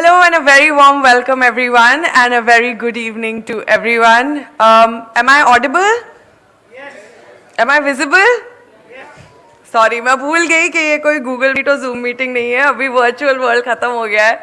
Hello and a very warm welcome everyone and a very good evening to everyone. Am I audible? Yes. Am I visible? Yes. Sorry, मैं भूल गई कि ये कोई Google Meet और Zoom meeting नहीं है. अभी virtual world खत्म हो गया है.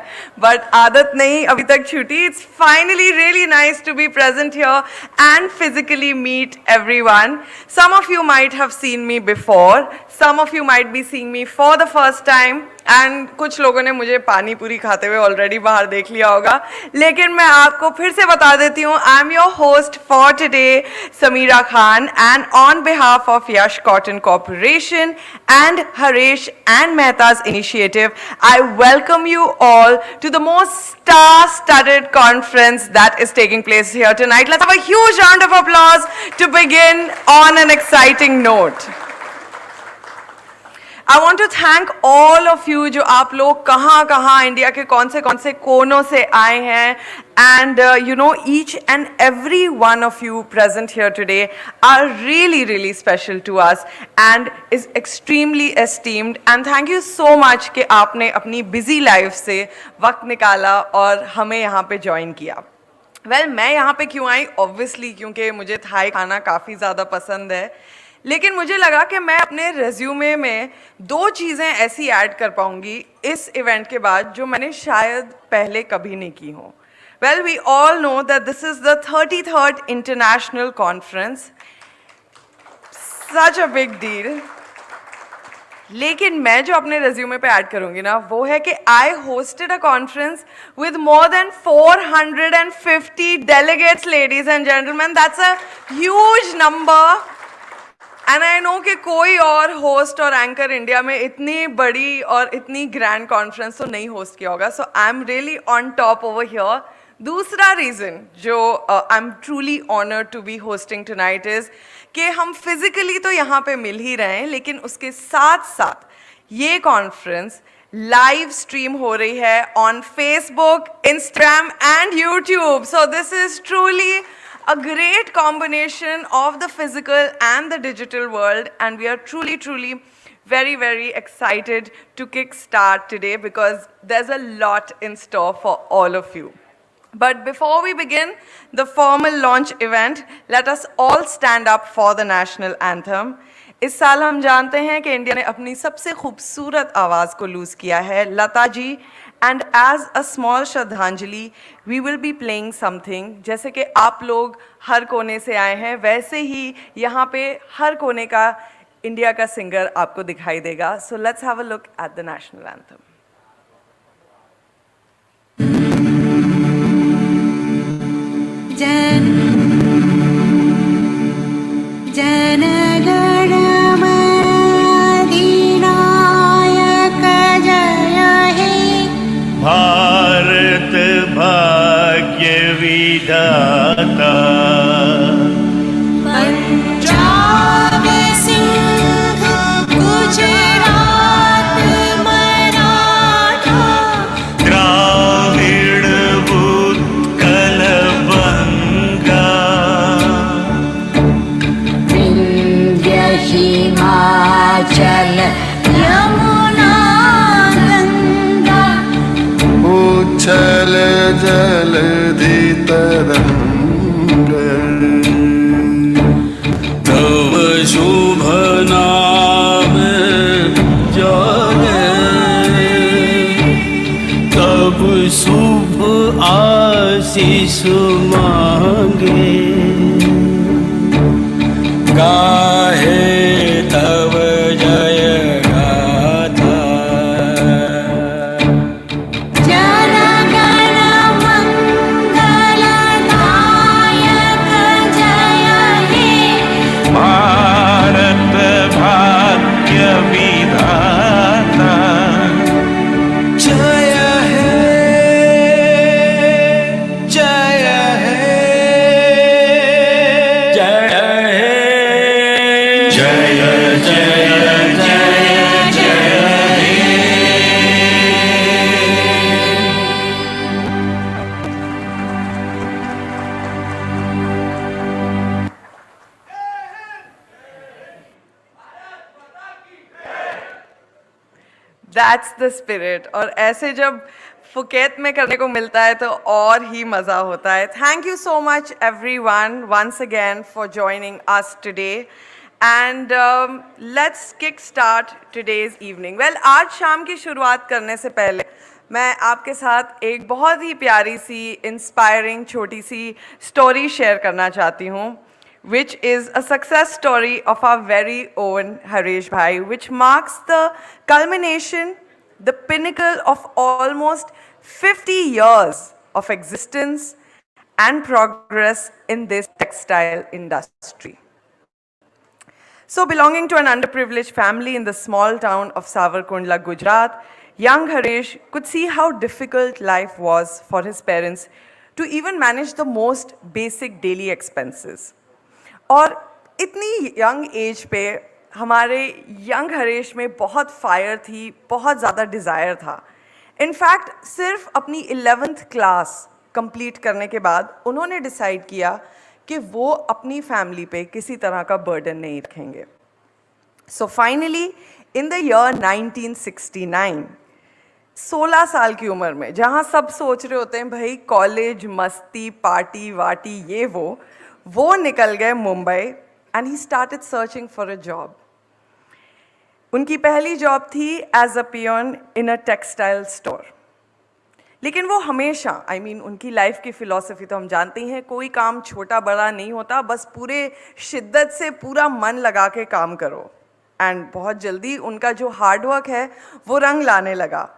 But आदत नहीं अभी तक छूटी. It's finally really nice to be present here and physically meet everyone. Some of you might have seen me before. Some of you might be seeing me for the first time. And कुछ लोगों ने मुझे पानी पूरी खाते हुए already बाहर देख लिया होगा, लेकिन मैं आपको फिर से बता देती हूँ. I am your host for today, Sameera Khan, and on behalf of Yash cotton corporation and Harish and Mehta's initiative, I welcome you all to the most star-studded conference that is taking place here tonight. Let's have a huge round of applause to begin on an exciting note. I want to thank all of you जो आप लोग कहाँ India के कौन से कोनों से आए हैं, and you know, each and every one of you present here today are really special to us and is extremely esteemed, and thank you so much कि आपने अपनी busy life से वक्त निकाला और हमें यहाँ पे join किया. Well, मैं यहाँ पे क्यों आई? Obviously क्योंकि मुझे थाई खाना काफ़ी ज़्यादा पसंद है, लेकिन मुझे लगा कि मैं अपने रेज्यूमे में दो चीज़ें ऐसी ऐड कर पाऊंगी इस इवेंट के बाद जो मैंने शायद पहले कभी नहीं की हो. Well, we all know that this is the 33rd international conference, such a big deal. लेकिन मैं जो अपने रेज्यूमे पे ऐड करूंगी ना, वो है कि आई hosted a conference with more than 450 delegates, ladies and gentleman. That's a huge number. And I know कि कोई और होस्ट और एंकर इंडिया में इतनी बड़ी और इतनी ग्रैंड कॉन्फ्रेंस तो नहीं होस्ट किया होगा. So I am really on top over here. दूसरा रीज़न जो I am truly honoured to be hosting tonight is कि हम फिजिकली तो यहाँ पे मिल ही रहे हैं, लेकिन उसके साथ साथ ये कॉन्फ्रेंस लाइव स्ट्रीम हो रही है on Facebook, Instagram and YouTube. So this is truly a great combination of the physical and the digital world, and we are truly very excited to kick start today because there's a lot in store for all of you. But before we begin the formal launch event, let us all stand up for the national anthem. इस साल हम जानते हैं कि India ने अपनी सबसे खूबसूरत आवाज़ को लूज़ किया है, Lata ji. And as a small श्रद्धांजलि, we will be playing something. जैसे कि आप लोग हर कोने से आए हैं, वैसे ही यहाँ पे हर कोने का इंडिया का सिंगर आपको दिखाई देगा. So let's have a look at the national anthem. Bharat भाग्य विधाता, पंजाब सिंध गुजरात मराठा, द्राविड़ उत्कल बंगा, विंध्य हिमाचल यमुना गंगा, उच्छल जलधि तरंग, तव शुभ नाम जाने, तब शुभ आशीष मांगे, गाहे तव जय गाथा. जन गण मंगलदायक जय हे, भारत भाग्य विधाता, जय हे जय हे. That's the spirit. और ऐसे जब फुकेत में करने को मिलता है तो और ही मज़ा होता है. Thank you so much everyone once again for joining us today. And let's kick start today's evening. Well, आज शाम की शुरुआत करने से पहले मैं आपके साथ एक बहुत ही प्यारी सी इंस्पायरिंग छोटी सी स्टोरी शेयर करना चाहती हूँ, which is a success story of our very own Harish Bhai, which marks the culmination, the pinnacle of almost 50 years of existence and progress in this textile industry. So, belonging to an underprivileged family in the small town of Savarkundla, Gujarat, young Harish could see how difficult life was for his parents to even manage the most basic daily expenses. और इतनी young age पे हमारे young Harish में बहुत fire थी, बहुत ज़्यादा desire था. इनफैक्ट सिर्फ अपनी 11th क्लास कंप्लीट करने के बाद उन्होंने डिसाइड किया कि वो अपनी फैमिली पे किसी तरह का बर्डन नहीं रखेंगे. So finally in the year 1969, 16 साल की उम्र में, जहाँ सब सोच रहे होते हैं भाई कॉलेज, मस्ती, पार्टी वाटी ये वो निकल गए Mumbai and he started searching for a job. उनकी पहली जॉब थी as a peon in a textile store. लेकिन वो हमेशा उनकी लाइफ की फ़िलॉसफी तो हम जानते ही हैं, कोई काम छोटा बड़ा नहीं होता, बस पूरे शिद्दत से पूरा मन लगा के काम करो. एंड बहुत जल्दी उनका जो हार्डवर्क है वो रंग लाने लगा.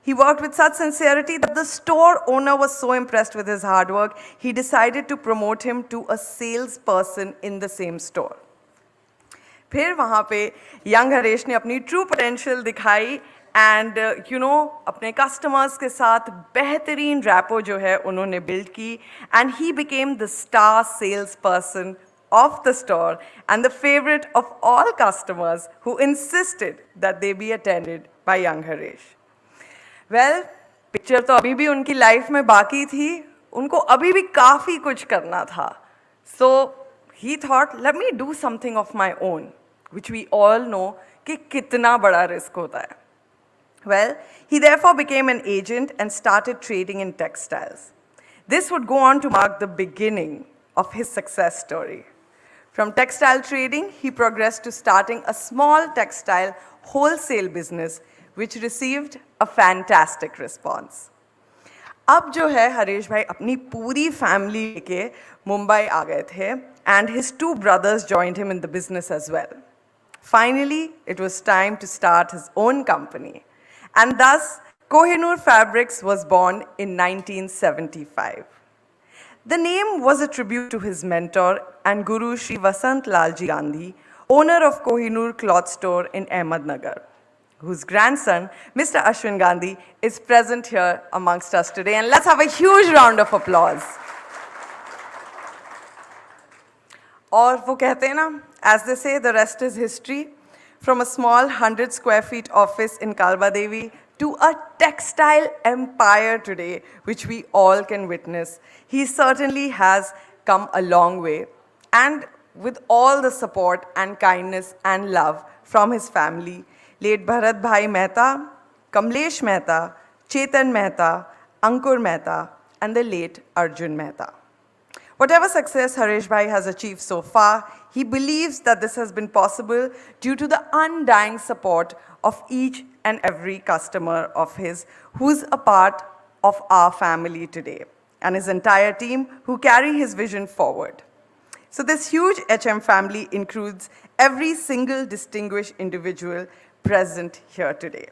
He worked with such sincerity that the store owner was so impressed with his hard work, he decided to promote him to a salesperson in the same store. फिर वहाँ पे यंग हरीश ने अपनी ट्रू पोटेंशियल दिखाई and अपने customers के साथ बेहतरीन रैपो जो है उन्होंने बिल्ड की and he became the star sales person of the store and the favorite of all customers who insisted that they be attended by young Harish. Well, picture तो अभी भी उनकी लाइफ में बाकी थी, उनको अभी भी काफ़ी कुछ करना था. So he thought let me do something of my own, which we all know कि कितना बड़ा रिस्क होता है. Well, he therefore became an agent and started trading in textiles. This would go on to mark the beginning of his success story. From textile trading, he progressed to starting a small textile wholesale business which received a fantastic response. अब जो है हरीश भाई अपनी पूरी family लेके मुंबई आ गए थे and his two brothers joined him in the business as well. Finally, it was time to start his own company, and thus Kohinoor Fabrics was born in 1975. The name was a tribute to his mentor and guru Shri Vasant Lalji Gandhi, owner of Kohinoor Cloth Store in Ahmednagar, whose grandson, Mr. Ashwin Gandhi, is present here amongst us today. And let's have a huge round of applause. और वो कहते हैं ना, as they say, the rest is history. From a small 100 square feet office in Kalba Devi to a textile empire today, which we all can witness, he certainly has come a long way. And with all the support and kindness and love from his family, late Bharat Bhai Mehta, Kamlesh Mehta, Chetan Mehta, Ankur Mehta, and the late Arjun Mehta. Whatever success Harish Bhai has achieved so far, he believes that this has been possible due to the undying support of each and every customer of his who's a part of our family today, and his entire team who carry his vision forward. So this huge HM family includes every single distinguished individual present here today.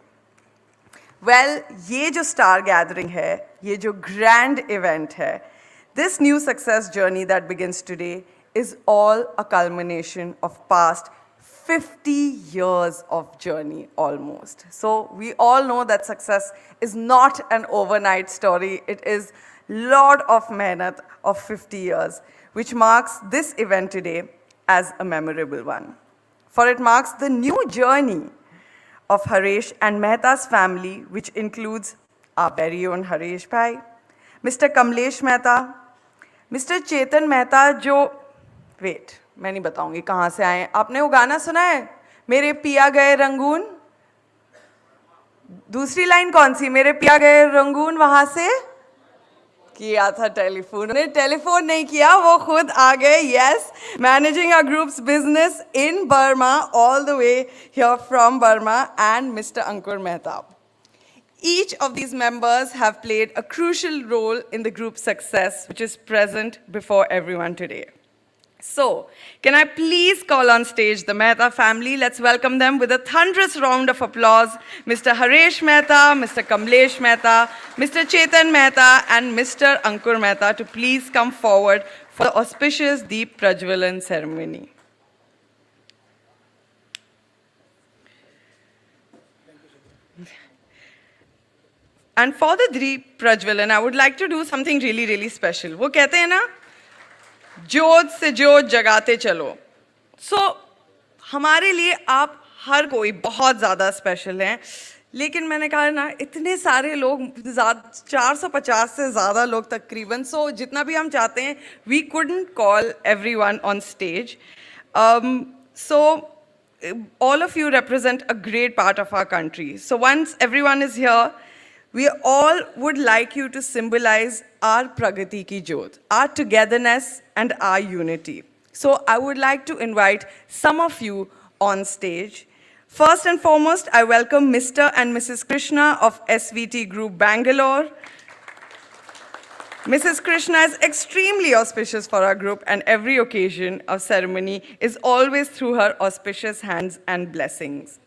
Well, ये जो star gathering है, ये जो grand event है, this new success journey that begins today is all a culmination of past 50 years of journey almost. So we all know that success is not an overnight story. It is lot of mehnat of 50 years, which marks this event today as a memorable one. For it marks the new journey of Harish and Mehta's family, which includes our very own Harish Bhai, Mr. Kamlesh Mehta, Mr. Chetan Mehta, जो wait मैं नहीं बताऊंगी कहाँ से आए. आपने वो गाना सुना है, मेरे पिया गए रंगून? दूसरी लाइन कौन सी? मेरे पिया गए रंगून वहां से किया था टेलीफोन. उन्होंने टेलीफोन नहीं किया, वो खुद आ गए. Yes, managing our groups business in Burma all the way here from Burma, and mister Ankur Mehta. Each of these members have played a crucial role in the group's success, which is present before everyone today. So, can I please call on stage the Mehta family? Let's welcome them with a thunderous round of applause. Mr. Harish Mehta, Mr. Kamlesh Mehta, Mr. Chetan Mehta, and Mr. Ankur Mehta to please come forward for the auspicious Deep Prajwalan ceremony. And for the Deep Prajwalan, I would like to do something really, really special. वो कहते हैं ना, जोत से जोत जगाते चलो. So, हमारे लिए आप हर कोई बहुत ज़्यादा स्पेशल हैं. लेकिन मैंने कहा ना, इतने सारे लोग, 450 से ज़्यादा लोग तकरीबन. So, जितना भी हम चाहते हैं, we couldn't call everyone on stage. So, all of you represent a great part of our country. So once everyone is here, we all would like you to symbolize our Pragati ki Jyot, our togetherness and our unity. So I would like to invite some of you on stage. First and foremost, I welcome Mr. and Mrs. Krishna of SVT Group Bangalore. Mrs. Krishna is extremely auspicious for our group, and every occasion of ceremony is always through her auspicious hands and blessings.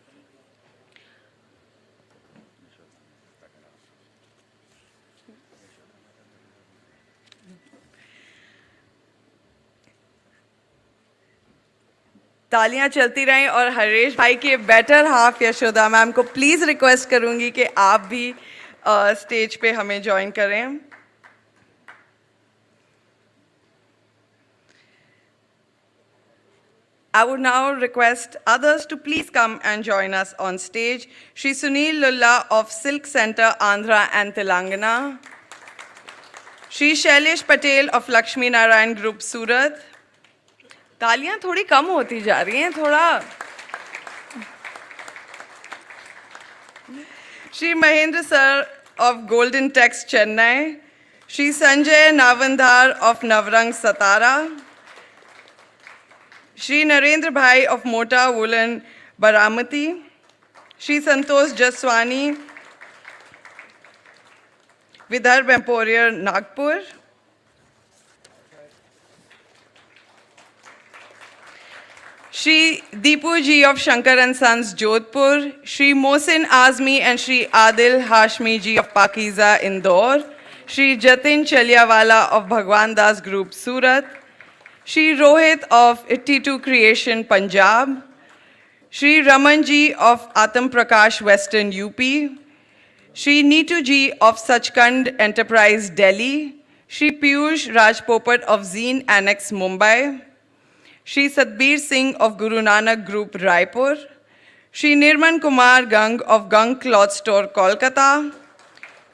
तालियां चलती रहें और हरीश भाई के better half Yashoda ma'am को please request करूंगी कि आप भी स्टेज पे हमें ज्वाइन करें. I would now request others to please come and join us on stage. Shri Sunil Lulla of Silk Center, Andhra and Telangana. Shri Shailesh Patel of Lakshmi Narayan Group, Surat. तालियां थोड़ी कम होती जा रही हैं थोड़ा. Shri Mahendra Sir of Golden Text, Chennai. Shri Sanjay Navandhar of Navrang, Satara. Shri Narendra Bhai of Mota Woolen, Baramati. Shri Santosh Jaswani, Vidarbh Emporier, Nagpur. Shri Deepu ji of Shankar and Sons, Jodhpur. Shri Mohsin Azmi and Shri Adil Hashmi ji of Pakiza, Indore. Shri Jatin Chaliawala of Bhagwan Das Group, Surat. Shri Rohit of 82 Creation, Punjab. Shri Raman ji of Atam Prakash, Western UP. Shri Neetu ji of Sachkhand Enterprise, Delhi. Shri Piyush Rajpopat of Zeen Annex, Mumbai. Shri Satbir Singh of Guru Nanak Group, Raipur. Shri Nirman Kumar Gang of Gang Cloth Store, Kolkata.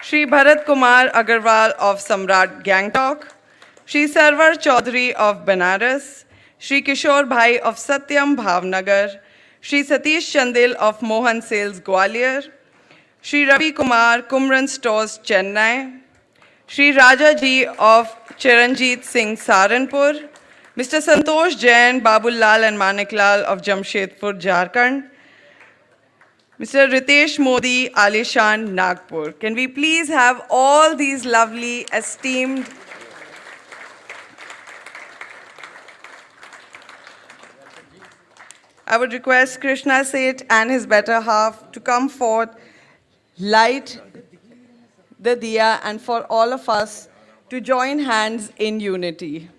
Shri Bharat Kumar Agarwal of Samrat, Gangtok. Shri Sarwar Chaudhary of Banaras. Shri Kishore Bhai of Satyam, Bhavnagar. Shri Satish Chandil of Mohan Sales, Gwalior. Shri Ravi Kumar, Kumran Stores, Chennai. Shri Raja ji of Chiranjit Singh, Saharanpur. Mr. Santosh Jain, Babul Lal and Manik Lal of Jamshedpur, Jharkhand. Mr. Ritesh Modi, Alishan, Nagpur. Can we please have all these lovely, esteemed I would request Krishna Seth and his better half to come forth, light the diya, and for all of us to join hands in unity.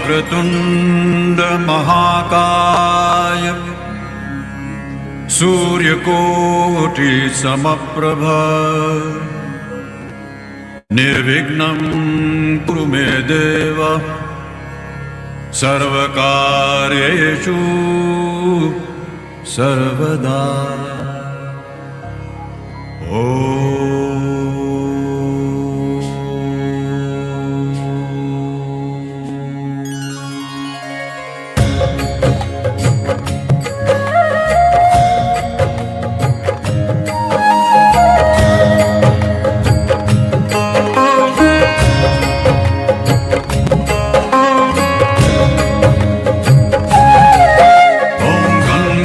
वक्रतुण्ड महाकाय सूर्यकोटि समप्रभ निर्विघ्नं कुरु मे देव सर्वकार्येषु सर्वदा।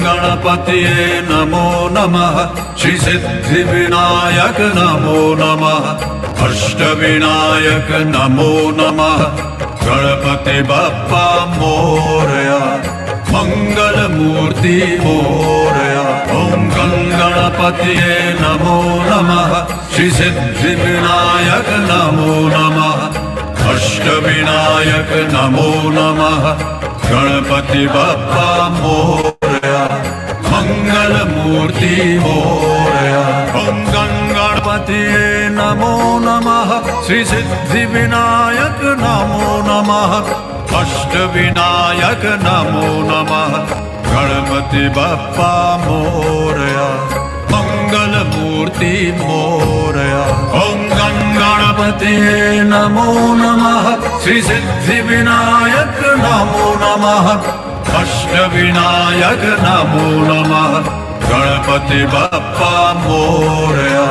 गणपतये नमो नमः श्री सिद्धिविनायक नमो नमः अष्टविनायक नमो नमः गणपति बप्पा मोरया मंगल मूर्ति मोरया। ओम गणपतये नमो नमः श्री सिद्धिविनायक नमो नमः अष्टविनायक नमो नमः गणपति बप्पा मोरया मंगल मूर्ति मोरया। ओम गणपतये नमो नमः श्री सिद्धि विनायक नमो नमः अष्टविनायक नमो नमः गणपति बप्पा मोरया मंगल मूर्ति मोरया। ओम गणपतये नमो नमः श्री सिद्धि विनायक नमो नमः अष्टविनायक नमो नमः गणपति बप्पा मोरया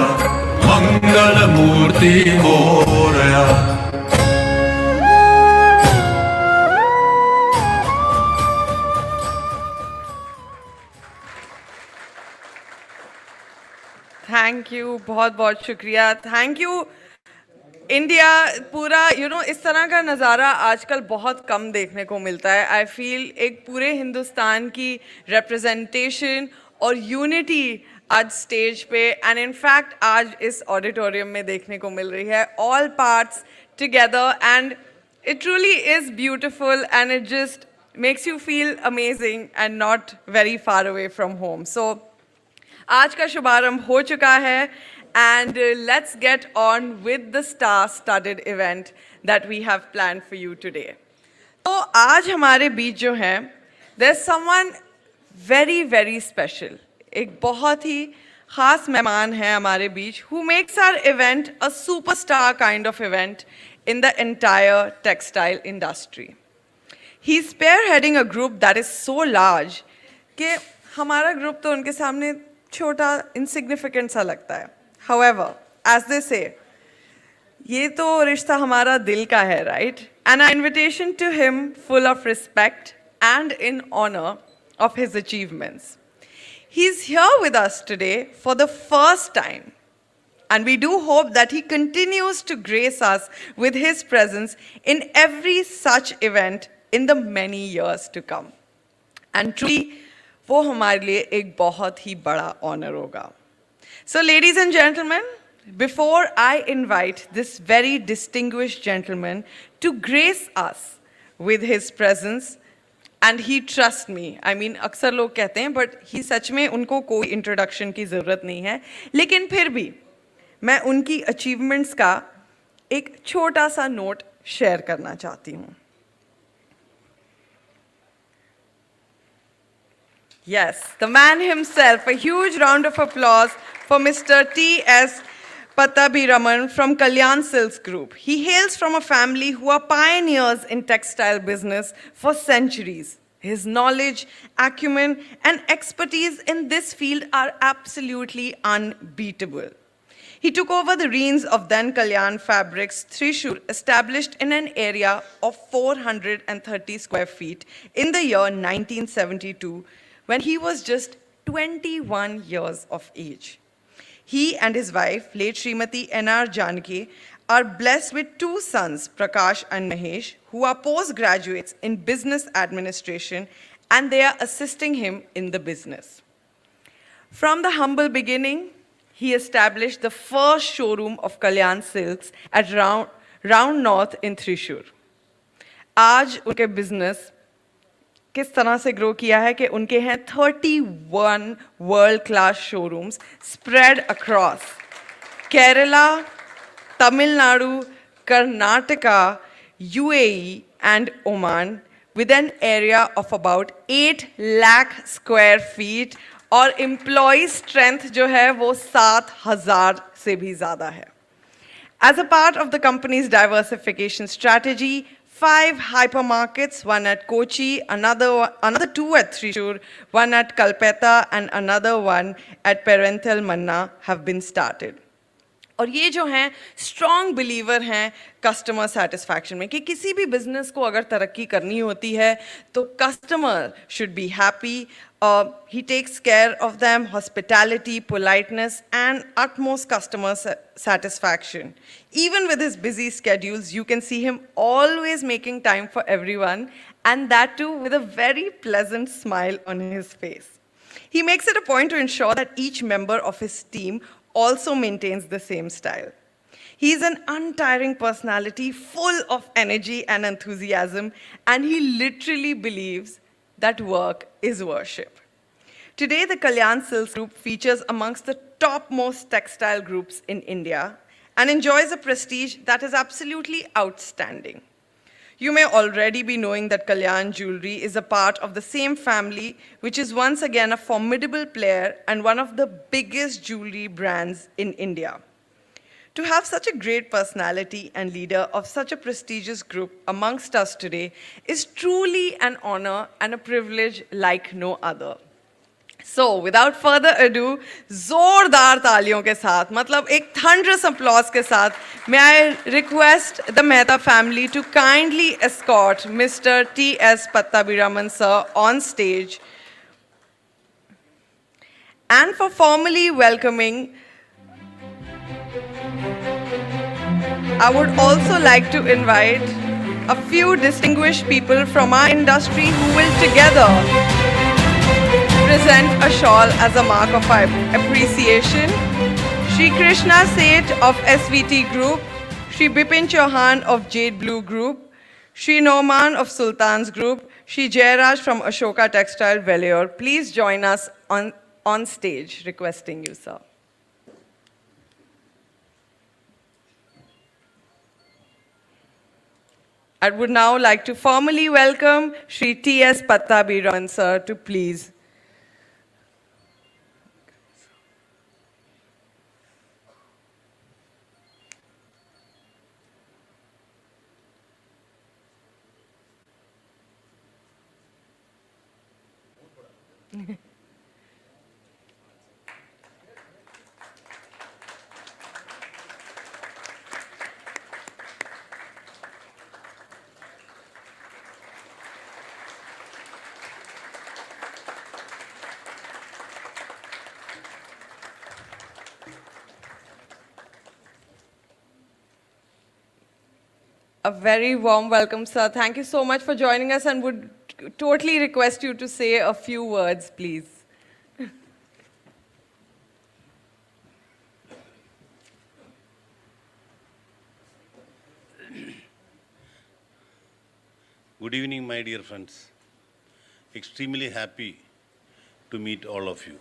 मंगल मूर्ति मोरया। थैंक यू, बहुत बहुत शुक्रिया, थैंक यू। इंडिया पूरा इस तरह का नज़ारा आजकल बहुत कम देखने को मिलता है। आई फील एक पूरे हिंदुस्तान की रिप्रेजेंटेशन और यूनिटी आज स्टेज पे एंड इनफैक्ट आज इस ऑडिटोरियम में देखने को मिल रही है। All parts together and it truly is beautiful and it just makes you feel amazing and not very far away from home. So आज का शुभारंभ हो चुका है and let's get on with the star-studded event that we have planned for you today. तो आज हमारे बीच जो हैं, there's someone very very special. एक बहुत ही ख़ास मेहमान है हमारे बीच who makes our event a superstar kind of event in the entire textile industry. He's spearheading a group that is so large कि हमारा ग्रुप तो उनके सामने छोटा insignificant सा लगता है. However, as they say, ये तो रिश्ता हमारा दिल का है, right? And our invitation to him full of respect and in honor of his achievements. He's here with us today for the first time. And we do hope that he continues to grace us with his presence in every such event in the many years to come. And truly, वो हमारे लिए एक बहुत ही बड़ा honor होगा. So ladies and gentlemen, before I invite this very distinguished gentleman to grace us with his presence, and he trusts me, I mean अक्सर लोग कहते हैं but he सच में उनको कोई introduction की ज़रूरत नहीं है, लेकिन फिर भी मैं उनकी achievements का एक छोटा सा note share करना चाहती हूँ. Yes, the man himself. A huge round of applause for Mr. T.S. Pattabhiraman from Kalyan Silks Group. He hails from a family who are pioneers in textile business for centuries. His knowledge, acumen, and expertise in this field are absolutely unbeatable. He took over the reins of then Kalyan Fabrics, Thrissur, established in an area of 430 square feet in the year 1972, when he was just 21 years of age. He and his wife, late Srimati N.R. Janaki, are blessed with two sons, Prakash and Mahesh, who are postgraduates in business administration, and they are assisting him in the business. From the humble beginning, he established the first showroom of Kalyan Silks at Round North in Thrissur. आज उनके business किस तरह से grow किया है कि उनके हैं 31 world class showrooms spread across Kerala, Tamil Nadu, Karnataka, UAE and Oman with an area of about 8 lakh square feet और employee strength जो है वो 7,000 से भी ज़्यादा है. As a part of the company's diversification strategy, 5 hypermarkets, one at Kochi, another 2 at Thrissur, one at Kalpetta, and another one at Parental Manna have been started. और ये जो हैं स्ट्रॉन्ग बिलीवर हैं कस्टमर सेटिस्फैक्शन में कि किसी भी business को अगर तरक्की करनी होती है तो customer should be happy. He takes care of them, hospitality, politeness, and utmost customer satisfaction. Even with his busy schedules, you can see him always making time for everyone, and that too with a very pleasant smile on his face. He makes it a point to ensure that each member of his team also maintains the same style. He's an untiring personality, full of energy and enthusiasm, and he literally believes that work is worship. Today, the Kalyan Silks Group features amongst the topmost textile groups in India and enjoys a prestige that is absolutely outstanding. You may already be knowing that Kalyan Jewelry is a part of the same family, which is once again a formidable player and one of the biggest jewelry brands in India. To have such a great personality and leader of such a prestigious group amongst us today is truly an honor and a privilege like no other. So, without further ado, जोरदार तालियों के साथ, मतलब एक thunderous applause के साथ, may I request the Mehta family to kindly escort Mr. T.S. Pattabhiraman sir on stage. And for formally welcoming, I would also like to invite a few distinguished people from our industry who will together present a shawl as a mark of our appreciation. Shri Krishna Seth of SVT Group, Shri Bipin Chauhan of Jade Blue Group, Shri Noman of Sultan's Group, Shri Jairaj from Ashoka Textile Vellore. Please join us on stage, requesting you, sir. I would now like to formally welcome Shri T.S. Pattabhiraman sir to please. A very warm welcome, sir. Thank you so much for joining us and would totally request you to say a few words, please. Good evening, my dear friends. Extremely happy to meet all of you.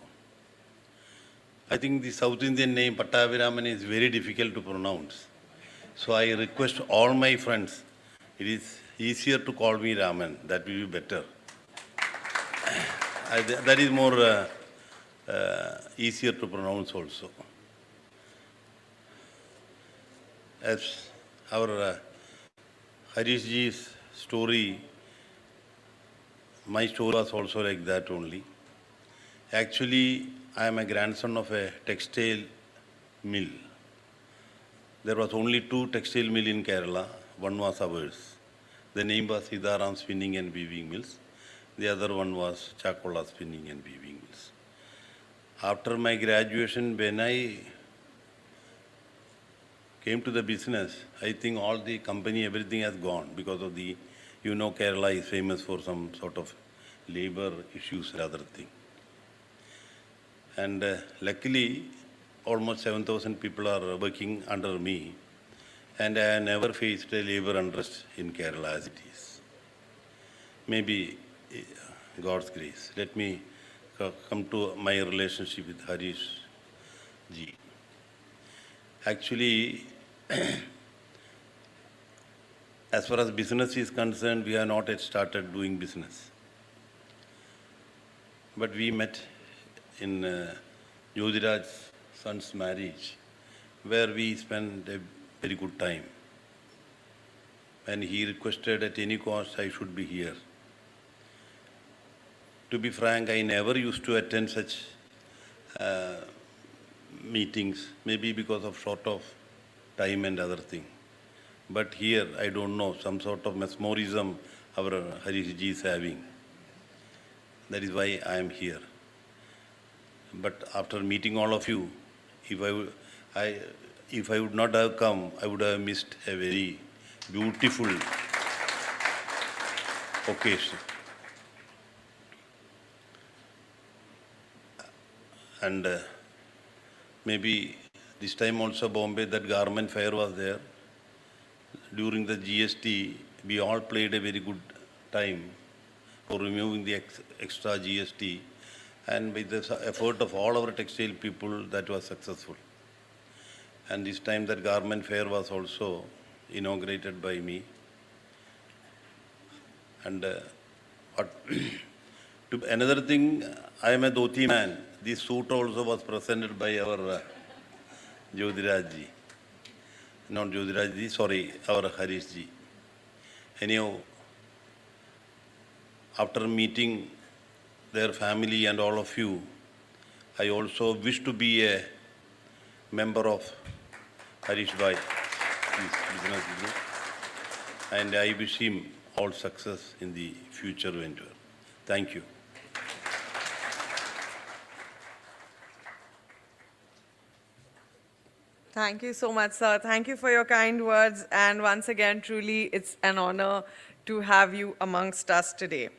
I think the South Indian name Pattabhiraman is very difficult to pronounce. So I request all my friends, it is easier to call me Raman, that will be better. That is more easier to pronounce also. As our Harish ji's story, my story was also like that only. Actually, I am a grandson of a textile mill. There was only 2 textile mills in Kerala. One was ours. The name was Siddharam Spinning and Weaving Mills. The other one was Chakola Spinning and Weaving Mills. After my graduation, when I came to the business, I think all the company, everything has gone because of the, you know, Kerala is famous for some sort of labor issues and other thing. And luckily, almost 7,000 people are working under me, and I have never faced a labor unrest in Kerala as it is. maybe God's grace. Let me come to my relationship with Harish ji. Actually, as far as business is concerned, we have not yet started doing business. But we met in Jyotiraj's son's marriage, where we spent a very good time. And he requested at any cost I should be here. To be frank, I never used to attend such meetings, maybe because of short of time and other thing. But here, I don't know, some sort of mesmerism our Harish ji is having. That is why I am here. But after meeting all of you, if I would not have come, I would have missed a very beautiful occasion. And maybe this time also Bombay, that garment fair was there. During the GST, we all played a very good time for removing the extra GST. And with the effort of all our textile people, that was successful. And this time that garment fair was also inaugurated by me. And another thing, I am a dhoti man. This suit also was presented by our Jyotiraj ji. Not Jyotiraj ji, sorry, our Harish ji. Anyhow, after meeting their family and all of you, I also wish to be a member of Harish Bhai, his business group, and I wish him all success in the future venture. Thank you. Thank you so much, sir. Thank you for your kind words. And once again, truly, it's an honor to have you amongst us today.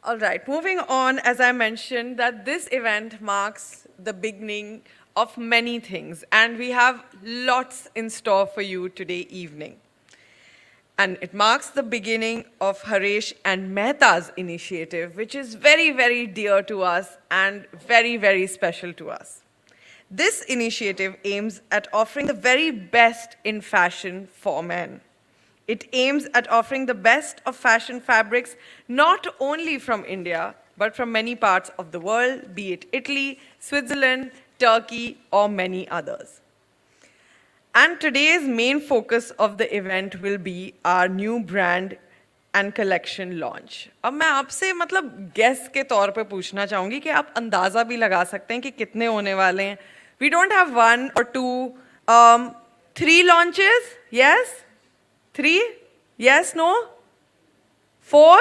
All right, moving on, as I mentioned, that this event marks the beginning of many things, and we have lots in store for you today evening. And it marks the beginning of Harish and Mehta's initiative, which is very, very dear to us and very, very special to us. This initiative aims at offering the very best in fashion for men. It aims at offering the best of fashion fabrics, not only from India, but from many parts of the world, be it Italy, Switzerland, Turkey, or many others. And today's main focus of the event will be our new brand and collection launch. अब मैं आपसे मतलब guest के तौर पे पूछना चाहूँगी कि आप अंदाज़ा भी लगा सकते हैं कि कितने होने वाले हैं. We don't have 1 or 2, 3 launches, yes? 3? Yes, no? 4?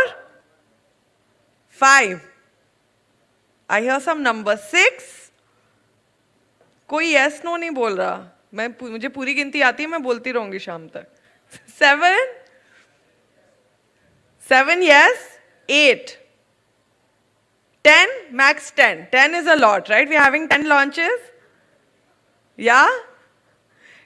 5? I hear some number. 6? कोई yes, no नहीं बोल रहा. मुझे पूरी गिनती आती है, मैं बोलती रहूँगी शाम तक. 7? 7 yes? 8? 10? Max 10. 10 is a lot, right? We're having 10 launches. Yeah?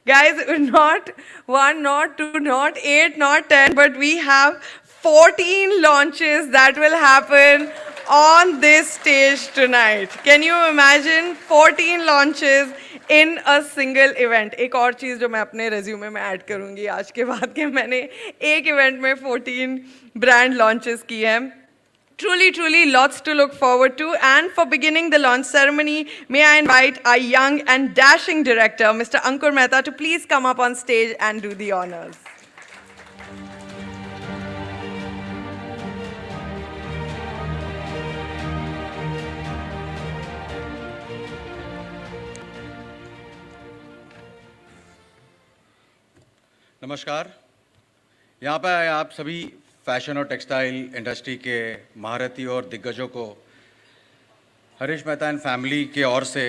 Guys, not 1, not 2, not 8, not 10, but we have 14 launches that will happen on this stage tonight. Can you imagine 14 launches in a single event? एक और चीज़ जो मैं अपने resume में add करूँगी आज के बाद के मैंने एक event में 14 brand launches की हैं. Truly, truly lots to look forward to. And for beginning the launch ceremony, may I invite our young and dashing director, Mr. Ankur Mehta, to please come up on stage and do the honors. नमस्कार. यहाँ पे आए आप सभी fashion और textile industry के महारथी और दिग्गजों को हरीश मेहता एंड फैमिली के ओर से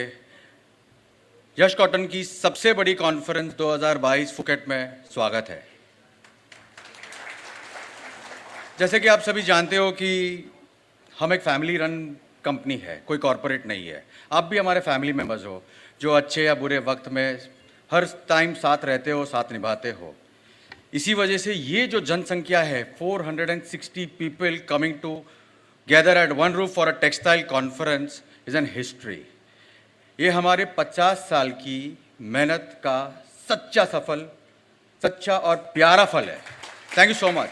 यश कॉटन की सबसे बड़ी कॉन्फ्रेंस 2022 फुकेट में स्वागत है. जैसे कि आप सभी जानते हो कि हम एक फैमिली रन कंपनी है, कोई कॉरपोरेट नहीं है. आप भी हमारे फैमिली मेंबर्स हो जो अच्छे या बुरे वक्त में हर टाइम साथ रहते हो, साथ निभाते हो. इसी वजह से ये जो जनसंख्या है 460 people coming together at one roof for a textile conference is an history. ये हमारे 50 साल की मेहनत का सच्चा और प्यारा फल है। Thank you so much.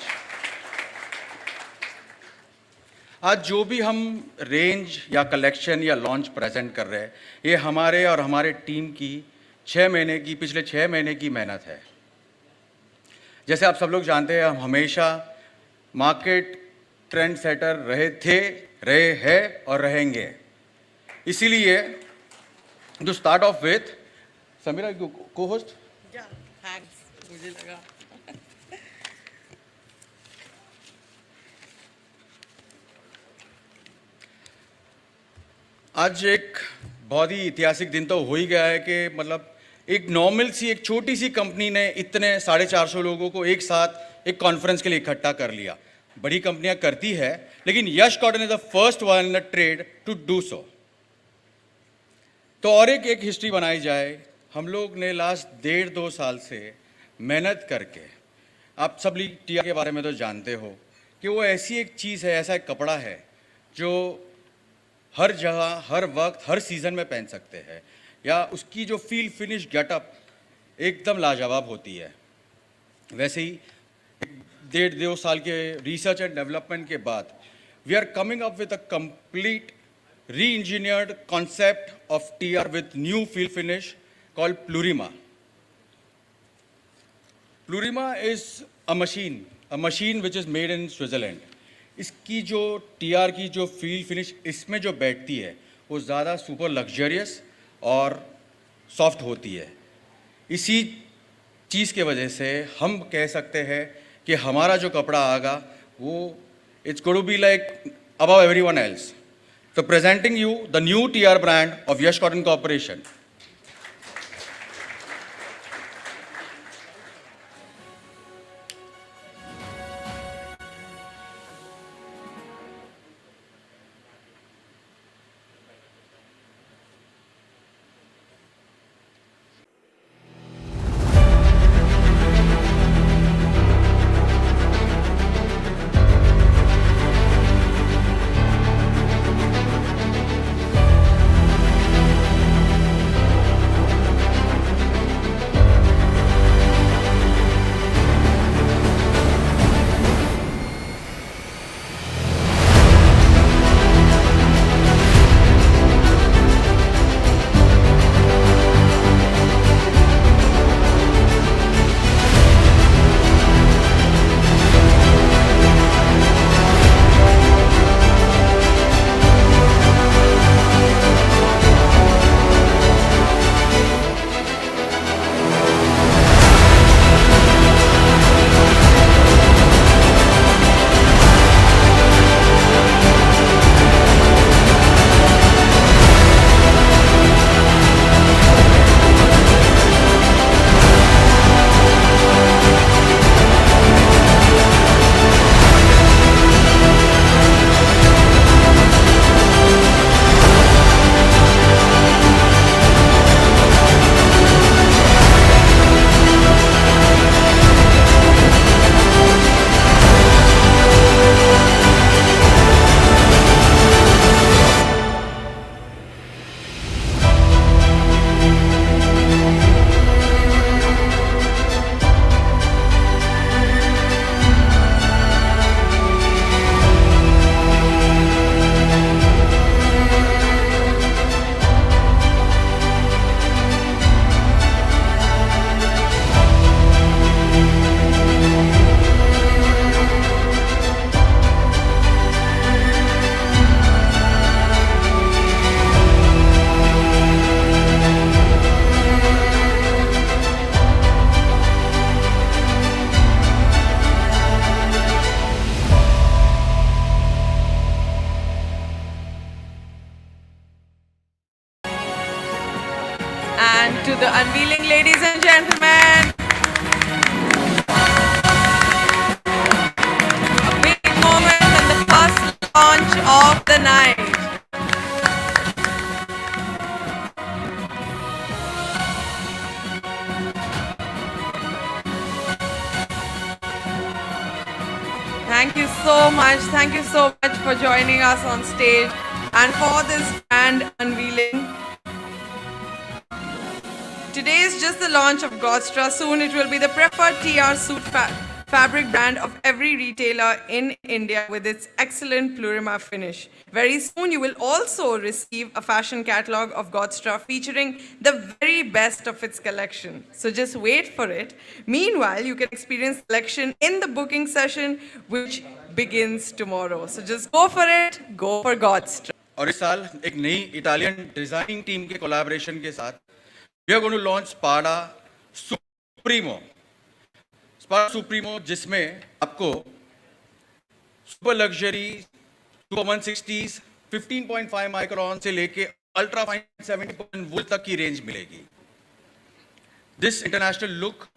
आज जो भी हम रेंज या कलेक्शन या लॉन्च प्रेजेंट कर रहे हैं, ये हमारे और हमारे टीम की पिछले 6 महीने की मेहनत है। जैसे आप सब लोग जानते हैं, हम हमेशा मार्केट ट्रेंड सेटर रहे हैं और रहेंगे। इसीलिए to start off with Samira को होस्ट, मुझे लगा आज एक बहुत ही ऐतिहासिक दिन तो हो ही गया है कि मतलब एक नॉर्मल सी एक छोटी सी कंपनी ने इतने 450 लोगों को एक साथ एक कॉन्फ्रेंस के लिए इकट्ठा कर लिया। बड़ी कंपनियां करती है, लेकिन Yash cotton is the first one in the trade to do so. तो और एक हिस्ट्री बनाई जाए। हम लोग ने लास्ट 1.5-2 साल से मेहनत करके, आप सब टीआर के बारे में तो जानते हो कि वो ऐसी एक चीज़ है, ऐसा एक कपड़ा है जो हर जगह, हर वक्त, हर सीज़न में पहन सकते हैं, या उसकी जो फील फिनिश गेटअप एकदम लाजवाब होती है। वैसे ही 1.5-2 साल के रिसर्च एंड डेवलपमेंट के बाद we are coming up with a complete re-engineered concept of TR with new feel finish called Plurima. Plurima is a machine which is made in Switzerland. इसकी जो TR की जो फील फिनिश इसमें जो बैठती है वो ज़्यादा सुपर लग्जरियस और सॉफ्ट होती है। इसी चीज़ के वजह से हम कह सकते हैं कि हमारा जो कपड़ा आएगा वो it's going to be like above everyone else. So presenting you the new TR brand of Yash Cotton Corporation. And to the unveiling, ladies and gentlemen. A big moment and the first launch of the night. Thank you so much. Thank you so much for joining us on stage and for this grand unveiling. Today is just the launch of Godstra. Soon it will be the preferred TR suit fabric brand of every retailer in India with its excellent Plurima finish. Very soon you will also receive a fashion catalog of Godstra featuring the very best of its collection. So just wait for it. Meanwhile, you can experience selection in the booking session which begins tomorrow. So just go for it. Go for Godstra. और इस साल एक नई Italian designing team के collaboration के साथ we are going to launch Spada Supremo. Spada Supremo जिसमें आपको super luxury super 160s 15.5 micron से लेके अल्ट्रा फाइन 70% वूल तक की रेंज मिलेगी. This international look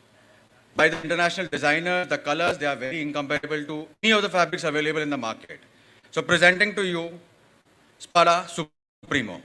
by the international designers, the colors, they are very incomparable to any of the fabrics available in the market. So presenting to you Spada Supremo.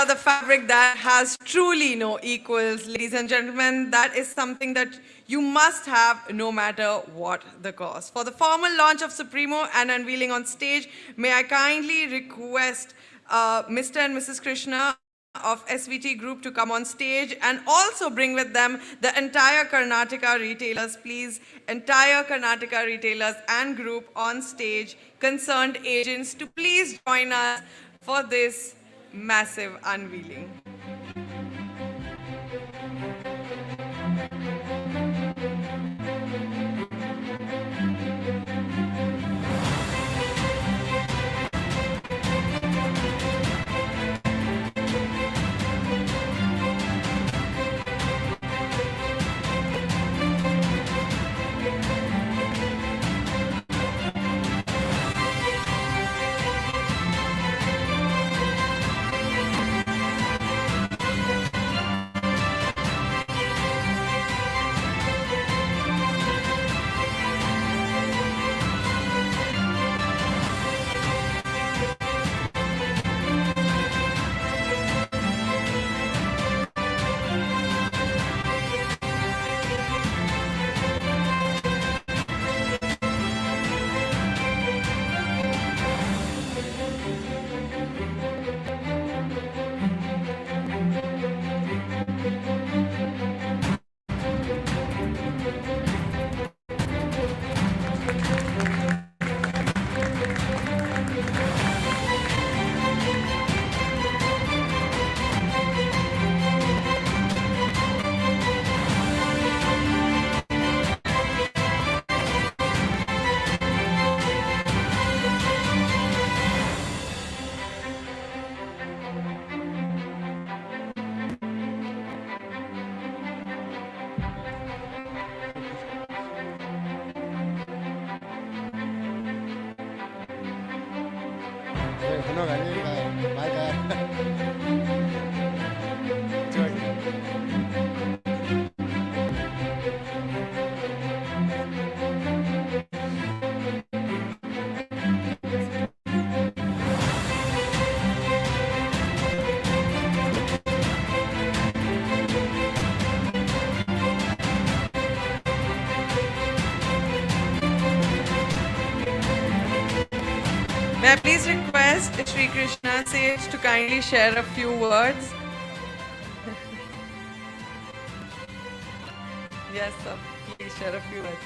The fabric that has truly no equals. Ladies and gentlemen, that is something that you must have no matter what the cost. For the formal launch of Supremo and unveiling on stage, may I kindly request Mr. and Mrs. Krishna of SVT Group to come on stage and also bring with them the entire Karnataka retailers, please. Entire Karnataka retailers and group on stage, concerned agents to please join us for this massive unveiling. 건너가 아니니까 말가. May I please request Sri Krishna Sage to kindly share a few words? Yes, sir. Please share a few words.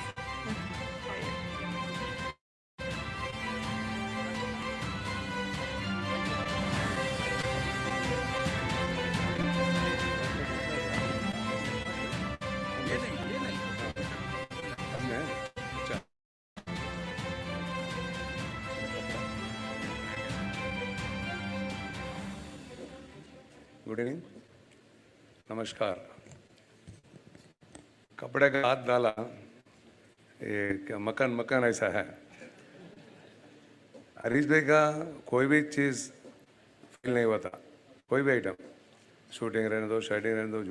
Good evening, नमस्कार। कपड़े का हाथ डाला, एक मकान मकान ऐसा है। हरीश भाई का कोई भी चीज़ फील नहीं होता, कोई भी आइटम, शूटिंग रहने दो, शाइटिंग रहने दो,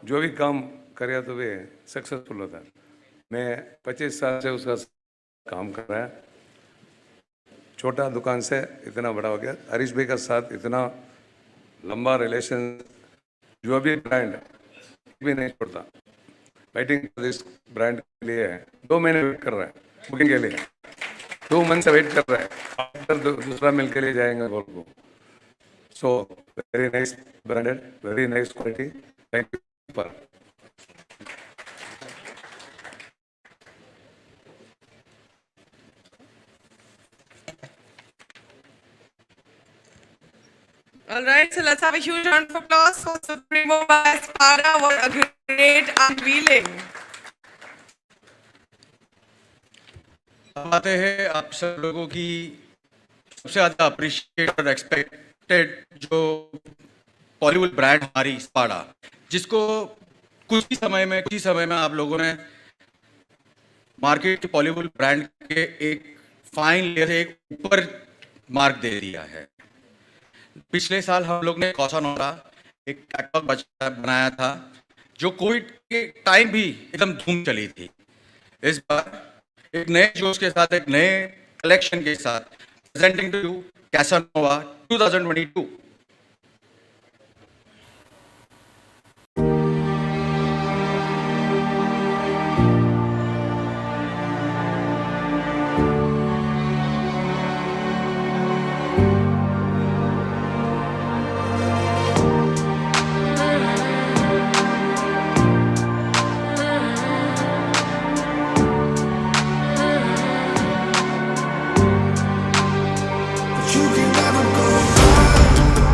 जो भी काम करे तो भी सक्सेसफुल होता है। मैं 25 साल से उसका काम कर रहा है, छोटा दुकान से इतना बड़ा हो गया। हरीश भाई का साथ इतना लंबा रिलेशन, जो भी ब्रांड भी नहीं छोड़ता। वेटिंग इस ब्रांड के लिए है, 2 महीने वेट कर रहा है बुकिंग के लिए, 2 मंथ से वेट कर रहा है, आफ्टर दूसरा मिल के लिए जाएंगे बोल को। So very nice branded, very nice quality, thank you for. All right, so let's have a huge round of applause for Supremo by Spada. What a great unveiling. अब आते हैं आप सब लोगों की सबसे ज़्यादा अप्रिशिएटेड और एक्सपेक्टेड जो बॉलीवुड ब्रांड हमारी स्पाडा, जिसको कुछ ही समय में आप लोगों ने मार्केट के बॉलीवुड ब्रांड के एक फाइन लेयर से एक ऊपर मार्क दे दिया है। पिछले साल हम लोग ने कौसानोरा एक कैटलॉग बनाया था जो कोविड के टाइम भी एकदम धूम चली थी। इस बार एक नए जोश के साथ, एक नए कलेक्शन के साथ presenting to you Casanova 2022। You can never go back.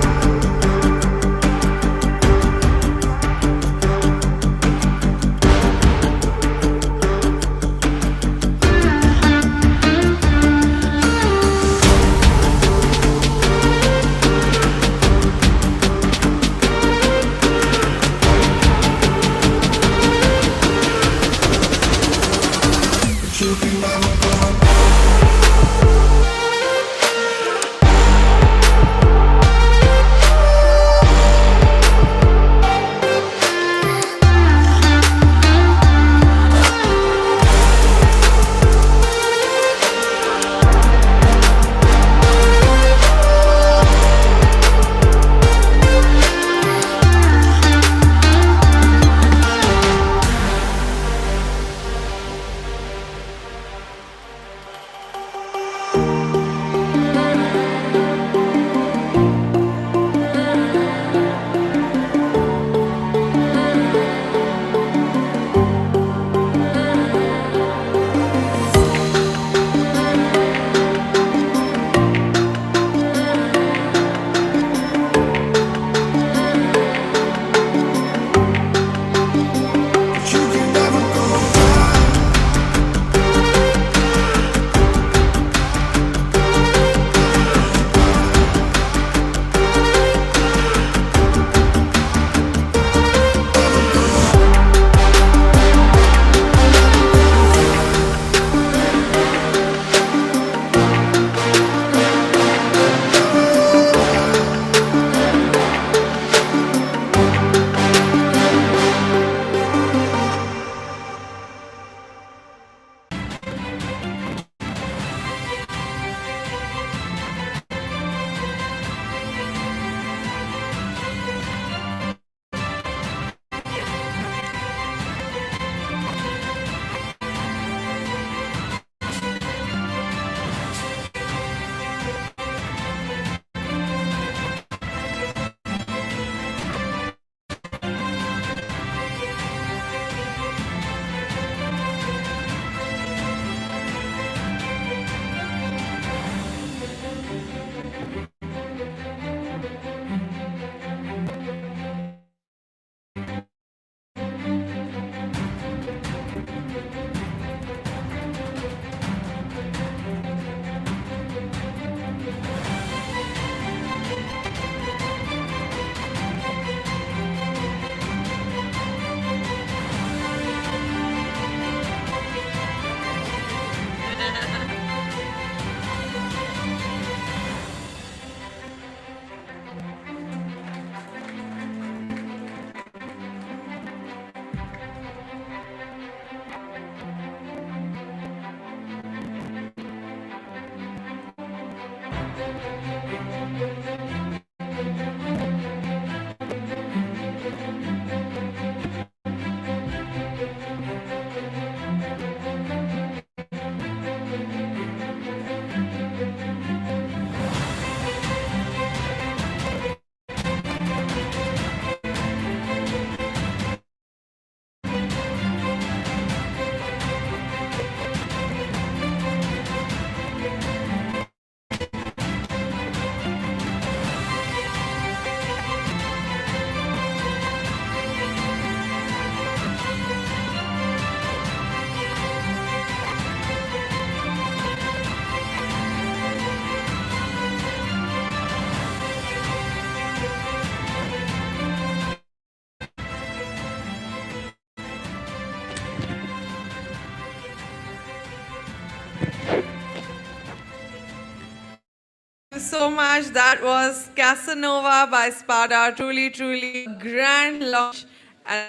So much. That was Casanova by Spada. Truly, truly a grand launch and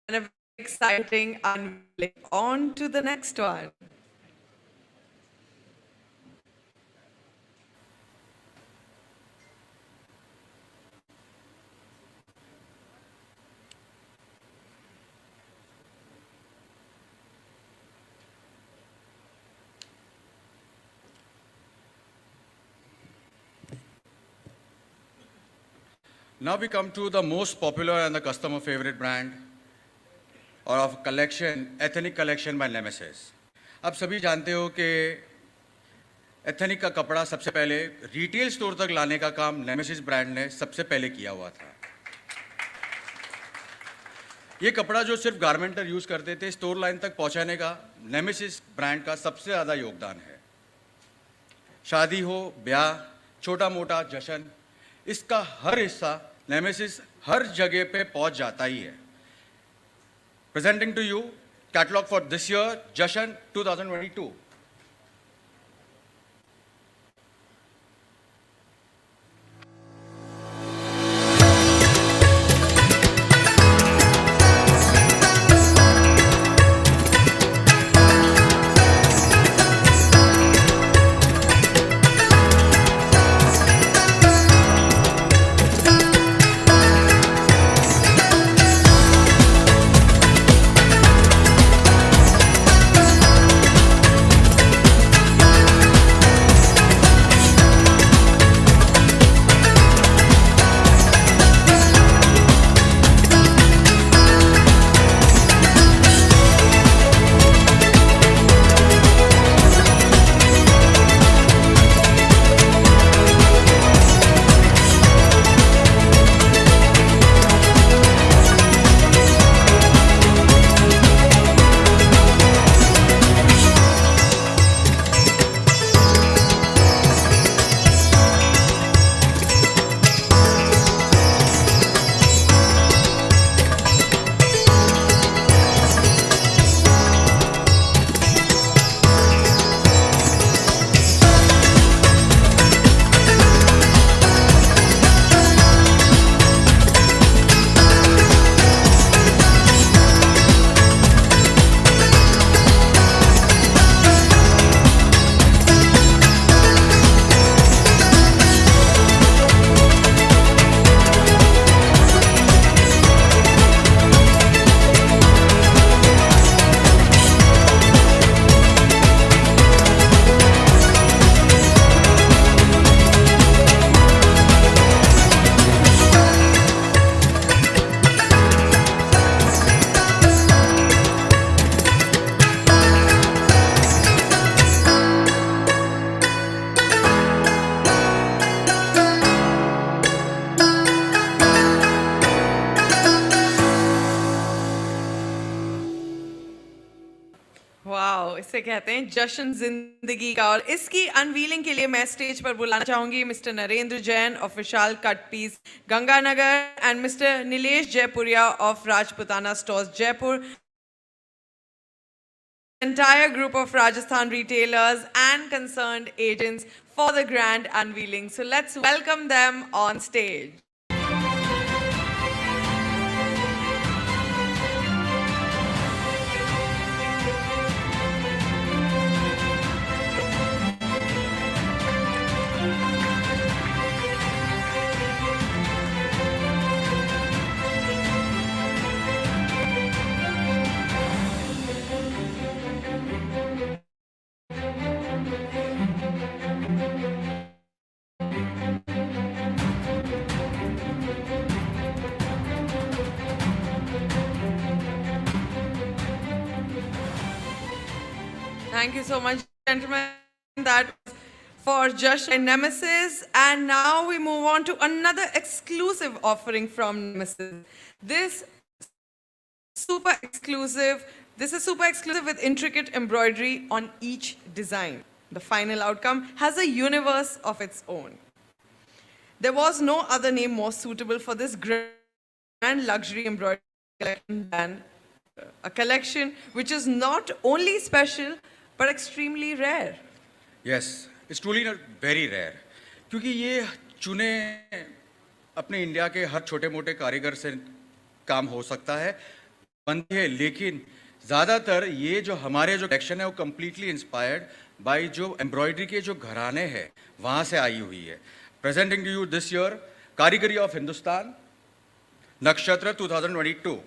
a very exciting unveiling. On to the next one. Now we come to the most popular and the customer favorite brand or of collection, ethnic collection by Nemesis. आप सभी जानते हो कि ethnic का कपड़ा सबसे पहले retail store तक लाने का काम नेमेसिस ब्रांड ने सबसे पहले किया हुआ था। ये कपड़ा जो सिर्फ गारमेंटर यूज करते थे, स्टोर लाइन तक पहुंचाने का नेमेसिस ब्रांड का सबसे ज़्यादा योगदान है। शादी हो, ब्याह, छोटा मोटा जश्न, इसका हर हिस्सा नेमेसिस हर जगह पे पहुंच जाता ही है। Presenting to you catalogue for this year Jashn 2022। Wow, इसे कहते हैं जश्न जिंदगी का। और इसकी अनवीलिंग के लिए मैं स्टेज पर बुलाना चाहूंगी mister Narendra Jain of Vishal cut piece Ganganagar and mister Nilesh Jaipuria of Rajputana stores Jaipur, entire group of Rajasthan retailers and concerned agents for the grand unveiling. So let's welcome them on stage. Thank you so much, gentlemen. That was for Just and Nemesis. And now we move on to another exclusive offering from Nemesis. This is super exclusive with intricate embroidery on each design. The final outcome has a universe of its own. There was no other name more suitable for this grand luxury embroidery collection than a collection which is not only special but extremely rare. Yes, it's truly not very rare. क्योंकि ये चुने अपने India के हर छोटे मोटे कारीगर से काम हो सकता है, बनती है, लेकिन ज़्यादातर ये जो हमारे जो कलेक्शन है वो completely inspired by जो एम्ब्रॉयडरी के जो घराने हैं वहाँ से आई हुई है. Presenting to you this year, कारीगरी of हिंदुस्तान, नक्षत्र 2022.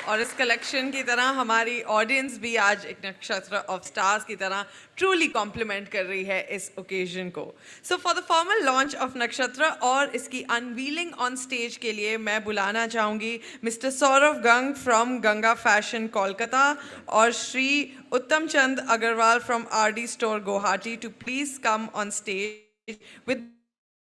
और इस कलेक्शन की तरह हमारी ऑडियंस भी आज एक नक्षत्र ऑफ स्टार्स की तरह ट्रूली कॉम्प्लीमेंट कर रही है इस ओकेजन को. So for the formal launch of नक्षत्र और इसकी अनवीलिंग ऑन स्टेज के लिए मैं बुलाना चाहूँगी mister Saurabh Gang from Ganga fashion Kolkata और Shri Uttam Chand Agarwal from RD store Guwahati to please come on stage with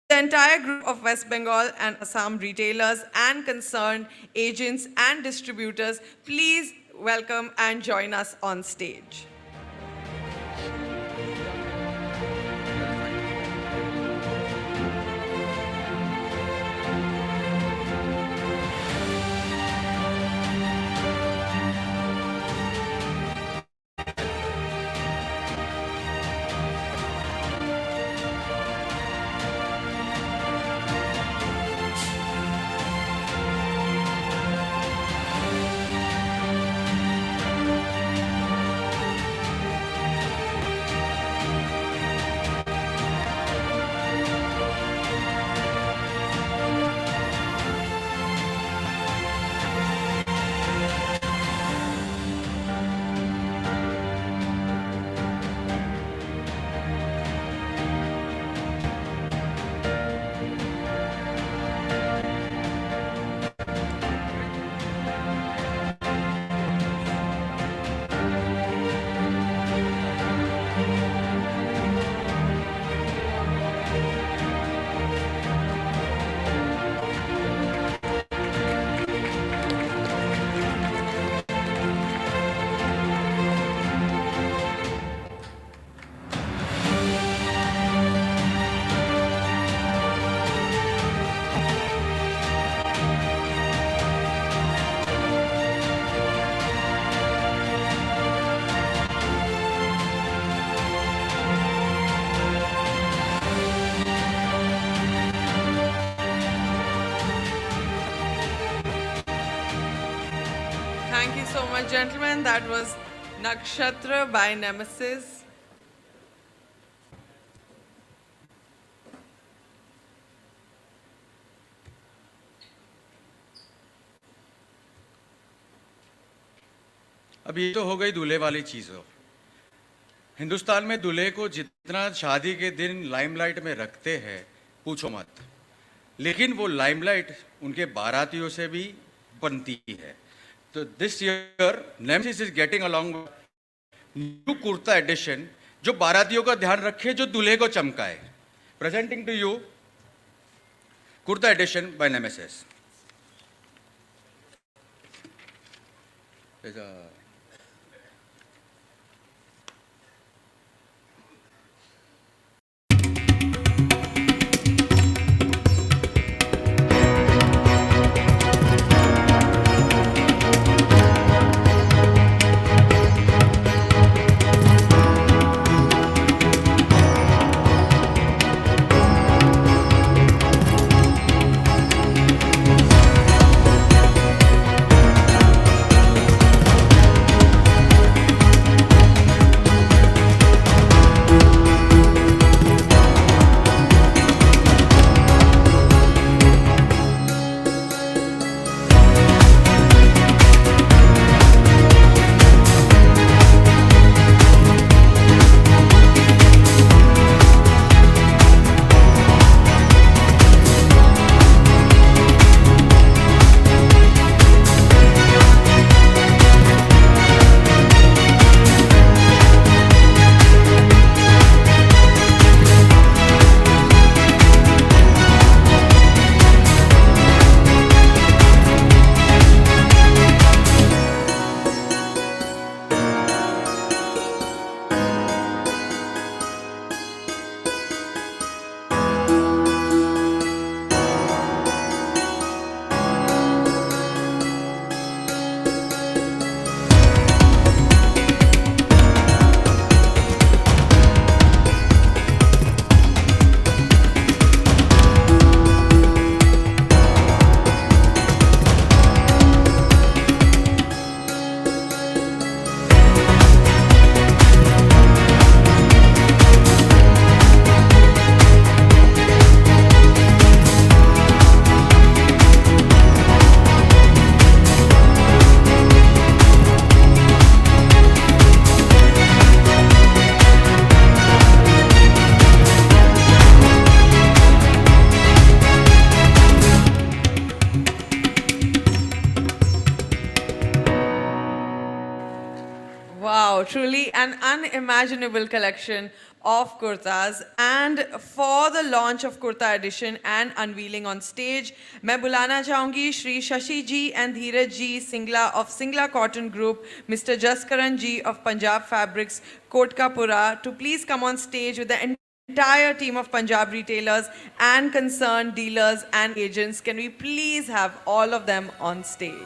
the entire group of West Bengal and Assam retailers and concerned agents and distributors. Please welcome and join us on stage. gentlemen, that was Nakshatra by Nemesis. अब ये तो हो गई दूल्हे वाली चीज़ों। हिंदुस्तान में दूल्हे को जितना शादी के दिन लाइमलाइट में रखते हैं पूछो मत, लेकिन वो लाइमलाइट उनके बारातियों से भी बनती है। तो this year Nemesis is getting along new kurta edition जो बारातियों का ध्यान रखे, जो दूल्हे को चमकाए। Presenting to you kurta edition by Nemesis. Wow, truly an unimaginable collection of kurtas. And for the launch of Kurta Edition and unveiling on stage, मैं बुलाना चाहूंगी श्री शशि जी and Dheeraj ji Singla of Singla Cotton Group, Mr. Jaskaran ji of Punjab Fabrics, Kotkapura, to please come on stage with the entire team of Punjab retailers and concerned dealers and agents. Can we please have all of them on stage?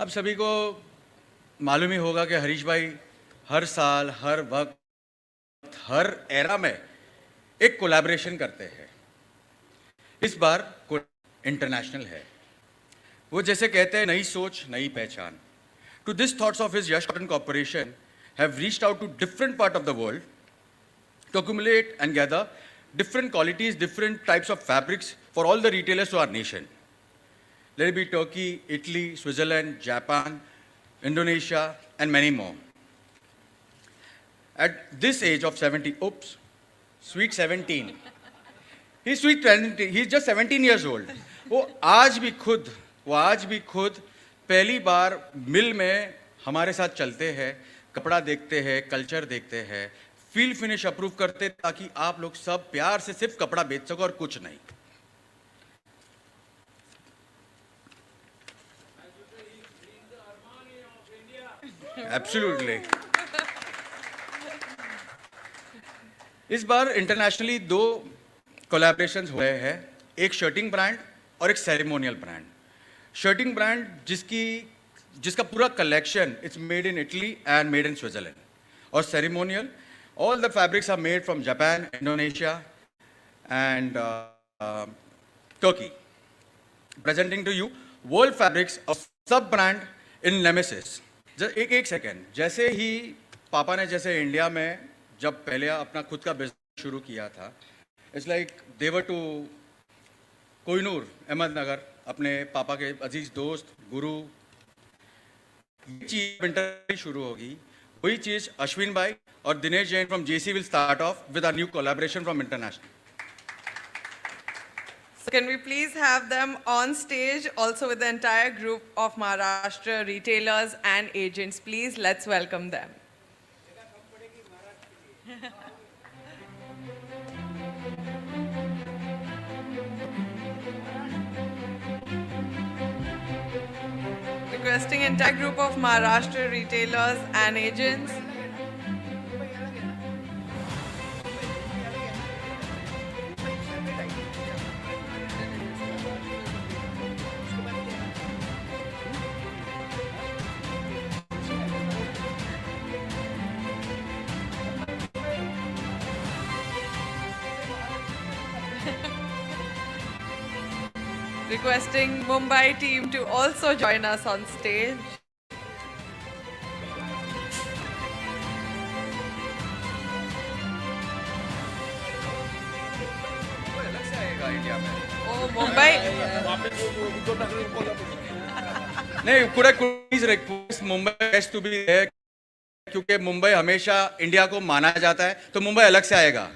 आप सभी को मालूम ही होगा कि हरीश भाई हर साल, हर वक्त, हर era में एक कोलैबोरेशन करते हैं। इस बार इंटरनेशनल है। वो जैसे कहते हैं, नई सोच नई पहचान। To this thoughts of his Yash cotton corporation have reached out to different part of the world to accumulate and gather different qualities, different types of fabrics for all the retailers to our nation. Let it be Turkey, Italy, Switzerland, Japan, Indonesia, and many more. At this age of 70, oops, sweet 17. He's sweet 20, he's just 17 years old. वो आज भी खुद पहली बार मिल में हमारे साथ चलते हैं, कपड़ा देखते हैं, कल्चर देखते हैं, फील फिनिश अप्रूव करते, ताकि आप लोग सब प्यार से सिर्फ कपड़ा बेच सको और कुछ नहीं। एब्सोल्युटली। इस बार इंटरनेशनली 2 कोलैबोरेशंस हुए हैं, एक शर्टिंग ब्रांड और एक सेरेमोनियल ब्रांड। शर्टिंग ब्रांड जिसका पूरा collection it's made in Italy and made in Switzerland, और ceremonial all the fabrics are made from Japan, Indonesia, and Turkey. Presenting to you world fabrics of sub brand in Nemesis. एक second, जैसे ही पापा ने जैसे India में जब पहले अपना खुद का बिजनेस शुरू किया था, it's like they were to Kohinoor, Ahmednagar, अपने पापा के अजीज दोस्त, गुरु। ये चीज इंटरव्यू शुरू होगी, वही चीज अश्विन भाई और Dinesh Jain from JC will start off with our new collaboration from international. So can we please have them on stage also with the entire group of Maharashtra retailers and agents? Please, let's welcome them. Requesting entire group of Maharashtra retailers and agents. Requesting Mumbai team to also join us on stage. Oh, Mumbai. नहीं, कुछ request Mumbai has to be there, क्योंकि मुंबई हमेशा India को माना जाता है, तो मुंबई अलग से आएगा।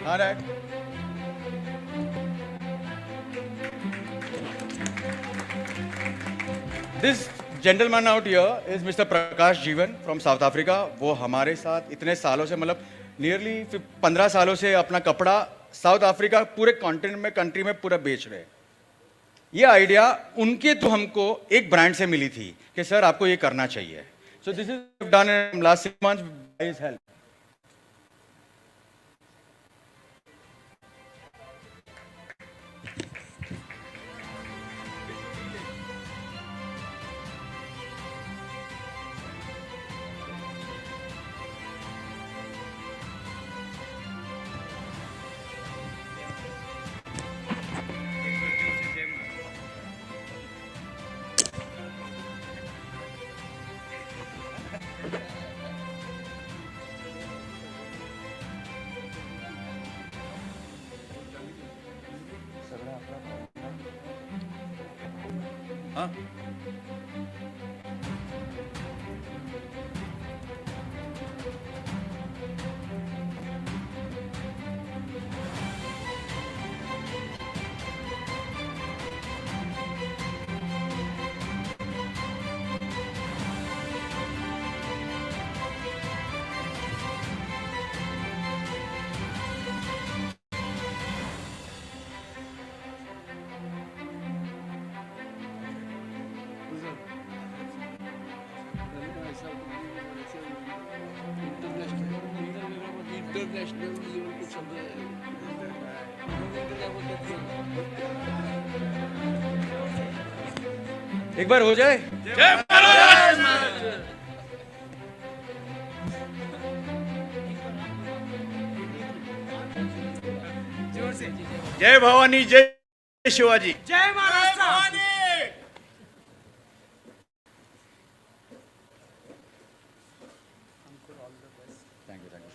All right. This gentleman out here is Mr. Prakash Jeevan from South Africa. वो हमारे साथ इतने सालों से, मतलब नियरली 15 सालों से अपना कपड़ा साउथ अफ्रीका पूरे कॉन्टिनेंट में, कंट्री में पूरा बेच रहे हैं। ये आइडिया उनके तो हमको एक ब्रांड से मिली थी कि सर आपको ये करना चाहिए। So this is done in last 6 months by his help. हाँ एक बार हो जाए। जय भवानी जय Shivaji. Thank you so much.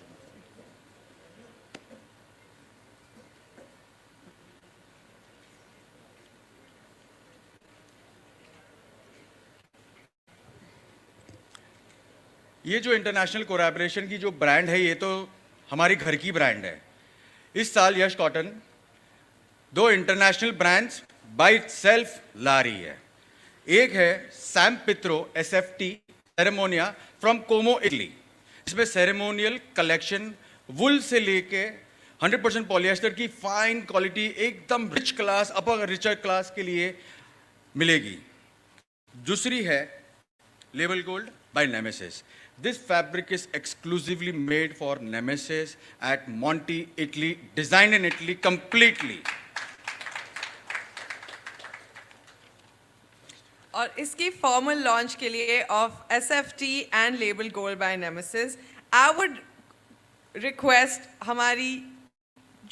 ये जो इंटरनेशनल कोलैबोरेशन की जो ब्रांड है, ये तो हमारी घर की ब्रांड है। इस साल Yash cotton 2 international brands by itself ला रही है। एक है Sam Pietro SFT Ceremonia from Como Italy. इसमें सेरेमोनियल कलेक्शन वुल से लेके 100% पॉलिएस्टर की फाइन क्वालिटी एकदम rich class upper richer class के लिए मिलेगी। दूसरी है label gold by Nemesis. This fabric is exclusively made for Nemesis at Monte, Italy, designed in Italy completely. और इसकी फॉर्मल लॉन्च के लिए of SFT and label gold by Nemesis, I would request हमारी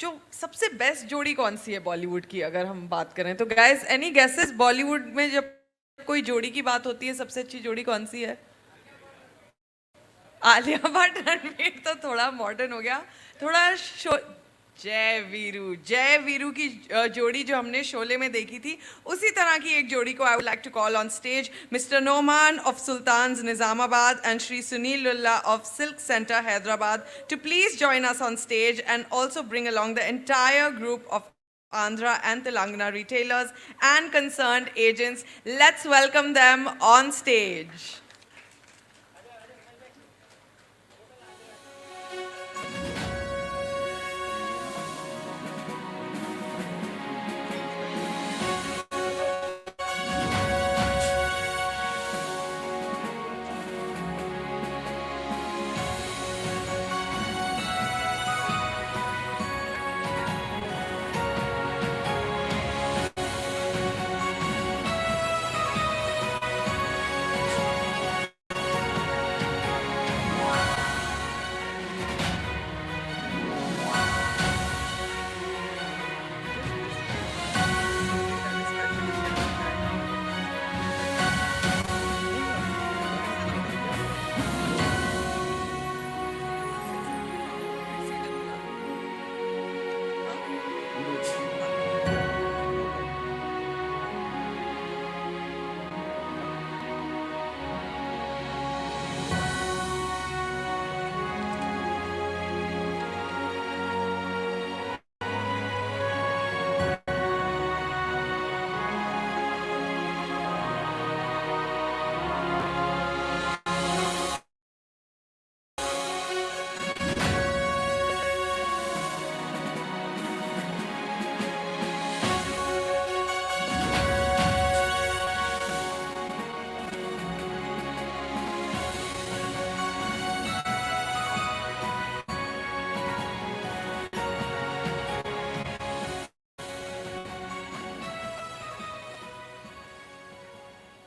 जो सबसे बेस्ट जोड़ी कौन सी है बॉलीवुड की, अगर हम बात करें तो गाइस एनी गेसेस, बॉलीवुड में जब कोई जोड़ी की बात होती है सबसे अच्छी जोड़ी कौन सी है? आलिया भट्ट रणवीर तो थोड़ा मॉडर्न हो गया, थोड़ा जय वीरू की जोड़ी जो हमने शोले में देखी थी, उसी तरह की एक जोड़ी को I would like to call on stage mister Noman of Sultans Nizamabad and Shri Sunil Lulla of silk centre Hyderabad to please join us on stage and also bring along the entire group of Andhra and Telangana retailers and concerned agents. Let's welcome them on stage.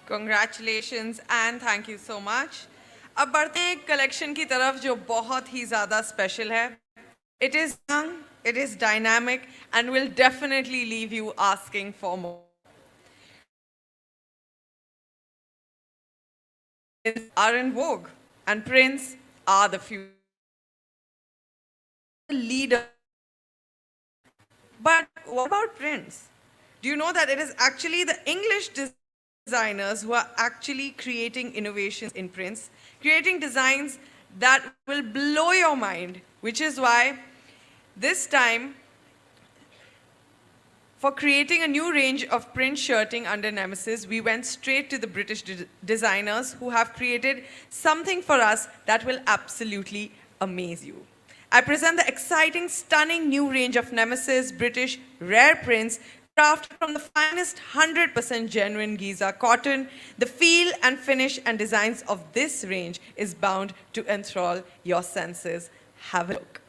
Congratulations and thank you so much. अब बढ़ते हैं collection की तरफ जो बहुत ही ज़्यादा special है. It is young, it is dynamic and will definitely leave you asking for more. Are in vogue and prints are the future leader. But what about prints? Do you know that it is actually the English design designers who are actually creating innovations in prints, creating designs that will blow your mind, which is why this time, for creating a new range of print shirting under Nemesis, we went straight to the British designers who have created something for us that will absolutely amaze you. I present the exciting, stunning new range of Nemesis British rare prints crafted from the finest 100% genuine Giza cotton. The feel and finish and designs of this range is bound to enthrall your senses. Have a look.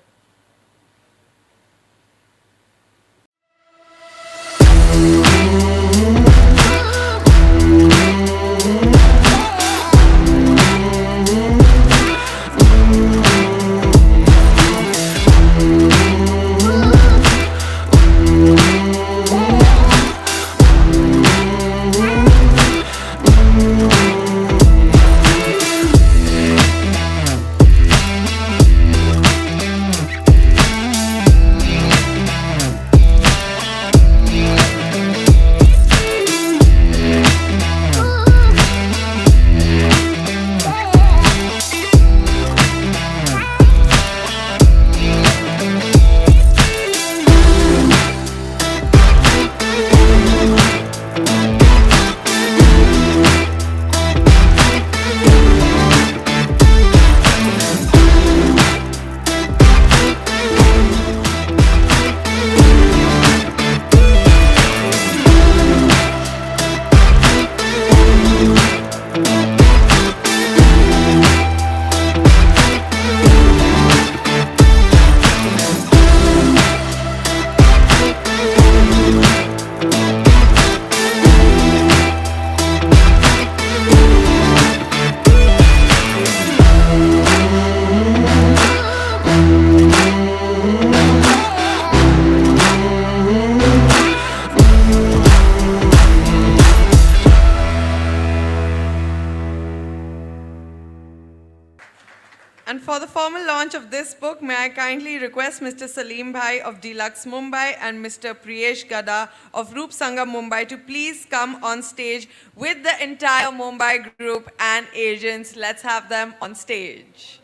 And for the formal launch of this book, may I kindly request Mr. Salim Bhai of Deluxe Mumbai and Mr. Priyesh Gada of Roop Sangam Mumbai to please come on stage with the entire Mumbai group and agents. Let's have them on stage.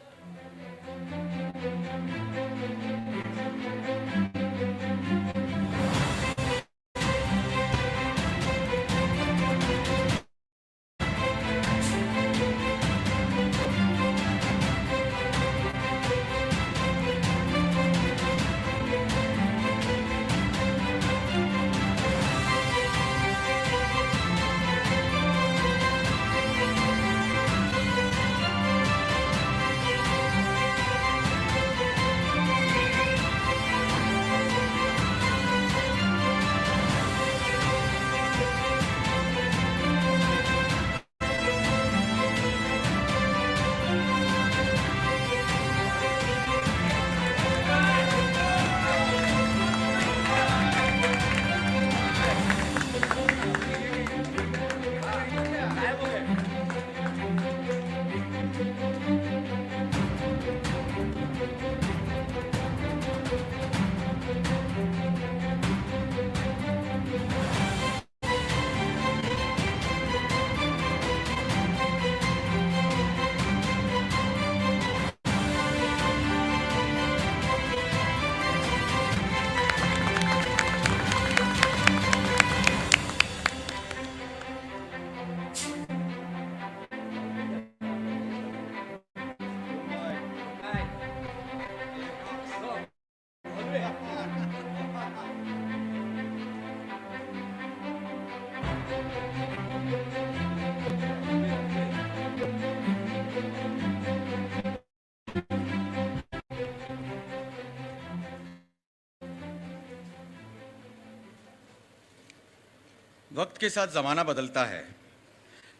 वक्त के साथ ज़माना बदलता है।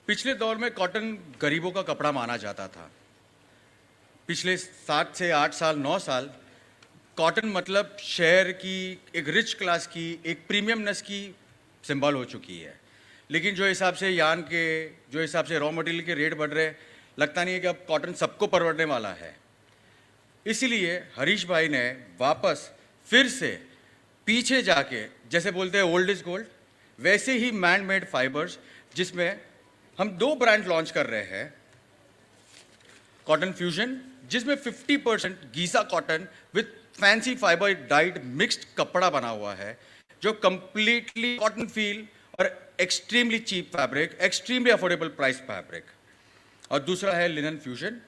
पिछले दौर में cotton गरीबों का कपड़ा माना जाता था। पिछले 7 से 8 साल 9 साल कॉटन मतलब शहर की एक रिच क्लास की एक प्रीमियमनेस की सिंबल हो चुकी है। लेकिन जो हिसाब से जो हिसाब से रॉ मटेरियल के रेट बढ़ रहे, लगता नहीं है कि अब कॉटन सबको परवड़ने वाला है। इसीलिए हरीश भाई ने वापस फिर से पीछे जाके, जैसे बोलते हैं ओल्ड इज गोल्ड, वैसे ही मैन मेड फाइबर्स जिसमें हम 2 ब्रांड लॉन्च कर रहे हैं। कॉटन फ्यूजन, जिसमें 50% Giza cotton with fancy fibre dyed mixed कपड़ा बना हुआ है, जो कंप्लीटली कॉटन फील और extremely cheap fabric, extremely affordable price fabric. और दूसरा है लिनन फ्यूजन,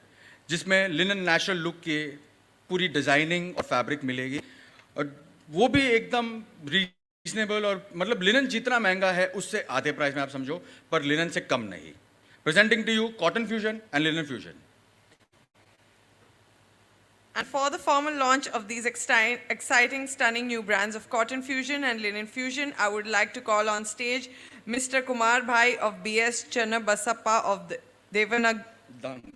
जिसमें लिनन नेचुरल लुक की पूरी डिजाइनिंग और फैब्रिक मिलेगी, और वो भी एकदम रीजनेबल, और मतलब लिनन जितना महंगा है उससे आधे प्राइस में आप समझो, पर लिनन से कम नहीं। Presenting to you cotton fusion and linen fusion. And for the formal launch of these exciting, stunning new brands of Cotton Fusion and Linen Fusion, I would like to call on stage Mr. Kumar Bhai of BS Channabasappa of the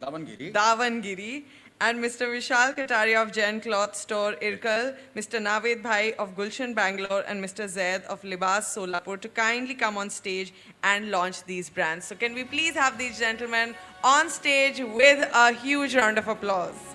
Davangiri, and Mr. Vishal Kataria of Jain Cloth Store, Irkal, Mr. Naved Bhai of Gulshan, Bangalore, and Mr. Zaid of Libas, Solapur, to kindly come on stage and launch these brands. So can we please have these gentlemen on stage with a huge round of applause.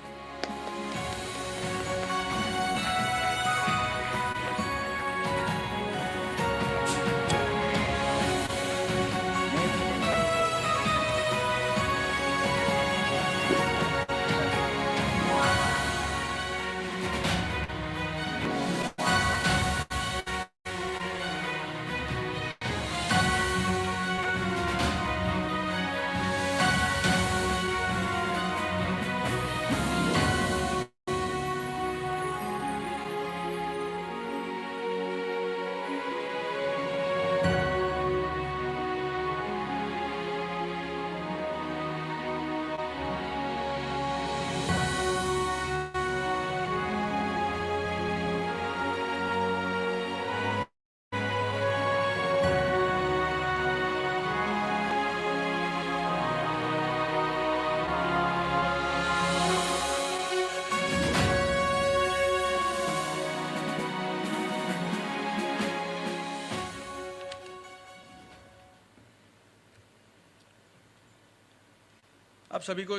आप सभी को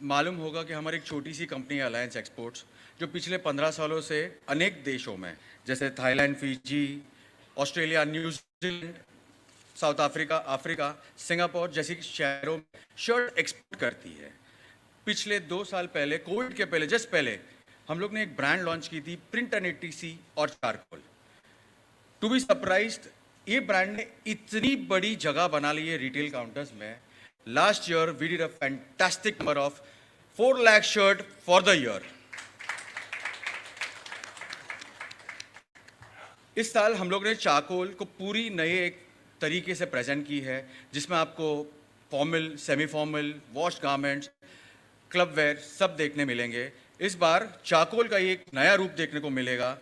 मालूम होगा कि हमारी एक छोटी सी company है अलायंस एक्सपोर्ट्स, जो पिछले 15 सालों से अनेक देशों में, जैसे Thailand, Fiji, Australia, New Zealand, south Africa, Singapore जैसी शहरों में शर्ट एक्सपोर्ट करती है। पिछले 2 साल पहले, कोविड के पहले, जस्ट पहले, हम लोग ने एक ब्रांड लॉन्च की थी, प्रिंट एंड एटीसी और चारकोल। टू बी सरप्राइज्ड, ये ब्रांड ने इतनी बड़ी जगह बना ली है रिटेल काउंटर्स में। Last year, we did a fantastic number of 4 lakh shirt for the year. इस साल हम लोग ने चारकोल को पूरी नए एक तरीके से प्रेजेंट की है, जिसमें आपको formal, semi formal, wash garments, club wear सब देखने मिलेंगे। इस बार चारकोल का एक नया रूप देखने को मिलेगा।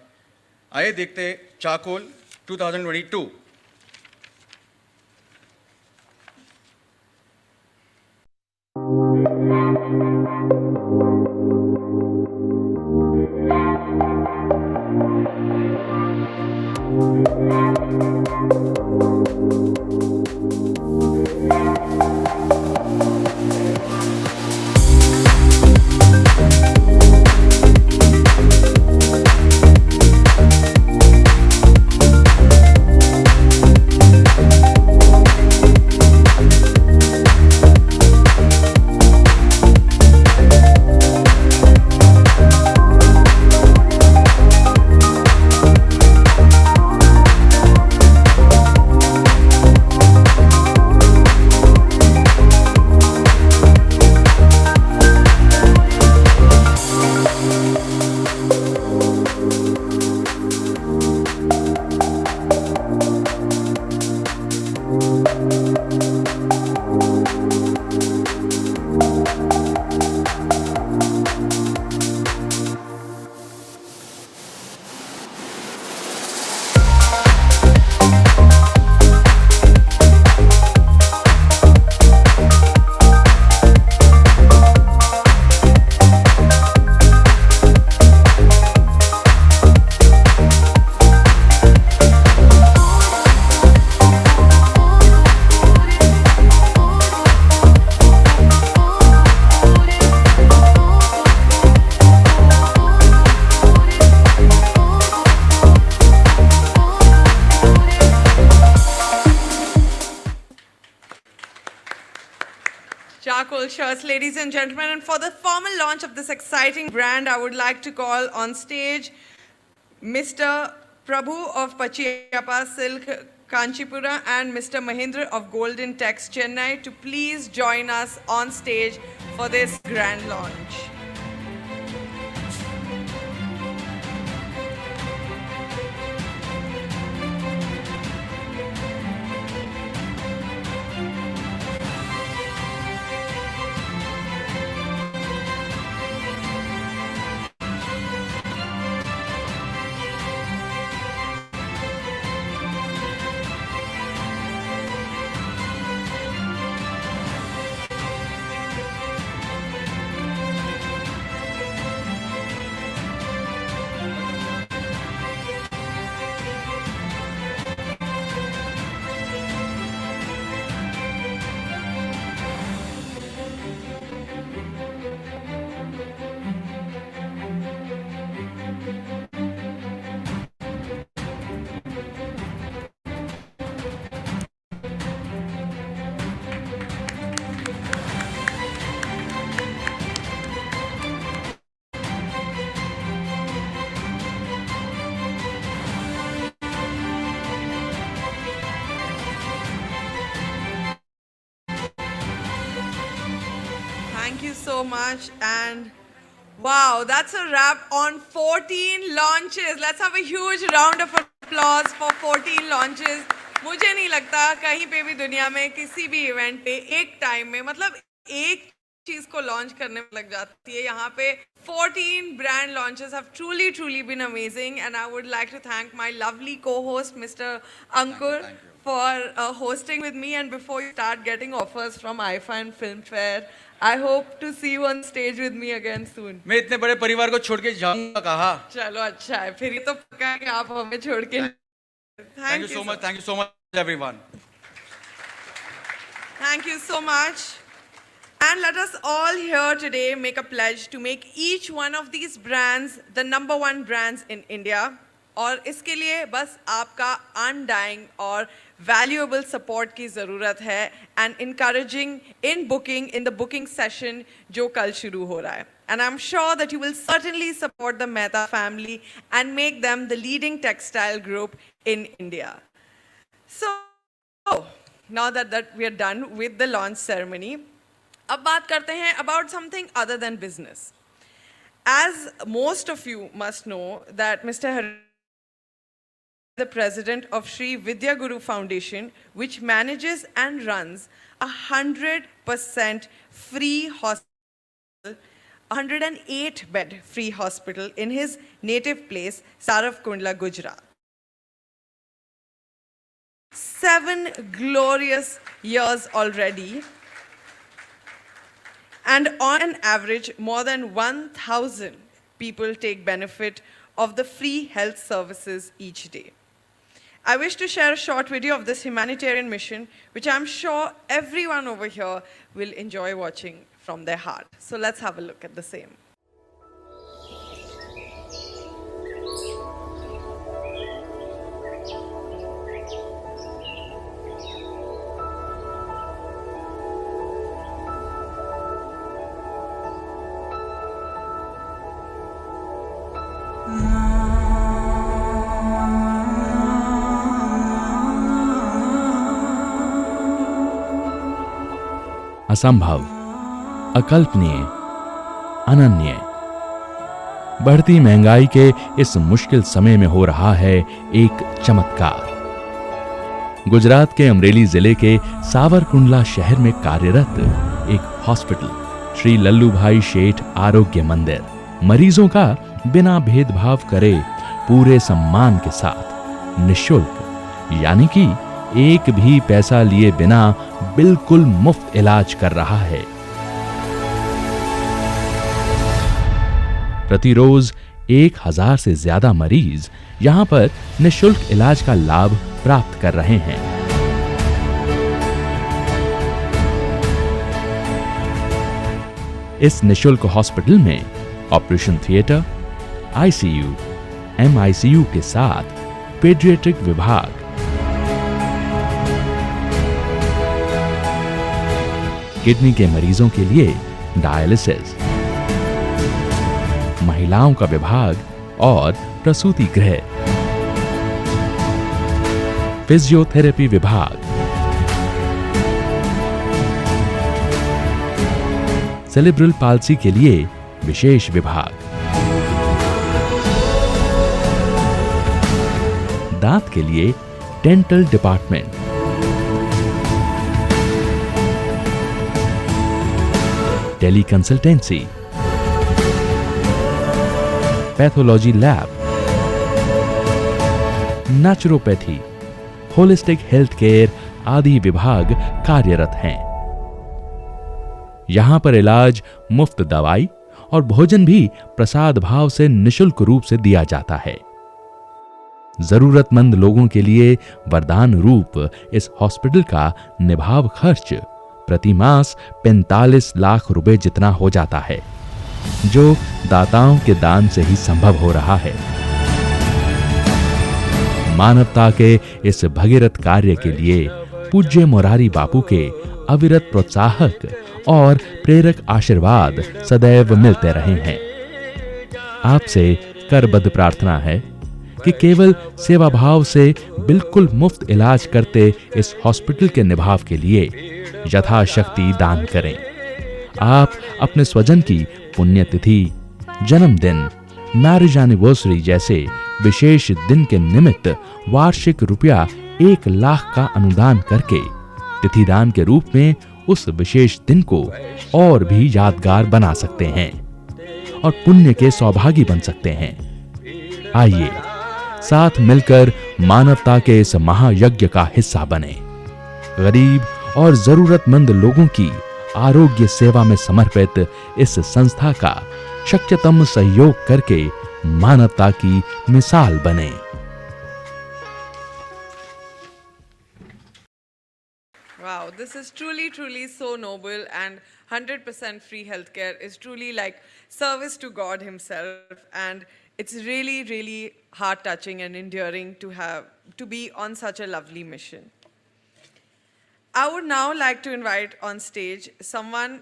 आइए देखते हैं charcoal 2022। cool shirts, ladies and gentlemen. And for the formal launch of this exciting brand, I would like to call on stage Mr. Prabhu of Pachiyappa Silk Kanchipura and Mr. Mahindra of Golden Tex Chennai to please join us on stage for this grand launch. Thank you so much. And wow, that's a wrap on 14 launches. Let's have a huge round of applause for 14 launches. मुझे नहीं लगता कहीं पे भी दुनिया में किसी भी इवेंट पे एक टाइम में मतलब एक चीज को लॉन्च करने में लग जाती है. यहाँ पे 14 brand launches have truly been amazing, and I would like to thank my lovely co-host Mr. Ankur for hosting with me. And before you start getting offers from IFA and Filmfare, I hope to see you on stage with me again soon. मैं इतने बड़े परिवार को छोड़ के जाऊंगा कहाँ? चलो अच्छा है, फिर ये तो पक्का है कि आप हमें छोड़ के. Thank you so much everyone. Thank you so much. And let us all here today make a pledge to make each one of these brands the #1 brands in India. और इसके लिए बस आपका undying और valuable support की ज़रूरत है, and encouraging in the booking session जो कल शुरू हो रहा है. And I'm sure that you will certainly support the Mehta family and make them the leading textile group in India. So now that we are done with the launch ceremony, अब बात करते हैं about something other than business. As most of you must know that Mr. Harish, the president of Sri Vidya Guru Foundation, which manages and runs 100% free hospital, 108-bed free hospital in his native place, Saravkundla, Gujarat. 7 glorious years already. And on an average, more than 1,000 people take benefit of the free health services each day. I wish to share a short video of this humanitarian mission, which I'm sure everyone over here will enjoy watching from their heart. So let's have a look at the same. असंभव, अकल्पनीय, अनन्य। बढ़ती महंगाई के इस मुश्किल समय में हो रहा है एक चमत्कार। गुजरात के अमरेली जिले के सावरकुंडला शहर में कार्यरत एक हॉस्पिटल, श्री लल्लूभाई शेठ आरोग्य मंदिर, मरीजों का बिना भेदभाव करे पूरे सम्मान के साथ निःशुल्क यानी कि एक भी पैसा लिए बिना बिल्कुल मुफ्त इलाज कर रहा है। प्रतिरोज 1000 से ज्यादा मरीज यहां पर निःशुल्क इलाज का लाभ प्राप्त कर रहे हैं। इस निःशुल्क हॉस्पिटल में ऑपरेशन थिएटर, आईसीयू, एमआईसीयू के साथ पीडियाट्रिक विभाग, किडनी के मरीजों के लिए डायलिसिस, महिलाओं का विभाग और प्रसूति गृह, फिजियोथेरेपी विभाग, सेरेब्रल पाल्सी के लिए विशेष विभाग, दांत के लिए dental department, tele consultancy, pathology lab, naturopathy, holistic health care आदि विभाग कार्यरत हैं। यहां पर इलाज, मुफ्त दवाई और भोजन भी प्रसाद भाव से निशुल्क रूप से दिया जाता है। जरूरतमंद लोगों के लिए वरदान रूप इस हॉस्पिटल का निभाव खर्च प्रति मास 45 लाख रुपए जितना हो जाता है, जो दाताओं के दान से ही संभव हो रहा है। मानवता के इस भगीरथ कार्य के लिए पूज्य मोरारी बापू के अविरत प्रोत्साहक और प्रेरक आशीर्वाद सदैव मिलते रहे हैं। आपसे करबद्ध प्रार्थना है कि केवल सेवा भाव से बिल्कुल मुफ्त इलाज करते इस हॉस्पिटल के निभाव के लिए यथाशक्ति दान करें। आप अपने स्वजन की पुण्यतिथि, जन्मदिन, मैरिज एनिवर्सरी जैसे विशेष दिन के निमित्त वार्षिक रुपया 1 लाख का अनुदान करके तिथिदान के रूप में उस विशेष दिन को और भी यादगार बना सकते हैं और पुण्य के सौभागी बन सकते हैं। आइए साथ मिलकर मानवता के इस महायज्ञ का हिस्सा बने। गरीब और जरूरतमंद लोगों की आरोग्य सेवा में समर्पित इस संस्था का शक्यतम सहयोग करके मानवता की मिसाल बने। Wow, this is truly, truly so noble, and 100% free healthcare is truly like service to God Himself, and it's really, really heart-touching and endearing to be on such a lovely mission. I would now like to invite on stage someone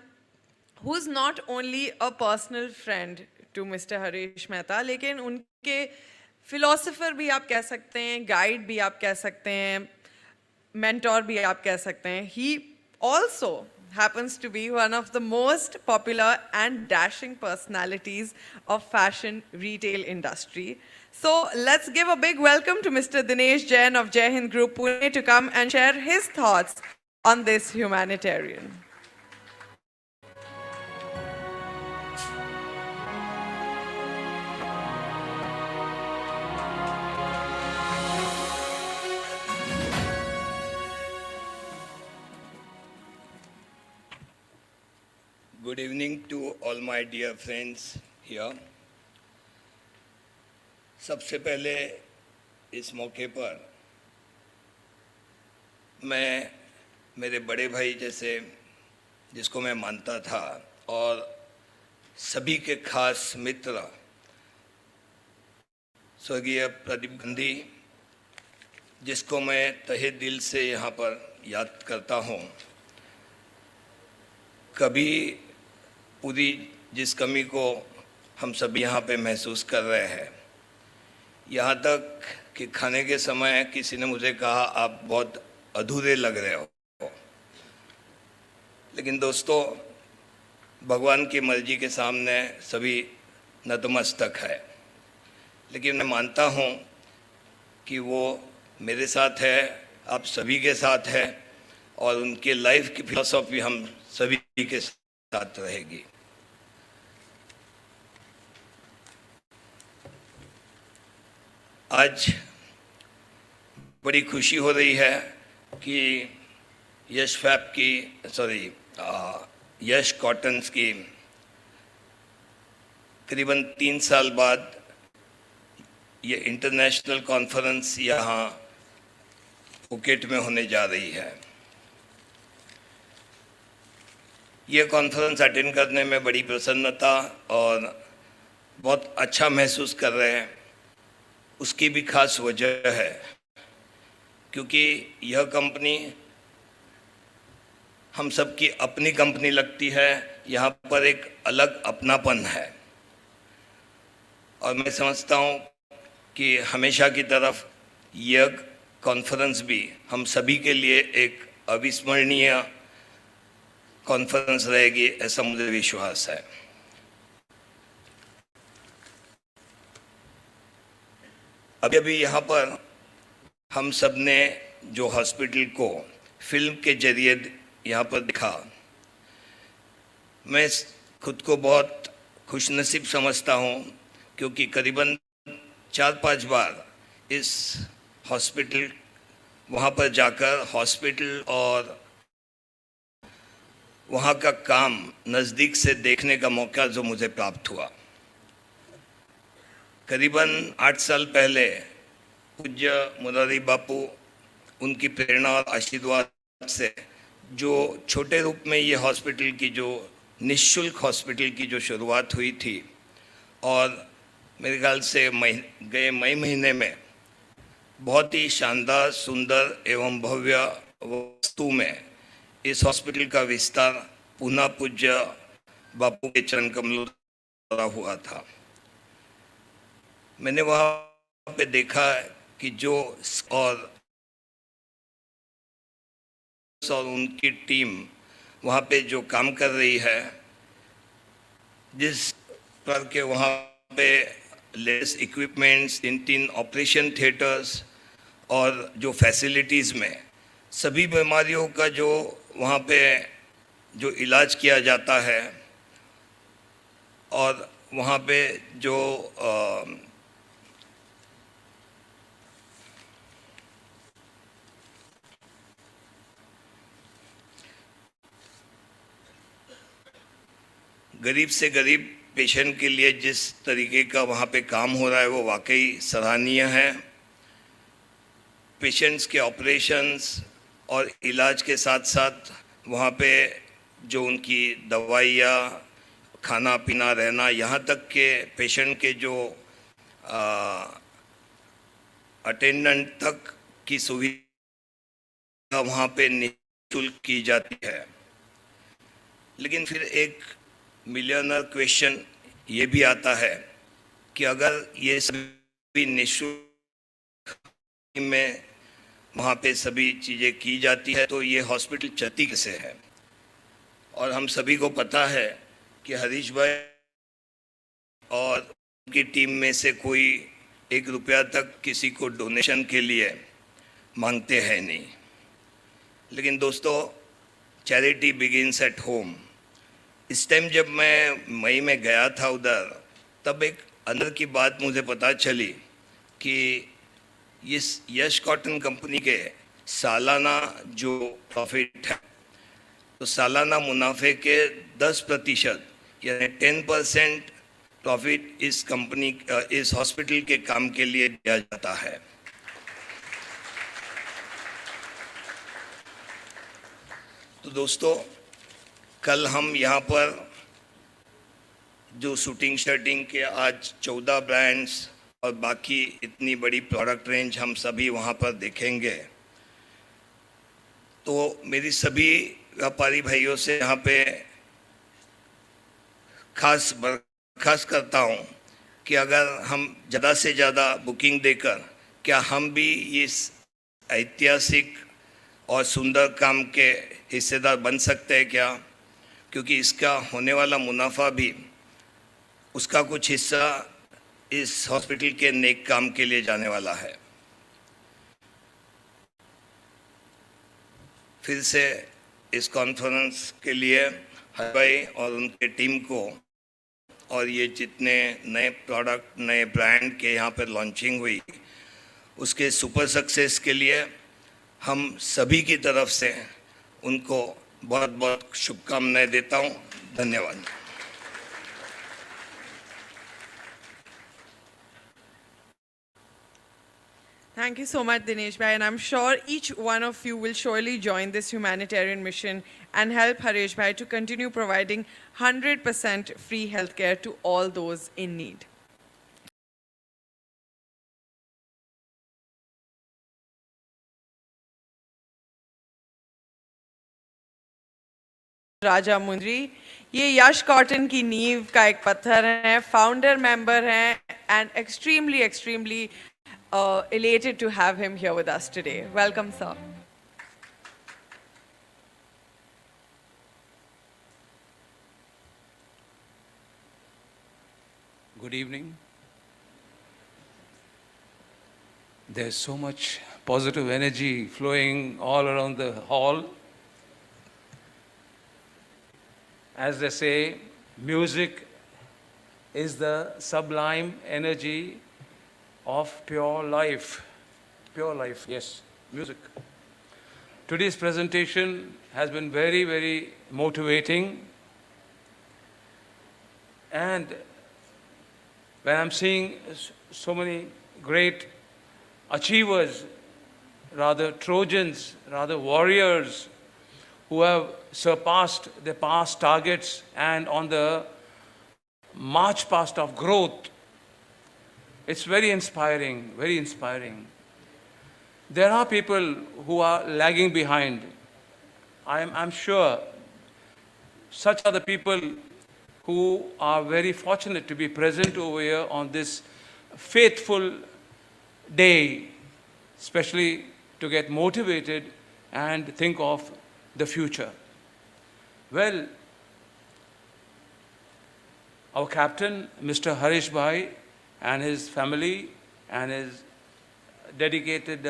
who's not only a personal friend to Mr. Harish Mehta, लेकिन उनके philosopher भी आप कह सकते हैं, guide भी आप कह सकते हैं, mentor भी आप कह सकते हैं. He also happens to be one of the most popular and dashing personalities of fashion retail industry. So let's give a big welcome to Mr. Dinesh Jain of Jai Hind Group Pune to come and share his thoughts on this humanitarian. Good evening to all my dear friends here. सबसे पहले इस मौके पर मैं मेरे बड़े भाई जैसे जिसको मैं मानता था और सभी के खास मित्र स्वर्गीय प्रदीप गांधी, जिसको मैं तहे दिल से यहाँ पर याद करता हूँ, कभी पूरी जिस कमी को हम सभी यहाँ पे महसूस कर रहे हैं, यहाँ तक कि खाने के समय किसी ने मुझे कहा आप बहुत अधूरे लग रहे हो। लेकिन दोस्तों, भगवान की मर्जी के सामने सभी नतमस्तक है, लेकिन मैं मानता हूँ कि वो मेरे साथ है, आप सभी के साथ है, और उनके लाइफ की फिलॉसफी हम सभी के साथ रहेगी। आज बड़ी खुशी हो रही है कि यश फैब की यश कॉटन्स की करीबन 3 साल बाद ये इंटरनेशनल कॉन्फ्रेंस यहाँ फुकेट में होने जा रही है। ये कॉन्फ्रेंस अटेंड करने में बड़ी प्रसन्नता और बहुत अच्छा महसूस कर रहे हैं। उसकी भी खास वजह है क्योंकि यह कंपनी हम सबकी अपनी कंपनी लगती है, यहाँ पर एक अलग अपनापन है। और मैं समझता हूँ कि हमेशा की तरफ यह कॉन्फ्रेंस भी हम सभी के लिए एक अविस्मरणीय कॉन्फ्रेंस रहेगी, ऐसा मुझे विश्वास है। अभी अभी यहाँ पर हम सब ने जो हॉस्पिटल को फिल्म के जरिए यहाँ पर दिखा, मैं खुद को बहुत खुशनसीब समझता हूँ, क्योंकि करीबन 4-5 बार इस हॉस्पिटल वहाँ पर जाकर हॉस्पिटल और वहाँ का काम नज़दीक से देखने का मौका जो मुझे प्राप्त हुआ। करीबन 8 साल पहले पूज्य मुरारी बापू, उनकी प्रेरणा और आशीर्वाद से जो छोटे रूप में ये हॉस्पिटल की जो निःशुल्क हॉस्पिटल की जो शुरुआत हुई थी, और मेरे ख्याल से गए मई महीने में बहुत ही शानदार, सुंदर एवं भव्य वस्तु में इस हॉस्पिटल का विस्तार पुनः पूज्य बापू के चरण कमलों द्वारा हुआ था। मैंने वहाँ पे देखा कि जो और उनकी टीम वहाँ पे जो काम कर रही है, जिस पर के वहाँ पे लेटेस्ट इक्विपमेंट्स, 3 ऑपरेशन थिएटर्स और जो फैसिलिटीज़ में सभी बीमारियों का जो वहाँ पे जो इलाज किया जाता है, और वहाँ पे जो गरीब से गरीब पेशेंट के लिए जिस तरीके का वहाँ पे काम हो रहा है, वो वाकई सराहनीय है। पेशेंट्स के ऑपरेशंस और इलाज के साथ साथ वहाँ पे जो उनकी दवाइयाँ, खाना पीना, रहना, यहाँ तक के पेशेंट के जो अटेंडेंट तक की सुविधा वहाँ पे निःशुल्क की जाती है। लेकिन फिर एक मिलियनर क्वेश्चन ये भी आता है कि अगर ये सभी निःशुल्क में वहाँ पे सभी चीज़ें की जाती है, तो ये हॉस्पिटल चलती कैसे है? और हम सभी को पता है कि हरीश भाई और उनकी टीम में से कोई 1 रुपया तक किसी को डोनेशन के लिए मांगते हैं नहीं। लेकिन दोस्तों, चैरिटी बिगिंस एट होम। इस टाइम जब मैं मई में गया था उधर, तब एक अंदर की बात मुझे पता चली कि इस यश कॉटन कंपनी के सालाना जो प्रॉफिट है, तो सालाना मुनाफे के 10% यानी 10% प्रॉफिट इस कंपनी, इस हॉस्पिटल के काम के लिए दिया जाता है। तो दोस्तों, कल हम यहाँ पर जो शूटिंग के आज 14 ब्रांड्स और बाकी इतनी बड़ी प्रोडक्ट रेंज हम सभी वहाँ पर देखेंगे, तो मेरी सभी व्यापारी भाइयों से यहाँ पे खास करता हूँ कि अगर हम ज़्यादा से ज़्यादा बुकिंग देकर क्या हम भी इस ऐतिहासिक और सुंदर काम के हिस्सेदार बन सकते हैं क्या? क्योंकि इसका होने वाला मुनाफा भी, उसका कुछ हिस्सा इस हॉस्पिटल के नेक काम के लिए जाने वाला है। फिर से इस कॉन्फ्रेंस के लिए हर भाई और उनके टीम को, और ये जितने नए प्रोडक्ट, नए ब्रांड के यहाँ पर लॉन्चिंग हुई, उसके सुपर सक्सेस के लिए हम सभी की तरफ से उनको बहुत बहुत शुभकामनाएं देता हूँ। धन्यवाद। Thank you so much, Dinesh Bhai, and I'm sure each one of you will surely join this humanitarian mission and help Harish Bhai to continue providing 100% free healthcare to all those in need. राजा मुंद्री, ये यश cotton की नींव का एक पत्थर है, founder member हैं, and extremely elated to have him here with us today. Welcome, sir. Good evening. There's so much positive energy flowing all around the hall. As they say, music is the sublime energy of pure life. Pure life, yes, music. Today's presentation has been very motivating. And when I'm seeing so many great achievers, rather Trojans, rather warriors, who have surpassed their past targets and on the march past of growth, it's very inspiring, very inspiring. There are people who are lagging behind. I'm sure such are the people who are very fortunate to be present over here on this faithful day, especially to get motivated and think of the future. Well, our captain, Mr. Harish Bhai, and his family and his dedicated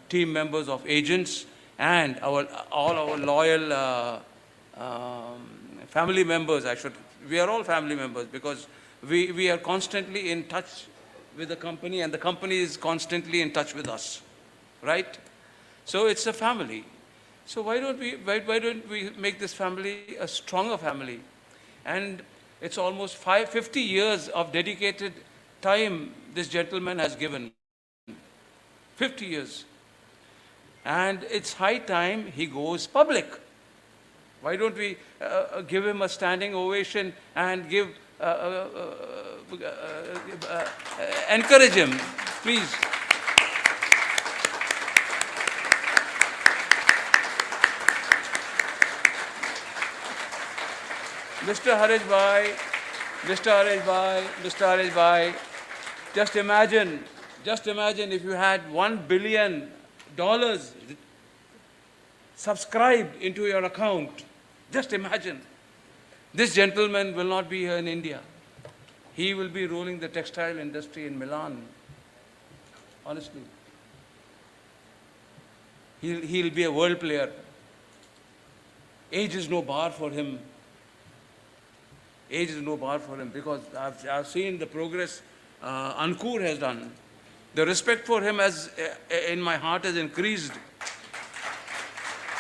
team members of agents and all our loyal family members, we are all family members because we are constantly in touch with the company and the company is constantly in touch with us, right? So it's a family. So why don't we make this family a stronger family? And it's almost 50 years of dedicated time this gentleman has given. 50 years. And it's high time he goes public. Why don't we give him a standing ovation and encourage him, please. Mr. Harish Bhai, just imagine if you had $1 billion subscribed into your account. Just imagine. This gentleman will not be here in India. He will be ruling the textile industry in Milan. Honestly. He'll be a world player. Age is no bar for him. Age is no bar for him because I've seen the progress Ankur has done. The respect for him in my heart has increased.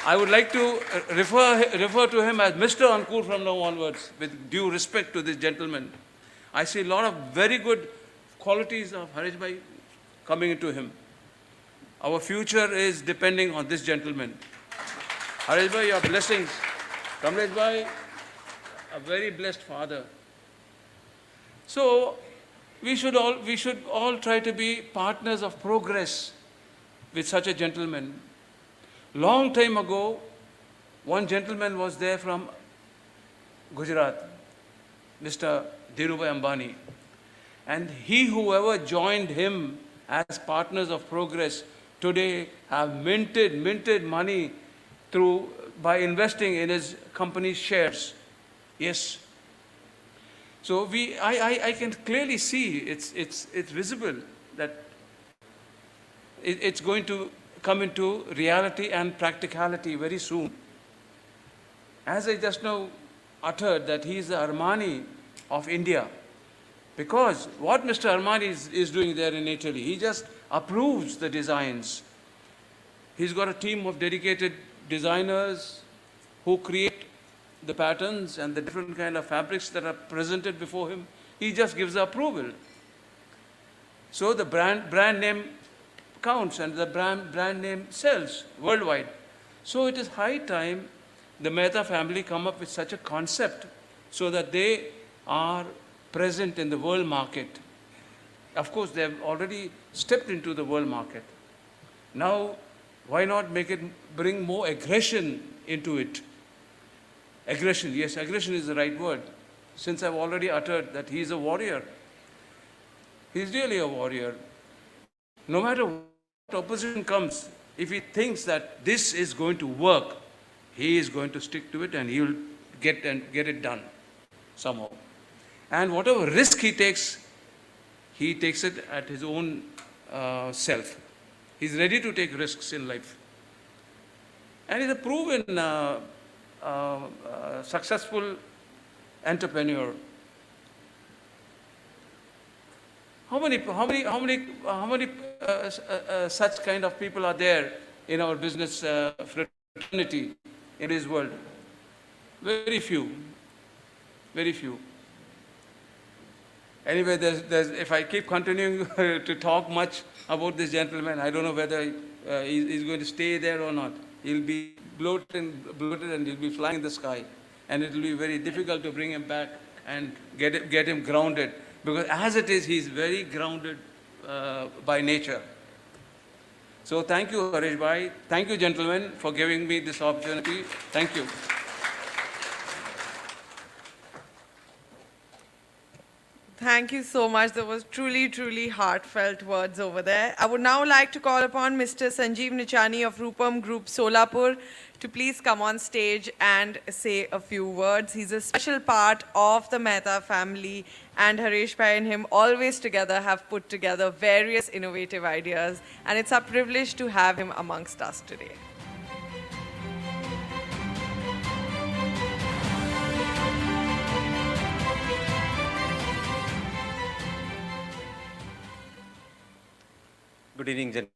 I would like to refer to him as Mr. Ankur from now onwards, with due respect to this gentleman. I see a lot of very good qualities of Harish Bhai coming into him. Our future is depending on this gentleman. Harish Bhai, your blessings. Kamlesh Bhai, a very blessed father. So we should all try to be partners of progress with such a gentleman. Long time ago, one gentleman was there from Gujarat, Mr. Dhirubhai Ambani. And whoever joined him as partners of progress today have minted money by investing in his company's shares. Yes. So I can clearly see it's visible that it's going to come into reality and practicality very soon. As I just now uttered that he is the Armani of India, because what Mr. Armani is doing there in Italy, he just approves the designs. He's got a team of dedicated designers who create the patterns and the different kind of fabrics that are presented before him. He just gives the approval. So the brand name counts and the brand name sells worldwide. So it is high time the Mehta family come up with such a concept so that they are present in the world market. Of course, they have already stepped into the world market. Now, why not bring more aggression into it? aggression. Yes, aggression is the right word, since I've already uttered that he is a warrior. He's really a warrior. No matter what opposition comes, if he thinks that this is going to work, he is going to stick to it and he will get it done somehow. And whatever risk he takes it at his own self. He's ready to take risks in life. And he's a proven successful entrepreneur. How many such kind of people are there in our business fraternity in this world? Very few. Very few. Anyway, if I keep continuing to talk much about this gentleman, I don't know whether he's going to stay there or not. He'll be bloated and he'll be flying in the sky. And it will be very difficult to bring him back and get him grounded. Because as it is, he's very grounded by nature. So thank you, Harish Bhai. Thank you, gentlemen, for giving me this opportunity. Thank you. Thank you so much. There was truly, truly heartfelt words over there. I would now like to call upon Mr. Sanjeev Nichani of Rupam Group Solapur to please come on stage and say a few words. He's a special part of the Mehta family, and Harish Bhai and him always together have put together various innovative ideas, and it's our privilege to have him amongst us today. Good evening, gentlemen.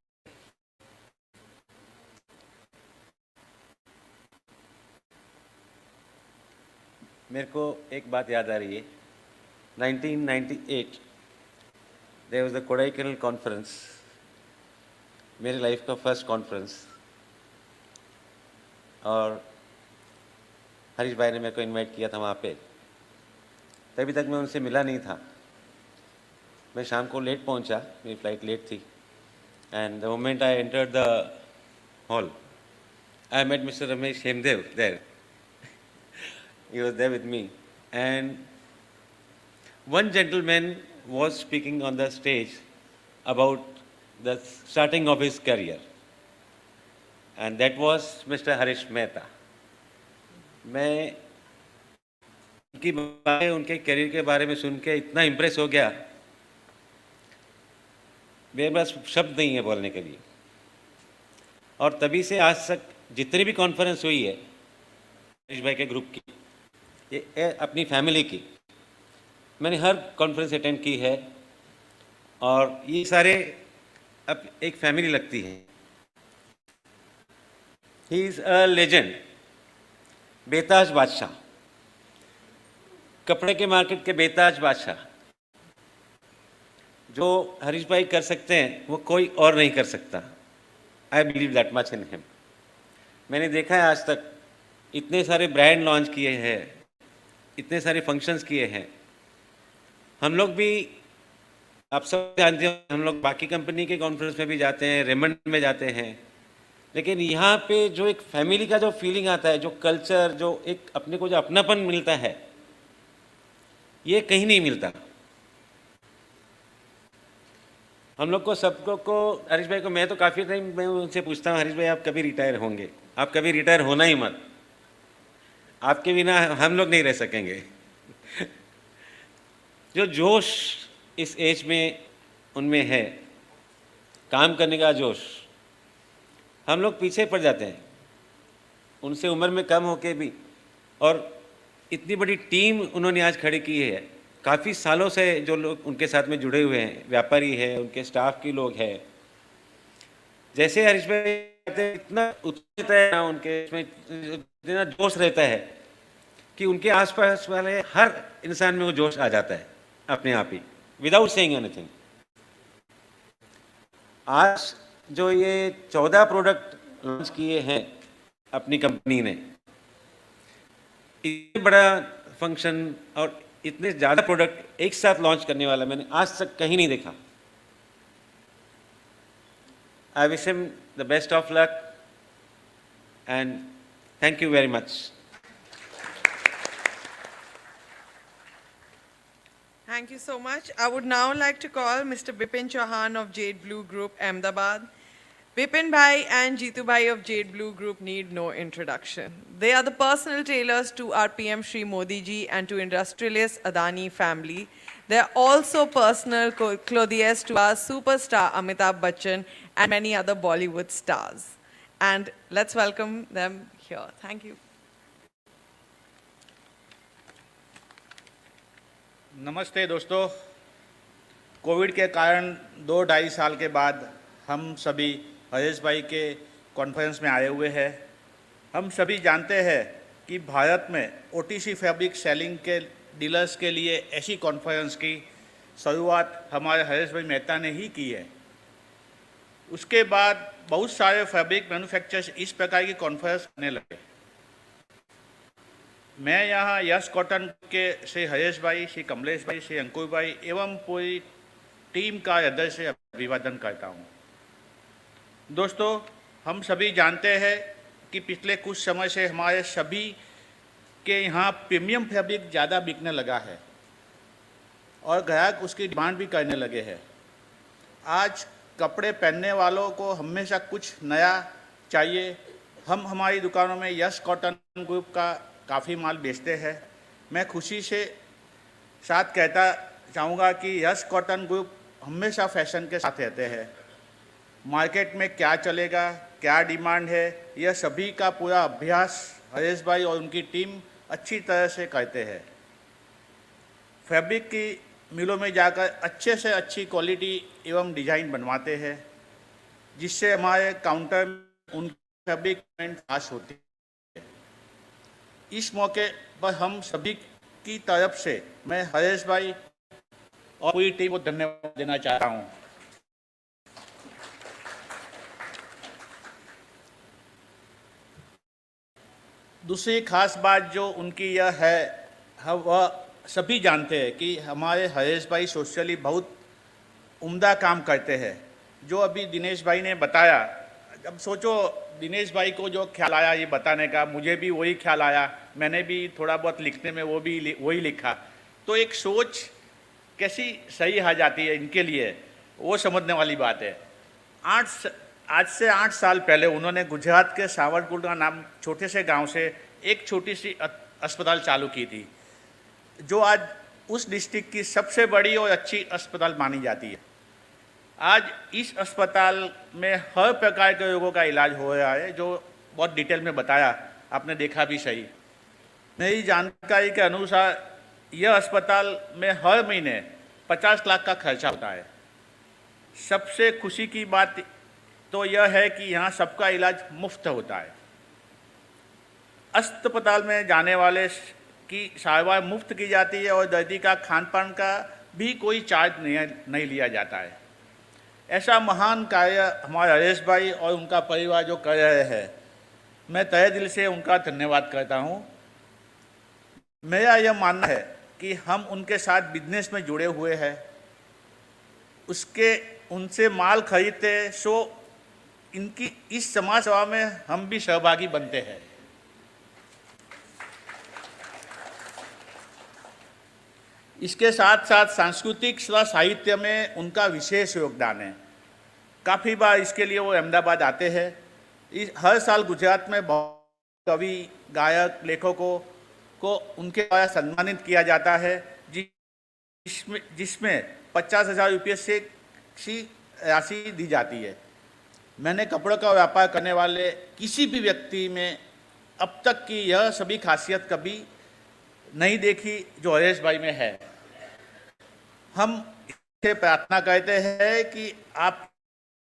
मेरे को एक बात याद आ रही है 1998 there was the Kodaikanal conference, मेरी life का first conference, और हरीश भाई ने मेरे को इनवाइट किया था वहाँ पे। तभी तक मैं उनसे मिला नहीं था। मैं शाम को लेट पहुँचा, मेरी फ्लाइट लेट थी, and the moment I entered the hall, I met Mr. Ramesh Hemdev there. He was there with me, and one gentleman was speaking on the stage about the starting of his career, and that was Mr. Harish Mehta. मैं उनकी बातें, उनके career के बारे में सुन के इतना impress हो गया, मेरे पास शब्द नहीं है बोलने के लिए। और तभी से आज तक जितनी भी कॉन्फ्रेंस हुई है हरीश भाई के ग्रुप की, ये अपनी फैमिली की, मैंने हर कॉन्फ्रेंस अटेंड की है, और ये सारे अब एक फैमिली लगती है। ही इज़ अ लेजेंड, बेताज बादशाह, कपड़े के मार्केट के बेताज बादशाह। जो हरीश भाई कर सकते हैं वो कोई और नहीं कर सकता। I believe that much in him. मैंने देखा है आज तक इतने सारे ब्रांड लॉन्च किए हैं, इतने सारे फंक्शंस किए हैं। हम लोग भी, आप सब जानते हो, हम लोग बाकी कंपनी के कॉन्फ्रेंस में भी जाते हैं, रेमंड में जाते हैं, लेकिन यहाँ पे जो एक फैमिली का जो फीलिंग आता है, जो कल्चर, जो एक अपने को जो अपनापन मिलता है, ये कहीं नहीं मिलता। हम लोग को, सबको को, हरीश भाई को, मैं तो काफ़ी टाइम मैं उनसे पूछता हूँ, हरीश भाई आप कभी रिटायर होंगे? आप कभी रिटायर होना ही मत, आपके बिना हम लोग नहीं रह सकेंगे। जो जोश इस एज में उनमें है, काम करने का जोश, हम लोग पीछे पड़ जाते हैं उनसे उम्र में कम होके भी। और इतनी बड़ी टीम उन्होंने आज खड़ी की है, काफ़ी सालों से जो लोग उनके साथ में जुड़े हुए हैं, व्यापारी है, उनके स्टाफ के लोग हैं। जैसे हरीश भाई इतना उत्साह है ना, उनके इसमें इतना जोश रहता है कि उनके आसपास वाले हर इंसान में वो जोश आ जाता है अपने आप ही, विदाउट सेइंग एनीथिंग। आज जो ये 14 प्रोडक्ट लॉन्च किए हैं अपनी कंपनी ने, इतने बड़ा फंक्शन और इतने ज़्यादा प्रोडक्ट एक साथ लॉन्च करने वाला मैंने आज तक कहीं नहीं देखा। I wish him the best of luck and thank you very much. Thank you so much. I would now like to call Mr. Bipin Chauhan of Jade Blue Group, Ahmedabad. Bipin Bhai and Jeetu Bhai of Jade Blue Group need no introduction. They are the personal tailors to our PM Shri Modi ji and to industrialist Adani family. They are also personal clothiers to our superstar Amitabh Bachchan and many other Bollywood stars. And let's welcome them here. Thank you. नमस्ते दोस्तों, Covid के कारण 2-2.5 साल के बाद हम सभी हरीश भाई के कॉन्फ्रेंस में आए हुए हैं। हम सभी जानते हैं कि भारत में ओटीसी फैब्रिक सेलिंग के डीलर्स के लिए ऐसी कॉन्फ्रेंस की शुरुआत हमारे हरीश भाई मेहता ने ही की है। उसके बाद बहुत सारे फैब्रिक मैन्युफैक्चरर्स इस प्रकार की कॉन्फ्रेंस करने लगे। मैं यहाँ यश कॉटन के श्री हरीश भाई, श्री कमलेश भाई, श्री अंकुर भाई एवं पूरी टीम का हृदय से अभिवादन करता हूँ। दोस्तों, हम सभी जानते हैं कि पिछले कुछ समय से हमारे सभी के यहाँ प्रीमियम फैब्रिक ज़्यादा बिकने लगा है और ग्राहक उसकी डिमांड भी करने लगे हैं। आज कपड़े पहनने वालों को हमेशा कुछ नया चाहिए। हम हमारी दुकानों में यश कॉटन ग्रुप का काफ़ी माल बेचते हैं। मैं खुशी से साथ कहता चाहूँगा कि यश कॉटन ग्रुप हमेशा फैशन के साथ रहते हैं। मार्केट में क्या चलेगा, क्या डिमांड है, यह सभी का पूरा अभ्यास हरीश भाई और उनकी टीम अच्छी तरह से करते हैं। फैब्रिक की मिलों में जाकर अच्छे से अच्छी क्वालिटी एवं डिज़ाइन बनवाते हैं, जिससे हमारे काउंटर में उन फैब्रिक खास होती है। इस मौके पर हम सभी की तरफ से मैं हरीश भाई और पूरी टीम को धन्यवाद देना चाहता हूँ। दूसरी खास बात जो उनकी यह है, वह सभी जानते हैं कि हमारे हरीश भाई सोशली बहुत उम्दा काम करते हैं। जो अभी दिनेश भाई ने बताया, अब सोचो दिनेश भाई को जो ख्याल आया ये बताने का, मुझे भी वही ख्याल आया। मैंने भी थोड़ा बहुत लिखने में वही लिखा। तो एक सोच कैसी सही आ जाती है इनके लिए, वो समझने वाली बात है। आज से 8 साल पहले उन्होंने गुजरात के सावरकुंडला नाम छोटे से गांव से एक छोटी सी अस्पताल चालू की थी, जो आज उस डिस्ट्रिक्ट की सबसे बड़ी और अच्छी अस्पताल मानी जाती है। आज इस अस्पताल में हर प्रकार के रोगों का इलाज हो रहा है, जो बहुत डिटेल में बताया, आपने देखा भी सही। मेरी जानकारी के अनुसार यह अस्पताल में हर महीने 50 लाख का खर्चा होता है। सबसे खुशी की बात तो यह है कि यहाँ सबका इलाज मुफ्त होता है। अस्पताल में जाने वाले की सारवार मुफ्त की जाती है और दर्दी का खान पान का भी कोई चार्ज नहीं लिया जाता है। ऐसा महान कार्य हमारे हरीश भाई और उनका परिवार जो कर रहे हैं, मैं तहे दिल से उनका धन्यवाद करता हूँ। मेरा यह मानना है कि हम उनके साथ बिजनेस में जुड़े हुए हैं, उनसे माल खरीदते, सो इनकी इस समाज सेवा में हम भी सहभागी बनते हैं। इसके साथ साथ सांस्कृतिक साहित्य में उनका विशेष योगदान है। काफ़ी बार इसके लिए वो अहमदाबाद आते हैं। हर साल गुजरात में बहुत कवि, गायक, लेखकों को उनके द्वारा सम्मानित किया जाता है, जिसमें 50,000 रुपये से राशि दी जाती है। मैंने कपड़ों का व्यापार करने वाले किसी भी व्यक्ति में अब तक की यह सभी खासियत कभी नहीं देखी जो हरीश भाई में है। हम इससे प्रार्थना करते हैं कि आप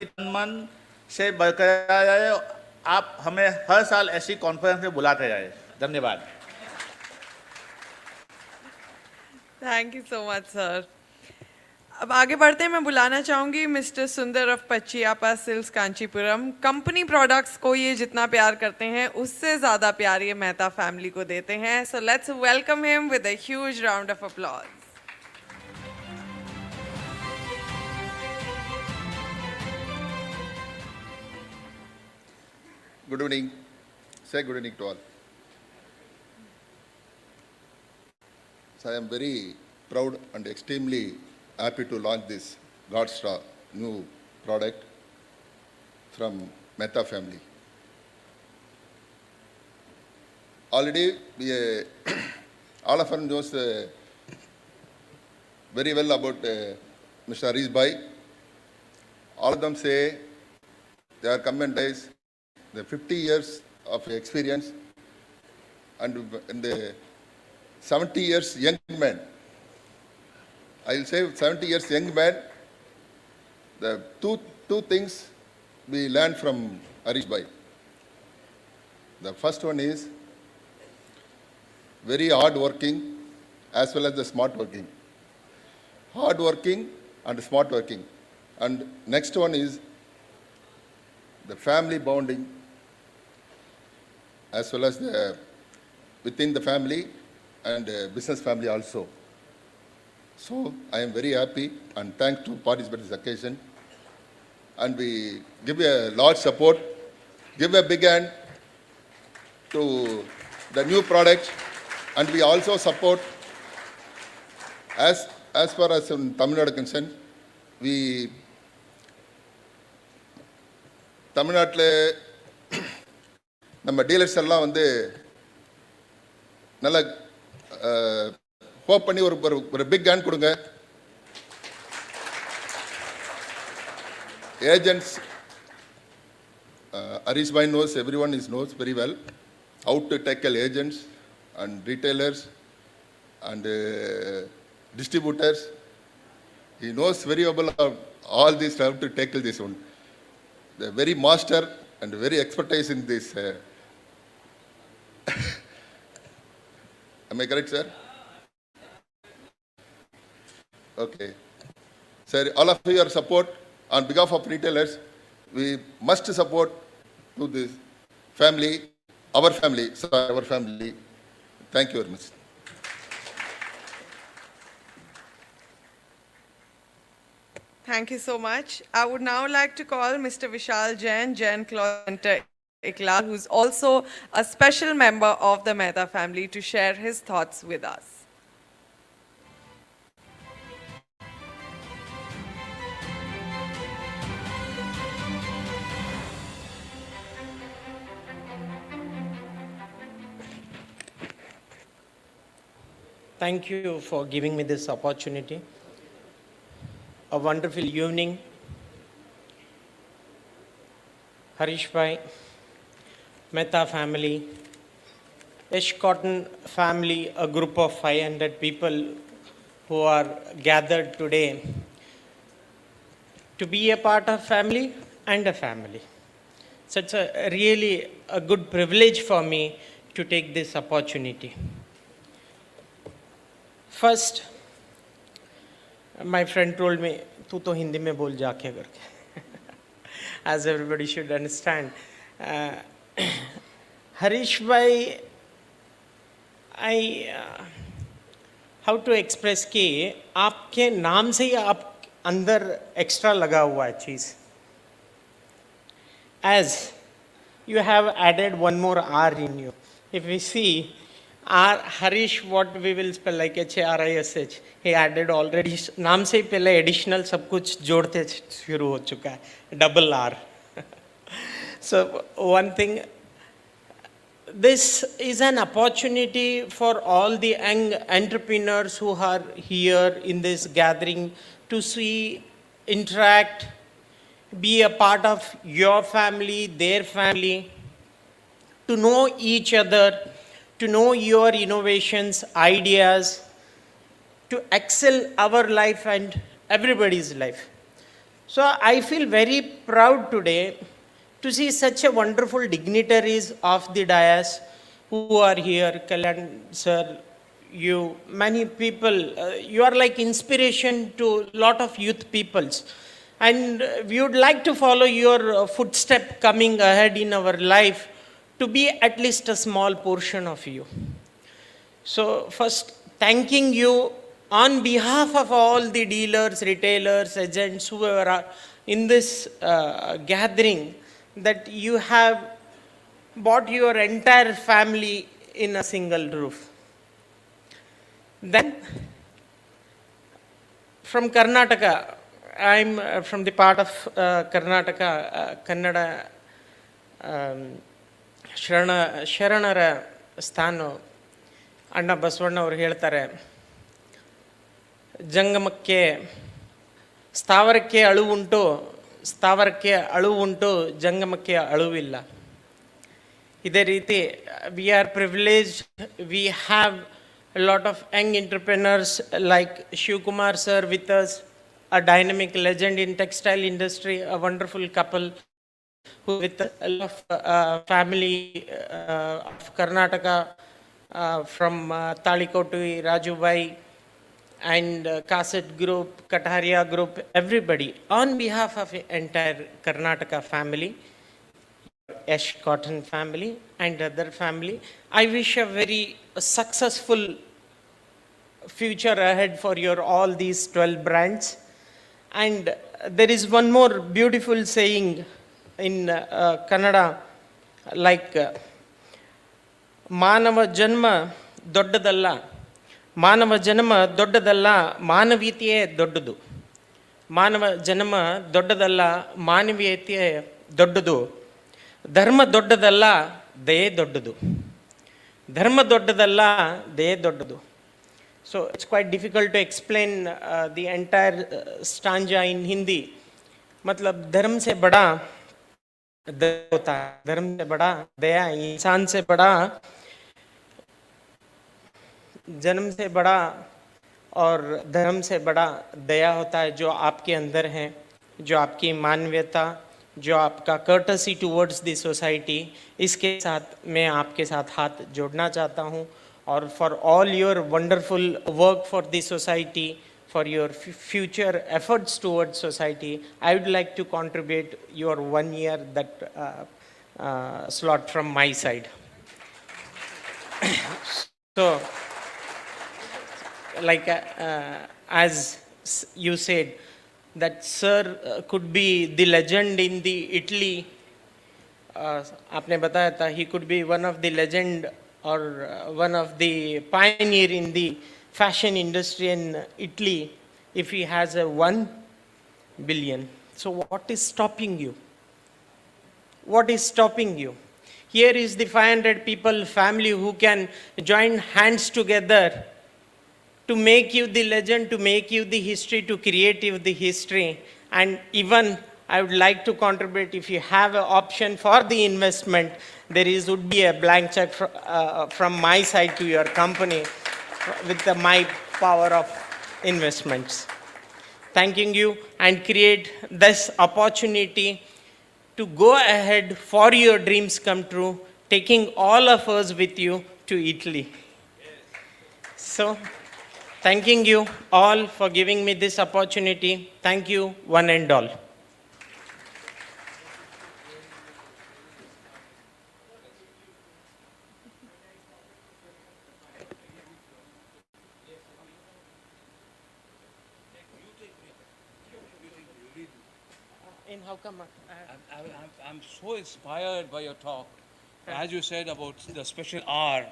मन से बरकरार रहे, आप हमें हर साल ऐसी कॉन्फ्रेंस में बुलाते रहे। धन्यवाद। Thank you so much sir. अब आगे बढ़ते हैं। मैं बुलाना चाहूंगी mister Sundar of Pachaiyappa silks Kanchipuram. Company products को ये जितना प्यार करते हैं, उससे ज़्यादा प्यार ये मेहता फैमिली को देते हैं। So let's welcome him with a huge round of applause. Good evening. Say good evening to all. So I am very proud and extremely happy to launch this God's Straw new product from Mehta family. Already, we, all of us knows very well about Mr. Harish Bhai. All of them say they are comment days, the 50 years of experience and the 70 years young man. I will say 70 years young man. The two things we learned from Harish Bhai. The first one is very hard working as well as the smart working. Hard working and smart working. And next one is the family bonding as well as the within the family and business family also. So I am very happy and thankful to participate in this occasion. And we give a large support, give a big hand to the new product, and we also support, as far as in Tamil Nadu concerned, we தமிழ்நாட்டில் நம்ம dealers எல்லாம் வந்து நல்லா hope பண்ணி ஒரு big hand கொடுங்க. Agents, Harish Bhai knows, everyone knows very well how to tackle agents and retailers and distributors. He knows very well all this, how to tackle this one. The very master and very expertise in this. Am I correct, sir? Okay. Sir, all of your support on behalf of retailers, we must support to this family, our family. Thank you very much. Thank you so much. I would now like to call Mr. Vishal Jain Cloth Center Ikla, who's also a special member of the Mehta family, to share his thoughts with us. Thank you for giving me this opportunity. A wonderful evening. Harish Bhai, Mehta family, Yash Cotton family, a group of 500 people who are gathered today to be a part of family and a family. So it's really a good privilege for me to take this opportunity. First, my friend told me, "Tu to Hindi mein bol jaake karke," as everybody should understand. Harish Bhai, how to express कि आपके नाम से ही आप अंदर extra लगा हुआ है चीज़. As you have added one more R in you. If we see R, Harish, what we will spell like Harish, he added already, नाम से ही पहले additional सब कुछ जोड़ते शुरू हो चुका है, double R. So one thing, this is an opportunity for all the young entrepreneurs who are here in this gathering to see, interact, be a part of your family, their family, to know each other, to know your innovations, ideas, to excel our life and everybody's life. So I feel very proud today to see such a wonderful dignitaries of the dais who are here. Kalyan sir, you, many people, you are like inspiration to a lot of youth peoples. And we would like to follow your footstep coming ahead in our life, to be at least a small portion of you. So first, thanking you on behalf of all the dealers, retailers, agents who are in this gathering, that you have brought your entire family in a single roof. Then, from Karnataka. I'm from the part of Karnataka, Kannada ಶರಣರ ಸ್ಥಾನ. ಅಣ್ಣ ಬಸವಣ್ಣವ್ರು ಹೇಳ್ತಾರೆ, ಜಂಗಮಕ್ಕೆ ಸ್ಥಾವರಕ್ಕೆ ಅಳುವುಂಟು, ಸ್ಥಾವರಕ್ಕೆ ಅಳುವುಂಟು, ಜಂಗಮಕ್ಕೆ ಅಳುವಿಲ್ಲ. ಇದೇ ರೀತಿ we are privileged, we have a lot of young entrepreneurs like Shivkumar sir with us, a dynamic legend in textile industry, a wonderful couple who with a lot of family of Karnataka, from Talikoti, Rajubai, and Kaset Group, Kataria Group, everybody. On behalf of the entire Karnataka family, Yash Cotton family and other family, I wish a very successful future ahead for your all these 12 brands. And there is one more beautiful saying in Kannada, like ಮಾನವ ಜನ್ಮ ದೊಡ್ಡದಲ್ಲ, ಮಾನವ ಜನ್ಮ ದೊಡ್ಡದಲ್ಲ, ಮಾನವೀಯತೆಯೇ ದೊಡ್ಡದು. ಮಾನವ ಜನ್ಮ ದೊಡ್ಡದಲ್ಲ, ಮಾನವೀಯತೆಯೇ ದೊಡ್ಡದು. ಧರ್ಮ ದೊಡ್ಡದಲ್ಲ, ದಯೆ ದೊಡ್ಡದು. ಧರ್ಮ ದೊಡ್ಡದಲ್ಲ, ದಯೆ ದೊಡ್ಡದು. So it's quite difficult to explain the entire stanza in Hindi. मतलब धर्म से बड़ा दया होता है, धर्म से बड़ा दया, इंसान से बड़ा, जन्म से बड़ा और धर्म से बड़ा दया होता है, जो आपके अंदर है, जो आपकी मानवीयता, जो आपका कर्टसी टुवर्ड्स द सोसाइटी. इसके साथ मैं आपके साथ हाथ जोड़ना चाहता हूँ. और for all your wonderful work for the society, for your future efforts towards society, I would like to contribute your 1 year that slot from my side. So, like as you said, that sir could be the legend in the Italy. आपने बताया था, he could be one of the legend or one of the pioneer in the fashion industry in Italy if he has a 1 billion. So what is stopping you? What is stopping you? Here is the 500 people family who can join hands together to make you the legend, to make you the history, to create you the history. And even I would like to contribute, if you have an option for the investment, there would be a blank check from my side to your company with my power of investments. Thanking you and create this opportunity to go ahead for your dreams come true, taking all of us with you to Italy. So, thanking you all for giving me this opportunity. Thank you, one and all. How come? I'm so inspired by your talk. As you said about the special R,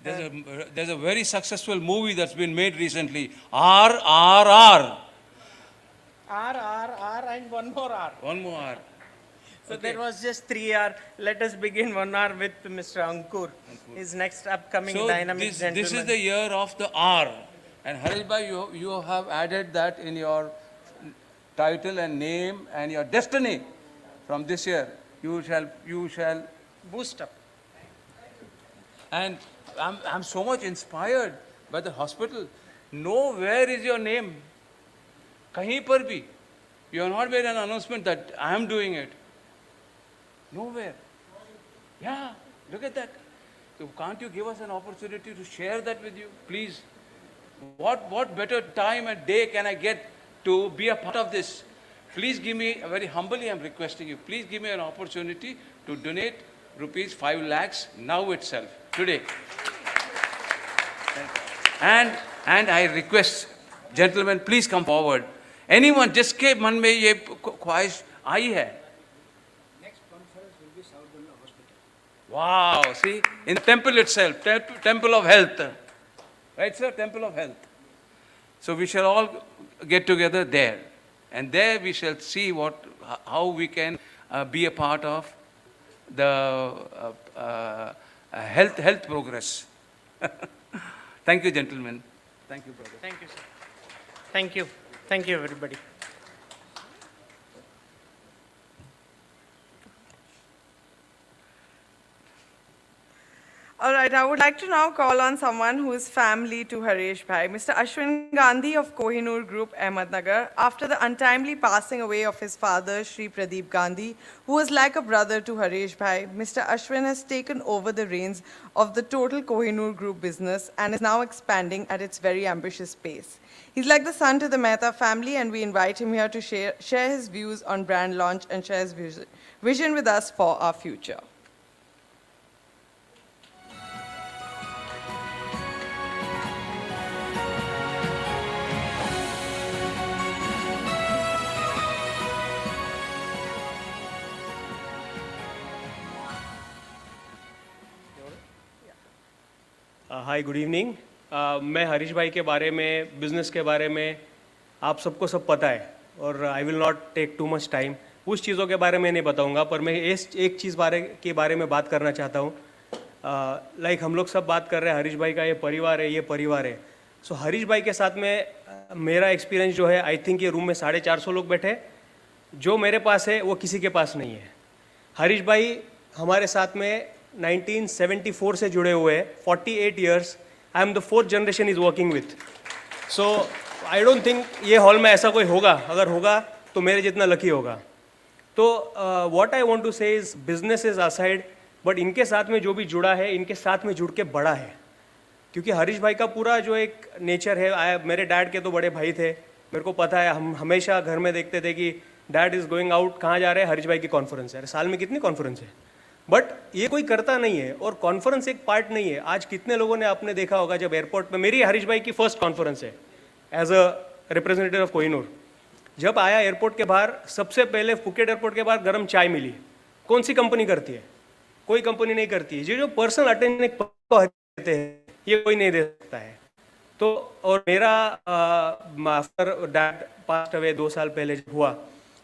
there's a very successful movie that's been made recently. RRR. R and one more R. One more R. So Okay. there was just 3 R. Let us begin 1 R with Mr. Ankur. His next upcoming So dynamic gentleman. this is the year of the R. And Harish bhai, you have added that in your title and name and your destiny. From this year, you shall boost up. And I'm so much inspired by the hospital. Nowhere is your name. Kahin par bhi. You have not made an announcement that I am doing it. Nowhere. Yeah, look at that. So can't you give us an opportunity to share that with you, please? What better time and day can I get to be a part of this? Please give me, very humbly I'm requesting you, please give me an opportunity to donate rupees 5 lakhs now itself, today. And I request, gentlemen, please come forward. Anyone, जिसके मन में ये ख्वाहिश आई है. Next conference will be South Bunda Hospital. Wow, see, in the temple itself, temple of health. Right, sir? Temple of health. So we shall all get together there, and there we shall see how we can be a part of the health progress. Thank you, gentlemen. Thank you, brother. Thank you, sir. Thank you. Thank you, everybody. All right, I would like to now call on someone who is family to Harish Bhai, Mr. Ashwin Gandhi of Kohinoor Group, Ahmednagar. After the untimely passing away of his father, Shri Pradeep Gandhi, who was like a brother to Harish Bhai, Mr. Ashwin has taken over the reins of the total Kohinoor Group business and is now expanding at its very ambitious pace. He's like the son to the Mehta family, and we invite him here to share his views on brand launch and share his vision with us for our future. Hi good evening मैं हरीश भाई के बारे में business के बारे में आप सबको सब पता है और I will not take too much time उस चीज़ों के बारे में नहीं बताऊंगा पर मैं एक चीज़ के बारे में बात करना चाहता हूँ लाइक हम लोग सब बात कर रहे हैं हरीश भाई का ये परिवार है सो हरीश भाई के साथ में मेरा एक्सपीरियंस जो है आई थिंक ये रूम में 450 लोग बैठे जो मेरे पास है वो किसी के पास नहीं है हरीश भाई हमारे साथ में 1974 से जुड़े हुए हैं 48 years I am the 4th generation is working with so I don't think ये हॉल में ऐसा कोई होगा अगर होगा तो मेरे जितना लकी होगा तो व्हाट आई वांट टू से is business is aside but इनके साथ में जो भी जुड़ा है इनके साथ में जुड़ के बड़ा है क्योंकि हरीश भाई का पूरा जो एक नेचर है मेरे डैड के तो बड़े भाई थे मेरे को पता है हम हमेशा घर में देखते थे कि डैड इज़ गोइंग आउट कहाँ जा रहे हैं हरीश भाई की कॉन्फ्रेंस है साल में कितनी कॉन्फ्रेंस है बट ये कोई करता नहीं है और कॉन्फ्रेंस एक पार्ट नहीं है आज कितने लोगों ने आपने देखा होगा जब एयरपोर्ट पे मेरी हरीश भाई की फर्स्ट कॉन्फ्रेंस है as a representative of Kohinoor जब आया एयरपोर्ट के बाहर सबसे पहले फुकेट एयरपोर्ट के बाहर गर्म चाय मिली कौन सी कंपनी करती है कोई कंपनी नहीं करती है जो पर्सनल अटेंडेंस देते हैं ये कोई नहीं दे सकता है तो और मेरा आफ्टर डैड पास्ट अवे 2 साल पहले जब हुआ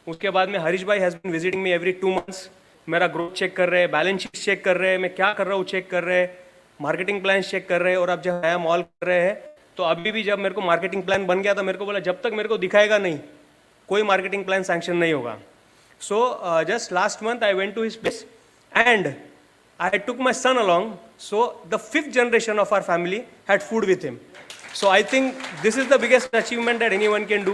उसके बाद में हरीश भाई has been visiting me every 2 months मेरा ग्रोथ चेक कर रहे हैं बैलेंस शीट चेक कर रहे हैं मैं क्या कर रहा हूँ चेक कर रहे हैं मार्केटिंग प्लान चेक कर रहे हैं और अब जब नया मॉल कर रहे हैं तो अभी भी जब मेरे को मार्केटिंग प्लान बन गया था मेरे को बोला जब तक मेरे को दिखाएगा नहीं कोई मार्केटिंग प्लान सैंक्शन नहीं होगा so just last month I went to his place and I took my son along, so the 5th generation of our family had food with him. So I think this is the biggest achievement that anyone can do.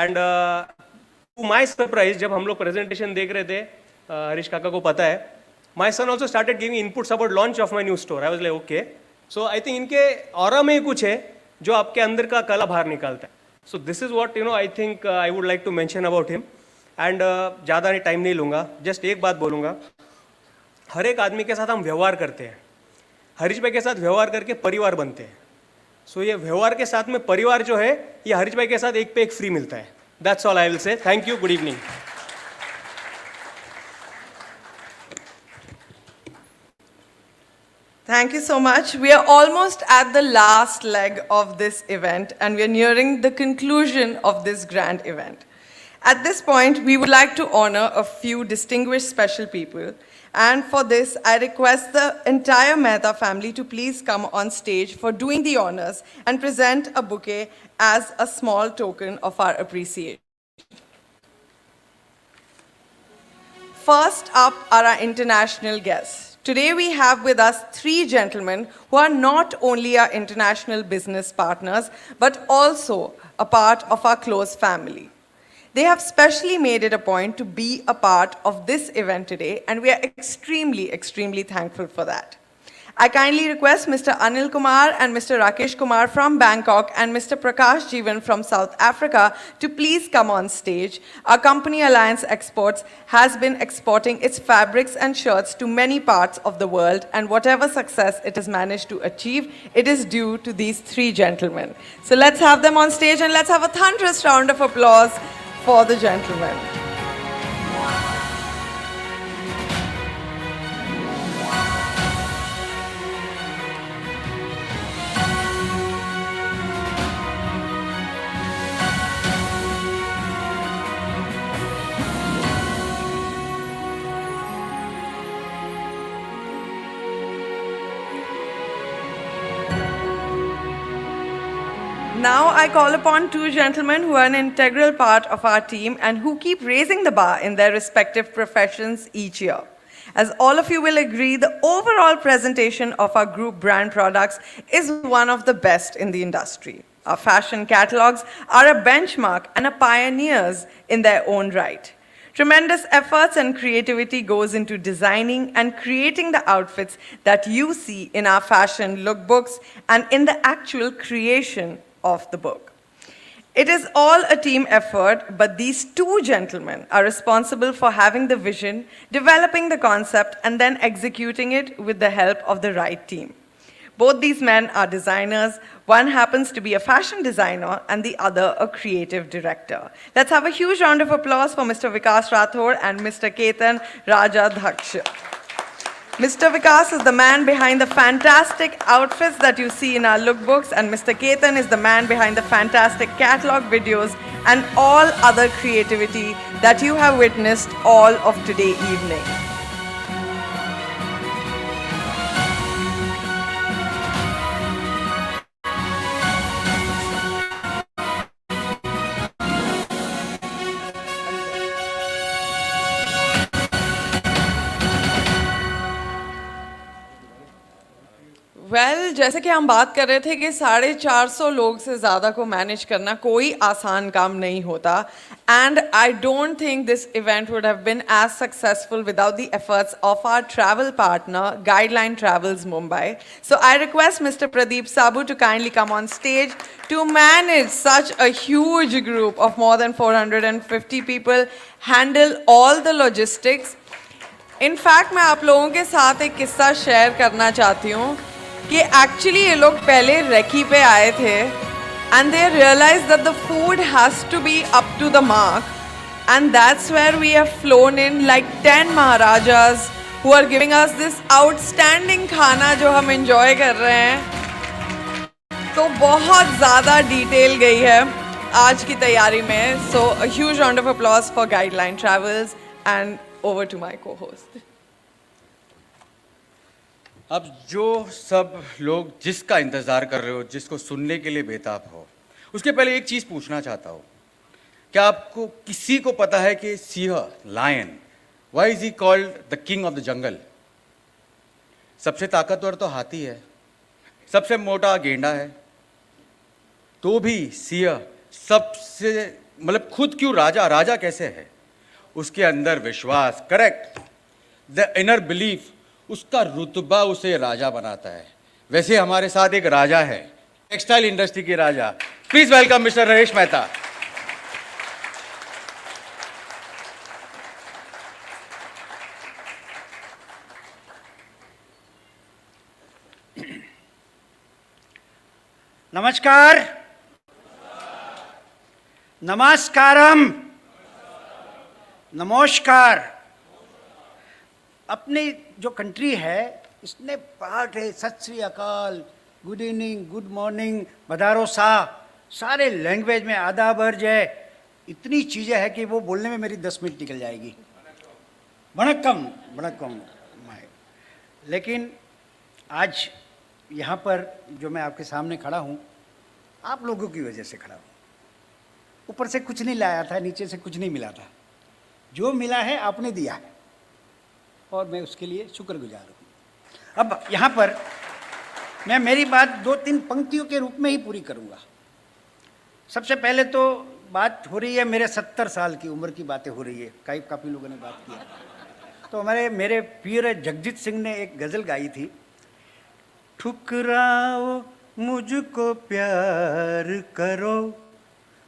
And to my surprise, जब हम लोग presentation देख रहे थे, हरीश काका को पता है, my son also started giving inputs about launch of my new store. I was like, okay. So I think इनके aura में कुछ है जो आपके अंदर का कला बाहर निकालता है. So this is what I think I would like to mention about him. And ज़्यादा टाइम नहीं लूँगा, just एक बात बोलूँगा. हर एक आदमी के साथ हम व्यवहार करते हैं हरीश भाई के साथ व्यवहार करके परिवार बनते हैं सो ये व्यवहार के साथ में परिवार जो है ये हरीश भाई के साथ एक पे एक फ्री मिलता है that's all I will say thank you good evening Thank you so much. We are almost at the last leg of this event and we are nearing the conclusion of this grand event. At this point, we would like to honor a few distinguished special people. And for this, I request the entire Mehta family to please come on stage for doing the honors and present a bouquet as a small token of our appreciation. First up are our international guests. Today we have with us 3 gentlemen who are not only our international business partners, but also a part of our close family. They have specially made it a point to be a part of this event today, and we are extremely, extremely thankful for that. I kindly request Mr. Anil Kumar and Mr. Rakesh Kumar from Bangkok and Mr. Prakash Jeevan from South Africa to please come on stage. Our company Alliance Exports has been exporting its fabrics and shirts to many parts of the world, and whatever success it has managed to achieve, it is due to these 3 gentlemen. So let's have them on stage and let's have a thunderous round of applause for the gentlemen. Now I call upon two gentlemen who are an integral part of our team and who keep raising the bar in their respective professions each year. As all of you will agree, the overall presentation of our group brand products is one of the best in the industry. Our fashion catalogs are a benchmark and are pioneers in their own right. Tremendous efforts and creativity goes into designing and creating the outfits that you see in our fashion lookbooks and in the actual creation of the book. It is all a team effort, but these two gentlemen are responsible for having the vision, developing the concept, and then executing it with the help of the right team. Both these men are designers. One happens to be a fashion designer and the other a creative director. Let's have a huge round of applause for Mr. Vikas Rathore and Mr. Ketan Rajadhaksha. Mr. Vikas is the man behind the fantastic outfits that you see in our lookbooks, and Mr. Ketan is the man behind the fantastic catalog videos and all other creativity that you have witnessed all of today evening. जैसे कि हम बात कर रहे थे कि 450 लोग से ज़्यादा को मैनेज करना कोई आसान काम नहीं होता, and I don't think this event would have been as successful without the efforts of our travel partner, Guideline Travels Mumbai. So I request Mr. Pradeep Sabu to kindly come on stage to manage such a huge group of more than 450 people, handle all the logistics. In fact, मैं आप लोगों के साथ एक किस्सा share करना चाहती हूँ कि एक्चुअली ये लोग पहले रेकी पे आए थे and they realized that the food has to be up to the mark, and that's where we have flown in like 10 Maharajas who are giving us this outstanding खाना जो हम enjoy कर रहे हैं. तो बहुत ज़्यादा डिटेल गई है आज की तैयारी में. So a huge round of applause for Guideline Travels, and over to my co-host. अब जो सब लोग जिसका इंतज़ार कर रहे हो, जिसको सुनने के लिए बेताब हो, उसके पहले एक चीज़ पूछना चाहता हूँ. क्या आपको किसी को पता है कि सिंह, lion, why is he called the king of the jungle? सबसे ताकतवर तो हाथी है, सबसे मोटा गेंडा है, तो भी सिंह सबसे मतलब खुद क्यों राजा? राजा कैसे है? उसके अंदर विश्वास, करेक्ट, द इनर बिलीफ, उसका रुतबा उसे राजा बनाता है. वैसे हमारे साथ एक राजा है, टेक्सटाइल इंडस्ट्री के राजा. Please welcome mister Harish Mehta. नमस्कार, नमस्कारम, नमस्कार. अपनी जो कंट्री है इसने पार्ट है सत श्री अकाल, गुड इवनिंग, गुड मॉर्निंग, बदारो सा, सारे लैंग्वेज में आदाब अर्ज है. इतनी चीज़ें हैं कि वो बोलने में मेरी 10 मिनट निकल जाएगी. वणक्कम वणक्कम. लेकिन आज यहाँ पर जो मैं आपके सामने खड़ा हूँ, आप लोगों की वजह से खड़ा हूँ. ऊपर से कुछ नहीं लाया था, नीचे से कुछ नहीं मिला था. जो मिला है आपने दिया है और मैं उसके लिए शुक्रगुजार हूँ. अब यहाँ पर मैं मेरी बात 2-3 पंक्तियों के रूप में ही पूरी करूँगा. सबसे पहले तो बात हो रही है मेरे 70 साल की उम्र की बातें हो रही है. काफ़ी लोगों ने बात की. तो मेरे पीर जगजीत सिंह ने एक गज़ल गाई थी, ठुकराओ मुझको प्यार करो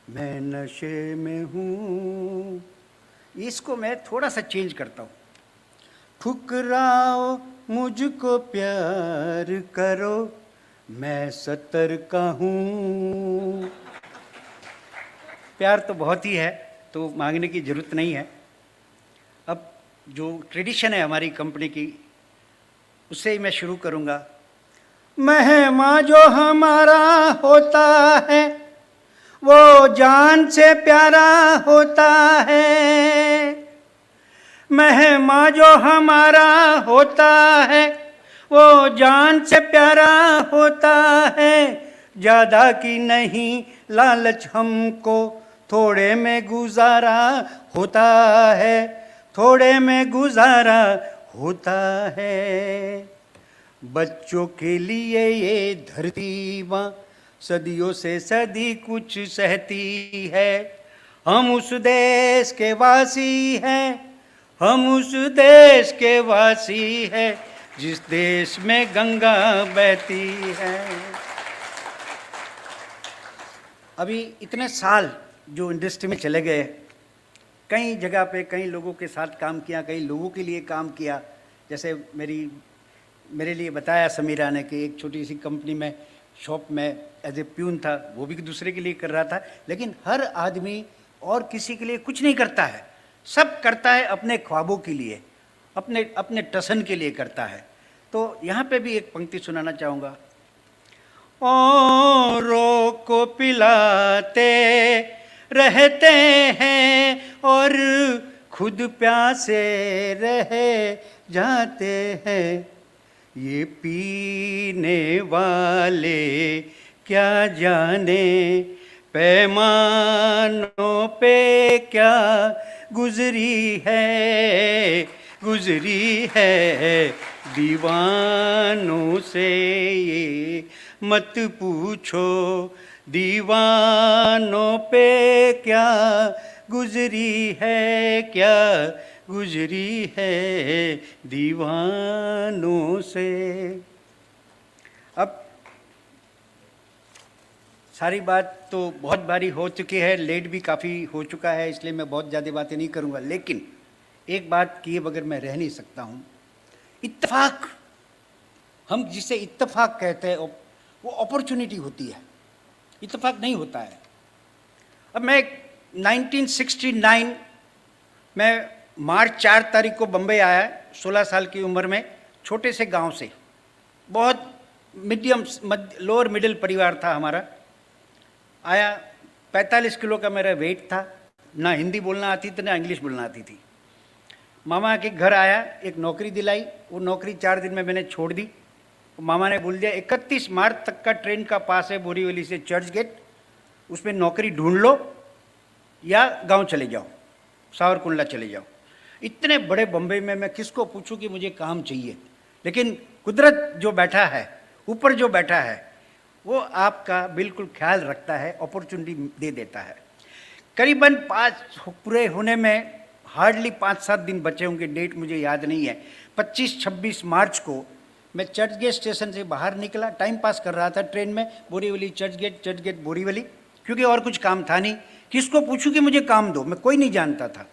मैं नशे में हूँ. इसको मैं थोड़ा सा चेंज करता हूँ. ठुकराओ मुझको प्यार करो मैं 70 का हूँ. प्यार तो बहुत ही है, तो मांगने की ज़रूरत नहीं है. अब जो ट्रेडिशन है हमारी कंपनी की, उससे ही मैं शुरू करूँगा. मेहमान जो हमारा होता है वो जान से प्यारा होता है. मेहमान जो हमारा होता है वो जान से प्यारा होता है. ज़्यादा की नहीं लालच हमको, थोड़े में गुजारा होता है, थोड़े में गुजारा होता है। बच्चों के लिए ये धरती माँ सदियों से सदी कुछ सहती है। हम उस देश के वासी हैं, हम उस देश के वासी हैं जिस देश में गंगा बहती है। अभी इतने साल जो इंडस्ट्री में चले गए, कई जगह पे कई लोगों के साथ काम किया, कई लोगों के लिए काम किया। जैसे मेरे लिए बताया समीरा ने कि एक छोटी सी कंपनी में शॉप में एज ए प्यून था, वो भी दूसरे के लिए कर रहा था। लेकिन हर आदमी और किसी के लिए कुछ नहीं करता है, सब करता है अपने ख्वाबों के लिए, अपने टसन के लिए करता है। तो यहाँ पे भी एक पंक्ति सुनाना चाहूँगा। औरों को पिलाते रहते हैं और खुद प्यासे रह जाते हैं, ये पीने वाले क्या जाने पैमानों पे क्या गुजरी है दीवानों से ये मत पूछो, दीवानों पे क्या गुजरी है दीवानों से। अब सारी बात तो बहुत भारी हो चुकी है, लेट भी काफ़ी हो चुका है, इसलिए मैं बहुत ज़्यादा बातें नहीं करूँगा। लेकिन एक बात किए बगैर मैं रह नहीं सकता हूँ। इत्तेफाक, हम जिसे इत्तेफाक कहते हैं वो अपॉर्चुनिटी होती है, इत्तेफाक नहीं होता है। अब मैं 1969 में मार्च 4 तारीख को बम्बई आया, 16 साल की उम्र में, छोटे से गांव से। बहुत मीडियम लोअर मिडिल परिवार था हमारा। आया, 45 किलो का मेरा वेट था, ना हिंदी बोलना आती थी ना इंग्लिश बोलना आती थी। मामा के घर आया, एक नौकरी दिलाई, वो नौकरी 4 दिन में मैंने छोड़ दी। मामा ने बोल दिया 31 मार्च तक का ट्रेन का पास है बोरीवली से चर्च गेट, उसमें नौकरी ढूंढ लो या गांव चले जाओ, सावरकुंडला चले जाओ। इतने बड़े बम्बई में मैं किसको पूछूं कि मुझे काम चाहिए। लेकिन कुदरत जो बैठा है, ऊपर जो बैठा है, वो आपका बिल्कुल ख्याल रखता है, अपॉर्चुनिटी दे देता है। करीबन 5 पूरे होने में हार्डली 5-7 दिन बचे होंगे, डेट मुझे याद नहीं है। 25-26 मार्च को मैं चर्च गेट स्टेशन से बाहर निकला, टाइम पास कर रहा था ट्रेन में, बोरीवली चर्च गेट बोरीवली, क्योंकि और कुछ काम था नहीं। किसको पूछूं कि मुझे काम दो, मैं कोई नहीं जानता था।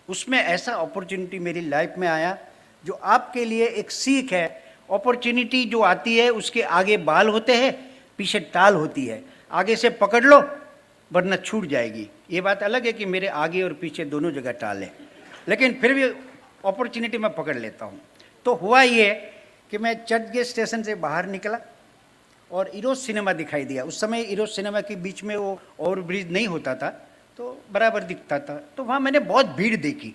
उसमें ऐसा अपॉर्चुनिटी मेरी लाइफ में आया जो आपके लिए एक सीख है। अपॉर्चुनिटी जो आती है उसके आगे बाल होते हैं, पीछे टाल होती है। आगे से पकड़ लो वरना छूट जाएगी। ये बात अलग है कि मेरे आगे और पीछे दोनों जगह टाल है, लेकिन फिर भी अपॉर्चुनिटी मैं पकड़ लेता हूँ। तो हुआ ये कि मैं चर्च गेट स्टेशन से बाहर निकला और इरोज सिनेमा दिखाई दिया। उस समय इरोज सिनेमा के बीच में वो ओवर ब्रिज नहीं होता था, तो बराबर दिखता था। तो वहाँ मैंने बहुत भीड़ देखी,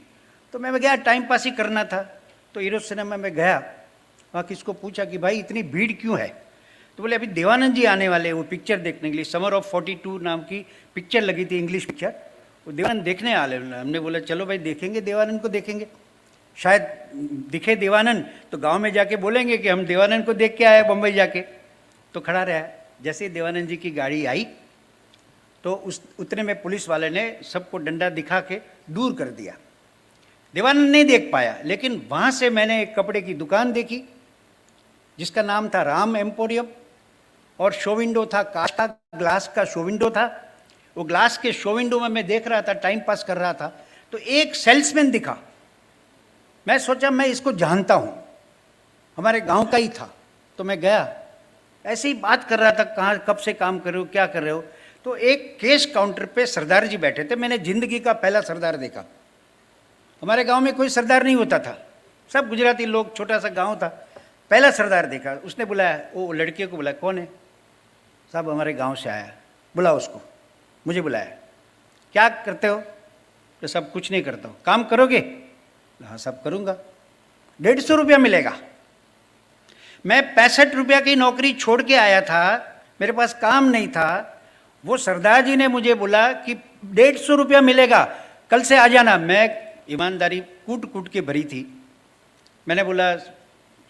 तो मैं गया, टाइम पास ही करना था। तो इरोज सिनेमा में गया, वहाँ किसको पूछा कि भाई इतनी भीड़ क्यों है। तो बोले अभी देवानंद जी आने वाले हैं वो पिक्चर देखने के लिए। समर ऑफ 42 नाम की पिक्चर लगी थी, इंग्लिश पिक्चर, वो देवानंद देखने आ रहे। हमने बोला चलो भाई देखेंगे, देवानंद को देखेंगे, शायद दिखे देवानंद तो गांव में जाके बोलेंगे कि हम देवानंद को देख के आए बम्बई जाके। तो खड़ा रहा। जैसे ही देवानंद जी की गाड़ी आई तो उतने में पुलिस वाले ने सबको डंडा दिखा के दूर कर दिया। देवानंद नहीं देख पाया, लेकिन वहाँ से मैंने एक कपड़े की दुकान देखी जिसका नाम था राम एम्पोरियम, और शो विंडो था, कांच का ग्लास का शो विंडो था। वो ग्लास के शो विंडो में मैं देख रहा था, टाइम पास कर रहा था। तो एक सेल्समैन दिखा, मैं सोचा मैं इसको जानता हूँ, हमारे गांव का ही था। तो मैं गया, ऐसे ही बात कर रहा था, कहाँ कब से काम कर रहे हो, क्या कर रहे हो। तो एक कैश काउंटर पे सरदार जी बैठे थे। मैंने जिंदगी का पहला सरदार देखा। हमारे गांव में कोई सरदार नहीं होता था, सब गुजराती लोग, छोटा सा गांव था। पहला सरदार देखा, उसने बुलाया, वो लड़के को बुलाया, कौन है साहब, हमारे गांव से आया, बुलाओ उसको। मुझे बुलाया, क्या करते हो, तो सब कुछ नहीं करता हूँ। काम करोगे, हाँ सब करूँगा। 150 रुपया मिलेगा। मैं 65 रुपया की नौकरी छोड़ के आया था मेरे पास काम नहीं था, वो सरदार जी ने मुझे बोला कि 150 रुपया मिलेगा, कल से आ जाना। मैं ईमानदारी कूट कूट के भरी थी। मैंने बोला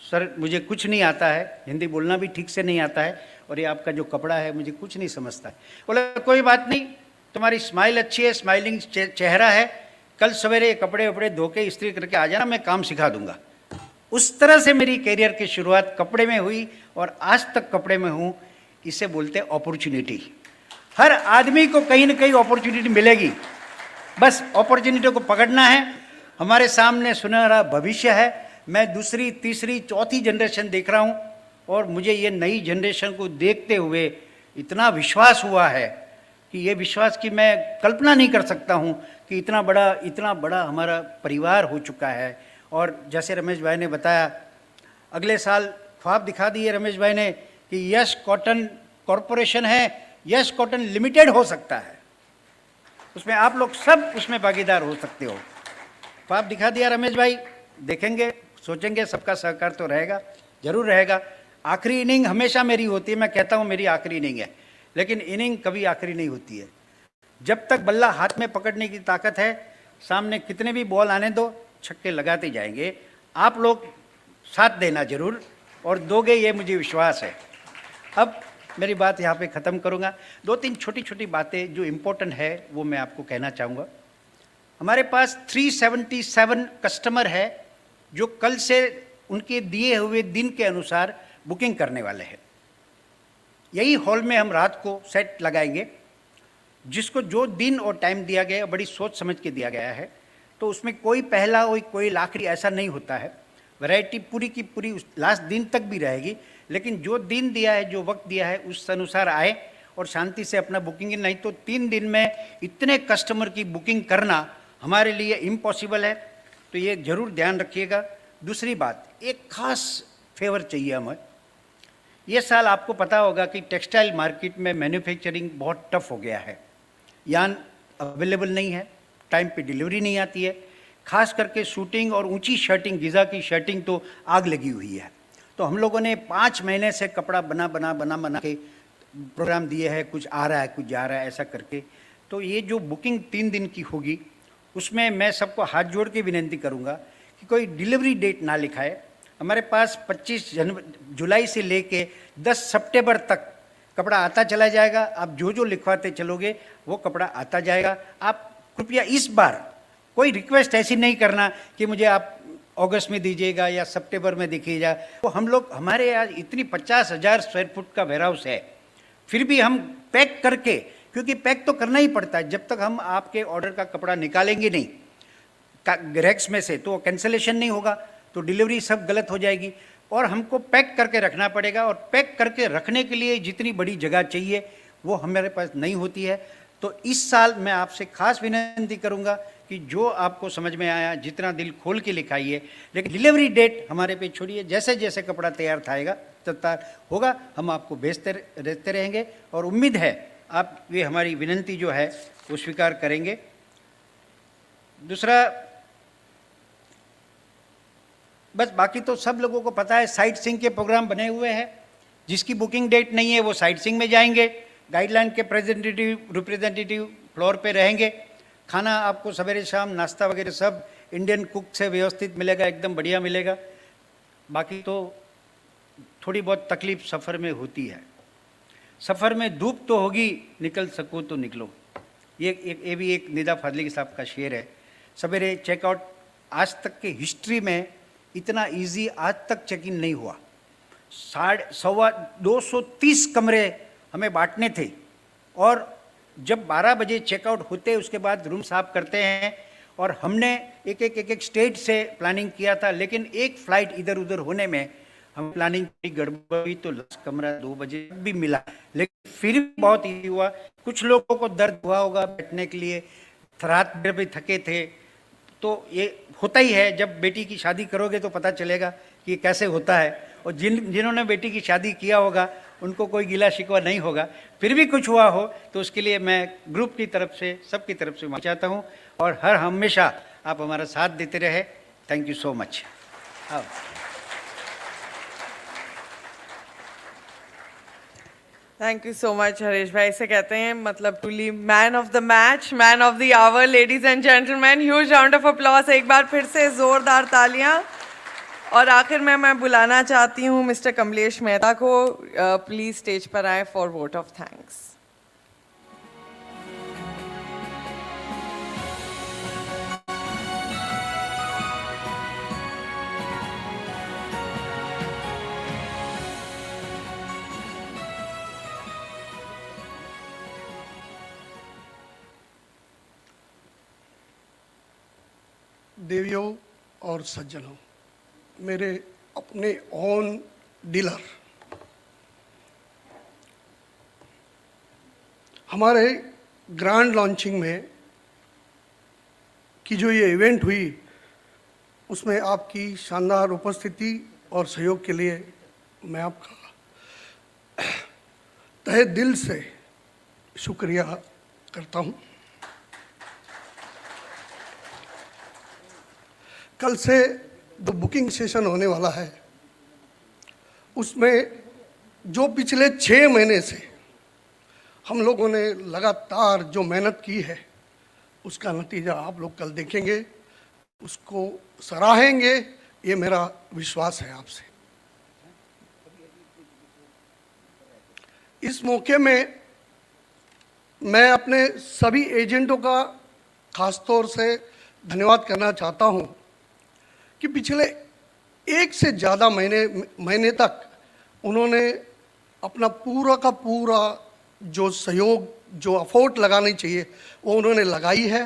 सर मुझे कुछ नहीं आता है, हिंदी बोलना भी ठीक से नहीं आता है, और ये आपका जो कपड़ा है मुझे कुछ नहीं समझता है। बोला कोई बात नहीं, तुम्हारी स्माइल अच्छी है, स्माइलिंग चेहरा है, कल सवेरे कपड़े वपड़े धो के इस्त्री करके आ जाना, मैं काम सिखा दूंगा। उस तरह से मेरी करियर की शुरुआत कपड़े में हुई और आज तक कपड़े में हूँ। इसे बोलते हैं अपॉर्चुनिटी। हर आदमी को कहीं ना कहीं अपॉर्चुनिटी मिलेगी, बस अपॉर्चुनिटी को पकड़ना है। हमारे सामने सुनहरा भविष्य है। मैं दूसरी तीसरी चौथी जनरेशन देख रहा हूँ और मुझे ये नई जनरेशन को देखते हुए इतना विश्वास हुआ है कि ये विश्वास की मैं कल्पना नहीं कर सकता हूँ कि इतना बड़ा हमारा परिवार हो चुका है। और जैसे रमेश भाई ने बताया, अगले साल ख्वाब दिखा दिए रमेश भाई ने कि यश कॉटन कॉरपोरेशन है, यश कॉटन लिमिटेड हो सकता है, उसमें आप लोग सब उसमें भागीदार हो सकते हो। ख्वाब दिखा दिया रमेश भाई, देखेंगे सोचेंगे, सबका सहकार तो रहेगा, जरूर रहेगा। आखिरी इनिंग हमेशा मेरी होती है, मैं कहता हूँ मेरी आखिरी इनिंग है, लेकिन इनिंग कभी आखिरी नहीं होती है। जब तक बल्ला हाथ में पकड़ने की ताकत है, सामने कितने भी बॉल आने दो, छक्के लगाते जाएंगे। आप लोग साथ देना जरूर, और दोगे ये मुझे विश्वास है। अब मेरी बात यहाँ पे ख़त्म करूँगा। 2-3 छोटी छोटी बातें जो इम्पोर्टेंट है वो मैं आपको कहना चाहूँगा। हमारे पास 377 कस्टमर है जो कल से उनके दिए हुए दिन के अनुसार बुकिंग करने वाले हैं। यही हॉल में हम रात को सेट लगाएंगे, जिसको जो दिन और टाइम दिया गया है बड़ी सोच समझ के दिया गया है। तो उसमें कोई पहला कोई आखिरी ऐसा नहीं होता है। वैरायटी पूरी की पूरी लास्ट दिन तक भी रहेगी, लेकिन जो दिन दिया है, जो वक्त दिया है, उस अनुसार आए और शांति से अपना बुकिंग। नहीं तो 3 दिन में इतने कस्टमर की बुकिंग करना हमारे लिए इम्पॉसिबल है, तो ये जरूर ध्यान रखिएगा। दूसरी बात, एक खास फेवर चाहिए हमें। ये साल आपको पता होगा कि टेक्सटाइल मार्केट में मैन्युफैक्चरिंग बहुत टफ हो गया है। यान अवेलेबल नहीं है, टाइम पे डिलीवरी नहीं आती है, खास करके शूटिंग और ऊंची शर्टिंग, गिज़ा की शर्टिंग तो आग लगी हुई है। तो हम लोगों ने 5 महीने से कपड़ा बना के प्रोग्राम दिए हैं, कुछ आ रहा है कुछ जा रहा है ऐसा करके। तो ये जो बुकिंग 3 दिन की होगी, उसमें मैं सबको हाथ जोड़ के विनती करूँगा कि कोई डिलीवरी डेट ना लिखाए। हमारे पास 25 जुलाई से लेके 10 सितंबर तक कपड़ा आता चला जाएगा। आप जो जो लिखवाते चलोगे वो कपड़ा आता जाएगा। आप कृपया इस बार कोई रिक्वेस्ट ऐसी नहीं करना कि मुझे आप अगस्त में दीजिएगा या सितंबर में दिखिएगा। वो हम लोग, हमारे यहाँ इतनी 50,000 स्क्वायर फुट का वेयरहाउस है, फिर भी हम पैक करके, क्योंकि पैक तो करना ही पड़ता है, जब तक हम आपके ऑर्डर का कपड़ा निकालेंगे नहीं रैक्स में से तो कैंसलेशन नहीं होगा, तो डिलीवरी सब गलत हो जाएगी। और हमको पैक करके रखना पड़ेगा, और पैक करके रखने के लिए जितनी बड़ी जगह चाहिए वो हमारे पास नहीं होती है। तो इस साल मैं आपसे खास विनती करूंगा कि जो आपको समझ में आया जितना दिल खोल के लिखाइए, लेकिन डिलीवरी डेट हमारे पे छोड़िए। जैसे जैसे कपड़ा तैयार होगा हम आपको भेजते रहते रहेंगे, और उम्मीद है आप ये हमारी विनती जो है वो स्वीकार करेंगे। दूसरा, बस बाकी तो सब लोगों को पता है, साइट सीइंग के प्रोग्राम बने हुए हैं। जिसकी बुकिंग डेट नहीं है वो साइट सीइंग में जाएंगे। गाइडलाइन के रिप्रेजेंटेटिव फ्लोर पे रहेंगे। खाना आपको सवेरे शाम नाश्ता वगैरह सब इंडियन कुक से व्यवस्थित मिलेगा, एकदम बढ़िया मिलेगा। बाकी तो थोड़ी बहुत तकलीफ सफ़र में होती है। सफ़र में धूप तो होगी, निकल सको तो निकलो। ये भी एक निदा फाजली साहब का शेर है। सवेरे चेकआउट, आज तक के हिस्ट्री में इतना इजी आज तक चेक इन नहीं हुआ। 230 कमरे हमें बांटने थे, और जब 12 बजे चेकआउट होते उसके बाद रूम साफ करते हैं। और हमने एक स्टेट से प्लानिंग किया था, लेकिन एक फ़्लाइट इधर उधर होने में हम प्लानिंग की गड़बड़ हुई, तो लास्ट कमरा 2 बजे भी मिला, लेकिन फिर भी बहुत ईजी हुआ। कुछ लोगों को दर्द हुआ होगा बैठने के लिए, रात भर भी थके थे, तो ये होता ही है। जब बेटी की शादी करोगे तो पता चलेगा कि ये कैसे होता है। और जिन्होंने बेटी की शादी किया होगा उनको कोई गिला शिकवा नहीं होगा। फिर भी कुछ हुआ हो तो उसके लिए मैं ग्रुप की तरफ से, सबकी तरफ से माफ़ी चाहता हूँ, और हर हमेशा आप हमारा साथ देते रहे। Thank you so much. Thank you so much Harish भाई। इसे कहते हैं मतलब truly man of the match, man of the hour. Ladies and gentleman, huge round of applause, एक बार फिर से जोरदार तालियां। और आखिर में मैं बुलाना चाहती हूँ मिस्टर कमलेश मेहता को, प्लीज स्टेज पर आए फॉर वोट ऑफ थैंक्स। देवियों और सज्जनों, मेरे अपने ओन डीलर, हमारे ग्रैंड लॉन्चिंग में की जो ये इवेंट हुई उसमें आपकी शानदार उपस्थिति और सहयोग के लिए मैं आपका तहे दिल से शुक्रिया करता हूँ। कल से जो बुकिंग सेशन होने वाला है उसमें जो पिछले 6 महीने से हम लोगों ने लगातार जो मेहनत की है उसका नतीजा आप लोग कल देखेंगे, उसको सराहेंगे, ये मेरा विश्वास है आपसे। इस मौके में मैं अपने सभी एजेंटों का खासतौर से धन्यवाद करना चाहता हूँ कि पिछले 1 से ज़्यादा महीने तक उन्होंने अपना पूरा का पूरा जो सहयोग, जो एफर्ट लगानी चाहिए वो उन्होंने लगाई है,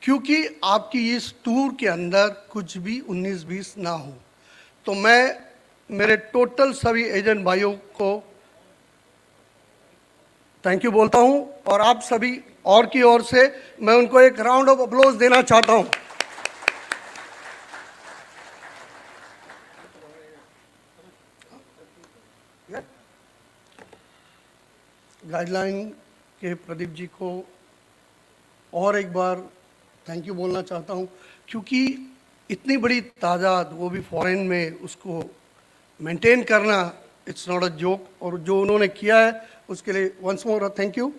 क्योंकि आपकी इस टूर के अंदर कुछ भी 19-20 ना हो। तो मैं मेरे टोटल सभी एजेंट भाइयों को थैंक यू बोलता हूं और आप सभी और की ओर से मैं उनको एक राउंड ऑफ अप्लॉज देना चाहता हूं। गाइडलाइन के प्रदीप जी को और एक बार थैंक यू बोलना चाहता हूं, क्योंकि इतनी बड़ी तादाद, वो भी फॉरेन में, उसको मेंटेन करना इट्स नॉट अ जोक। और जो उन्होंने किया है उसके लिए once more thank you.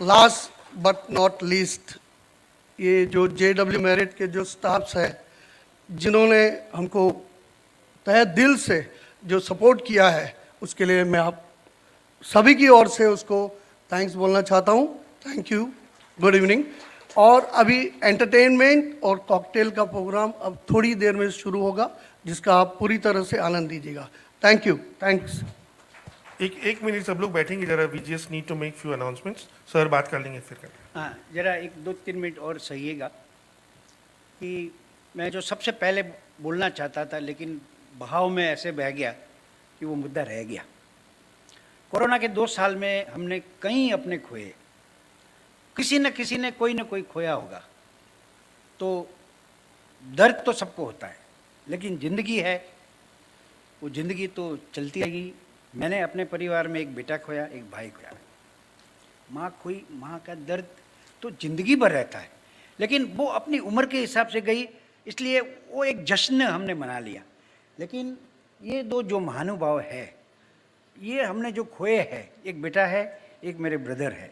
Last but not least, ये जो JW मैरिट के जो स्टाफ्स है जिन्होंने हमको तहे दिल से जो सपोर्ट किया है उसके लिए मैं आप सभी की ओर से उसको थैंक्स बोलना चाहता हूँ। Thank you, good evening. और अभी एंटरटेनमेंट और कॉकटेल का प्रोग्राम अब थोड़ी देर में शुरू होगा, जिसका आप पूरी तरह से आनंद दीजिएगा। Thank you, thanks. एक मिनट सब लोग बैठेंगे जरा, we just need to make few announcements. Sir बात कर लेंगे फिर कर। हाँ, जरा 1-2-3 मिनट और सहिएगा कि मैं जो सबसे पहले बोलना चाहता था लेकिन बहाव में ऐसे बह गया कि वो मुद्दा रह गया। कोरोना के 2 साल में हमने कई अपने खोए, किसी न कोई न कोई खोया होगा। तो दर्द तो सबको होता है, लेकिन ज़िंदगी है, वो ज़िंदगी तो चलती रहेगी। मैंने अपने परिवार में एक बेटा खोया, एक भाई खोया, माँ खोई। माँ का दर्द तो ज़िंदगी भर रहता है, लेकिन वो अपनी उम्र के हिसाब से गई, इसलिए वो एक जश्न हमने मना लिया। लेकिन ये 2 जो महानुभाव है, ये हमने जो खोए हैं, एक बेटा है, एक मेरे ब्रदर है,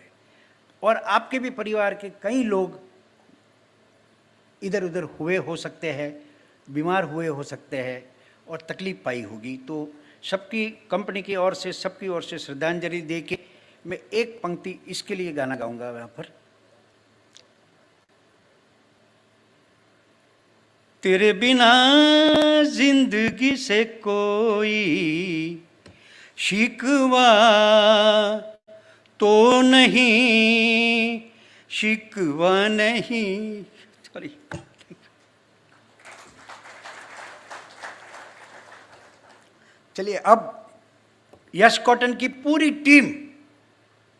और आपके भी परिवार के कई लोग इधर उधर हुए हो सकते हैं, बीमार हुए हो सकते हैं और तकलीफ पाई होगी। तो सबकी कंपनी की ओर से, सबकी ओर से श्रद्धांजलि दे के मैं एक पंक्ति इसके लिए गाना गाऊंगा यहाँ पर। तेरे बिना जिंदगी से कोई शिकवा तो नहीं, शिकवा नहीं। सॉरी। चलिए, अब यश कॉटन की पूरी टीम,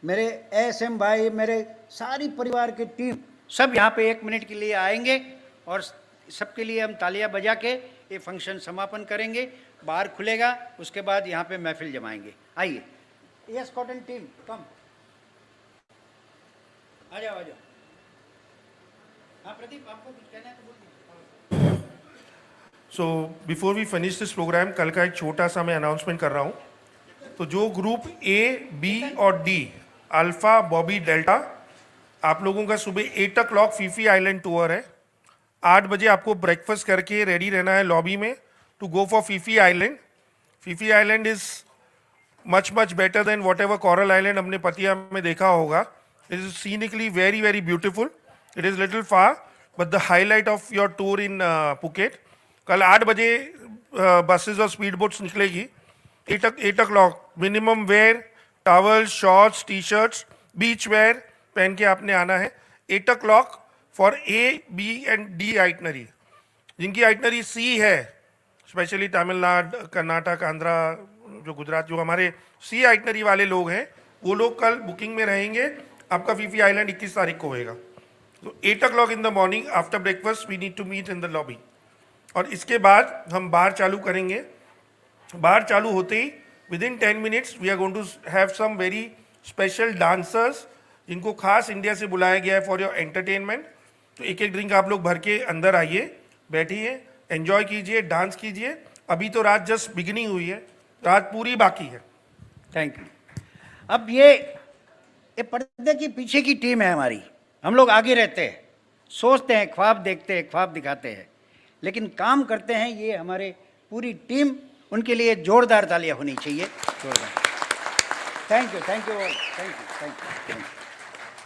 मेरे SM भाई, मेरे सारी परिवार की टीम, सब यहाँ पे 1 मिनट के लिए आएंगे और सबके लिए हम तालियां बजा के ये फंक्शन समापन करेंगे। बाहर खुलेगा, उसके बाद यहाँ पे महफिल जमाएंगे। आइए यस कॉटन टीम, कम, आ जाओ, आ जाओ। हाँ प्रदीप, आपको कुछ कहना है तो बोल दीजिए। So before we finish this programme, कल का एक छोटा सा मैं अनाउंसमेंट कर रहा हूँ। तो जो ग्रुप ए, बी और डी, अल्फा, बॉबी, डेल्टा, आप लोगों का सुबह 8 o'clock फीफी आइलैंड टूर है। 8 बजे आपको ब्रेकफास्ट करके रेडी रहना है लॉबी में to go for Phi Phi island. Phi Phi island is much better than what ever coral island हमने पतिया में देखा होगा। It is सीनिकली very beautiful. It is little far but the highlight of your tour in pocket. कल 8 बजे buses और speed boats निकलेगी। 8 o'clock minimum wear, towel, shorts, T shirts, beach wear पहन के आपने आना है। 8 o'clock for A, B and D itinerary. जिनकी आइटनरी सी है, स्पेशली तमिलनाडु, कर्नाटक, आंध्रा, जो गुजरात, जो हमारे सी आइटनरी वाले लोग हैं, वो लोग कल बुकिंग में रहेंगे। आपका फीफी आइलैंड 21 तारीख को होएगा। तो 8 o'clock in the morning after breakfast we need to meet in the lobby. और इसके बाद हम बार चालू करेंगे। बार चालू होते ही within 10 minutes we are going to have some very special dancers, जिनको खास इंडिया से बुलाया गया है फॉर योर एंटरटेनमेंट। तो एक ड्रिंक आप लोग भर के अंदर आइए, बैठिए, एंजॉय कीजिए, डांस कीजिए। अभी तो रात जस्ट बिगिनिंग हुई है, रात पूरी बाकी है। Thank you. अब ये पर्दे की पीछे की टीम है हमारी। हम लोग आगे रहते हैं, सोचते हैं, ख्वाब देखते हैं, ख्वाब दिखाते हैं, लेकिन काम करते हैं ये हमारे पूरी टीम। उनके लिए जोरदार तालियां होनी चाहिए। जोरदार। Thank you, thank you, thank you, thank you,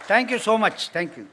thank you so much, thank you.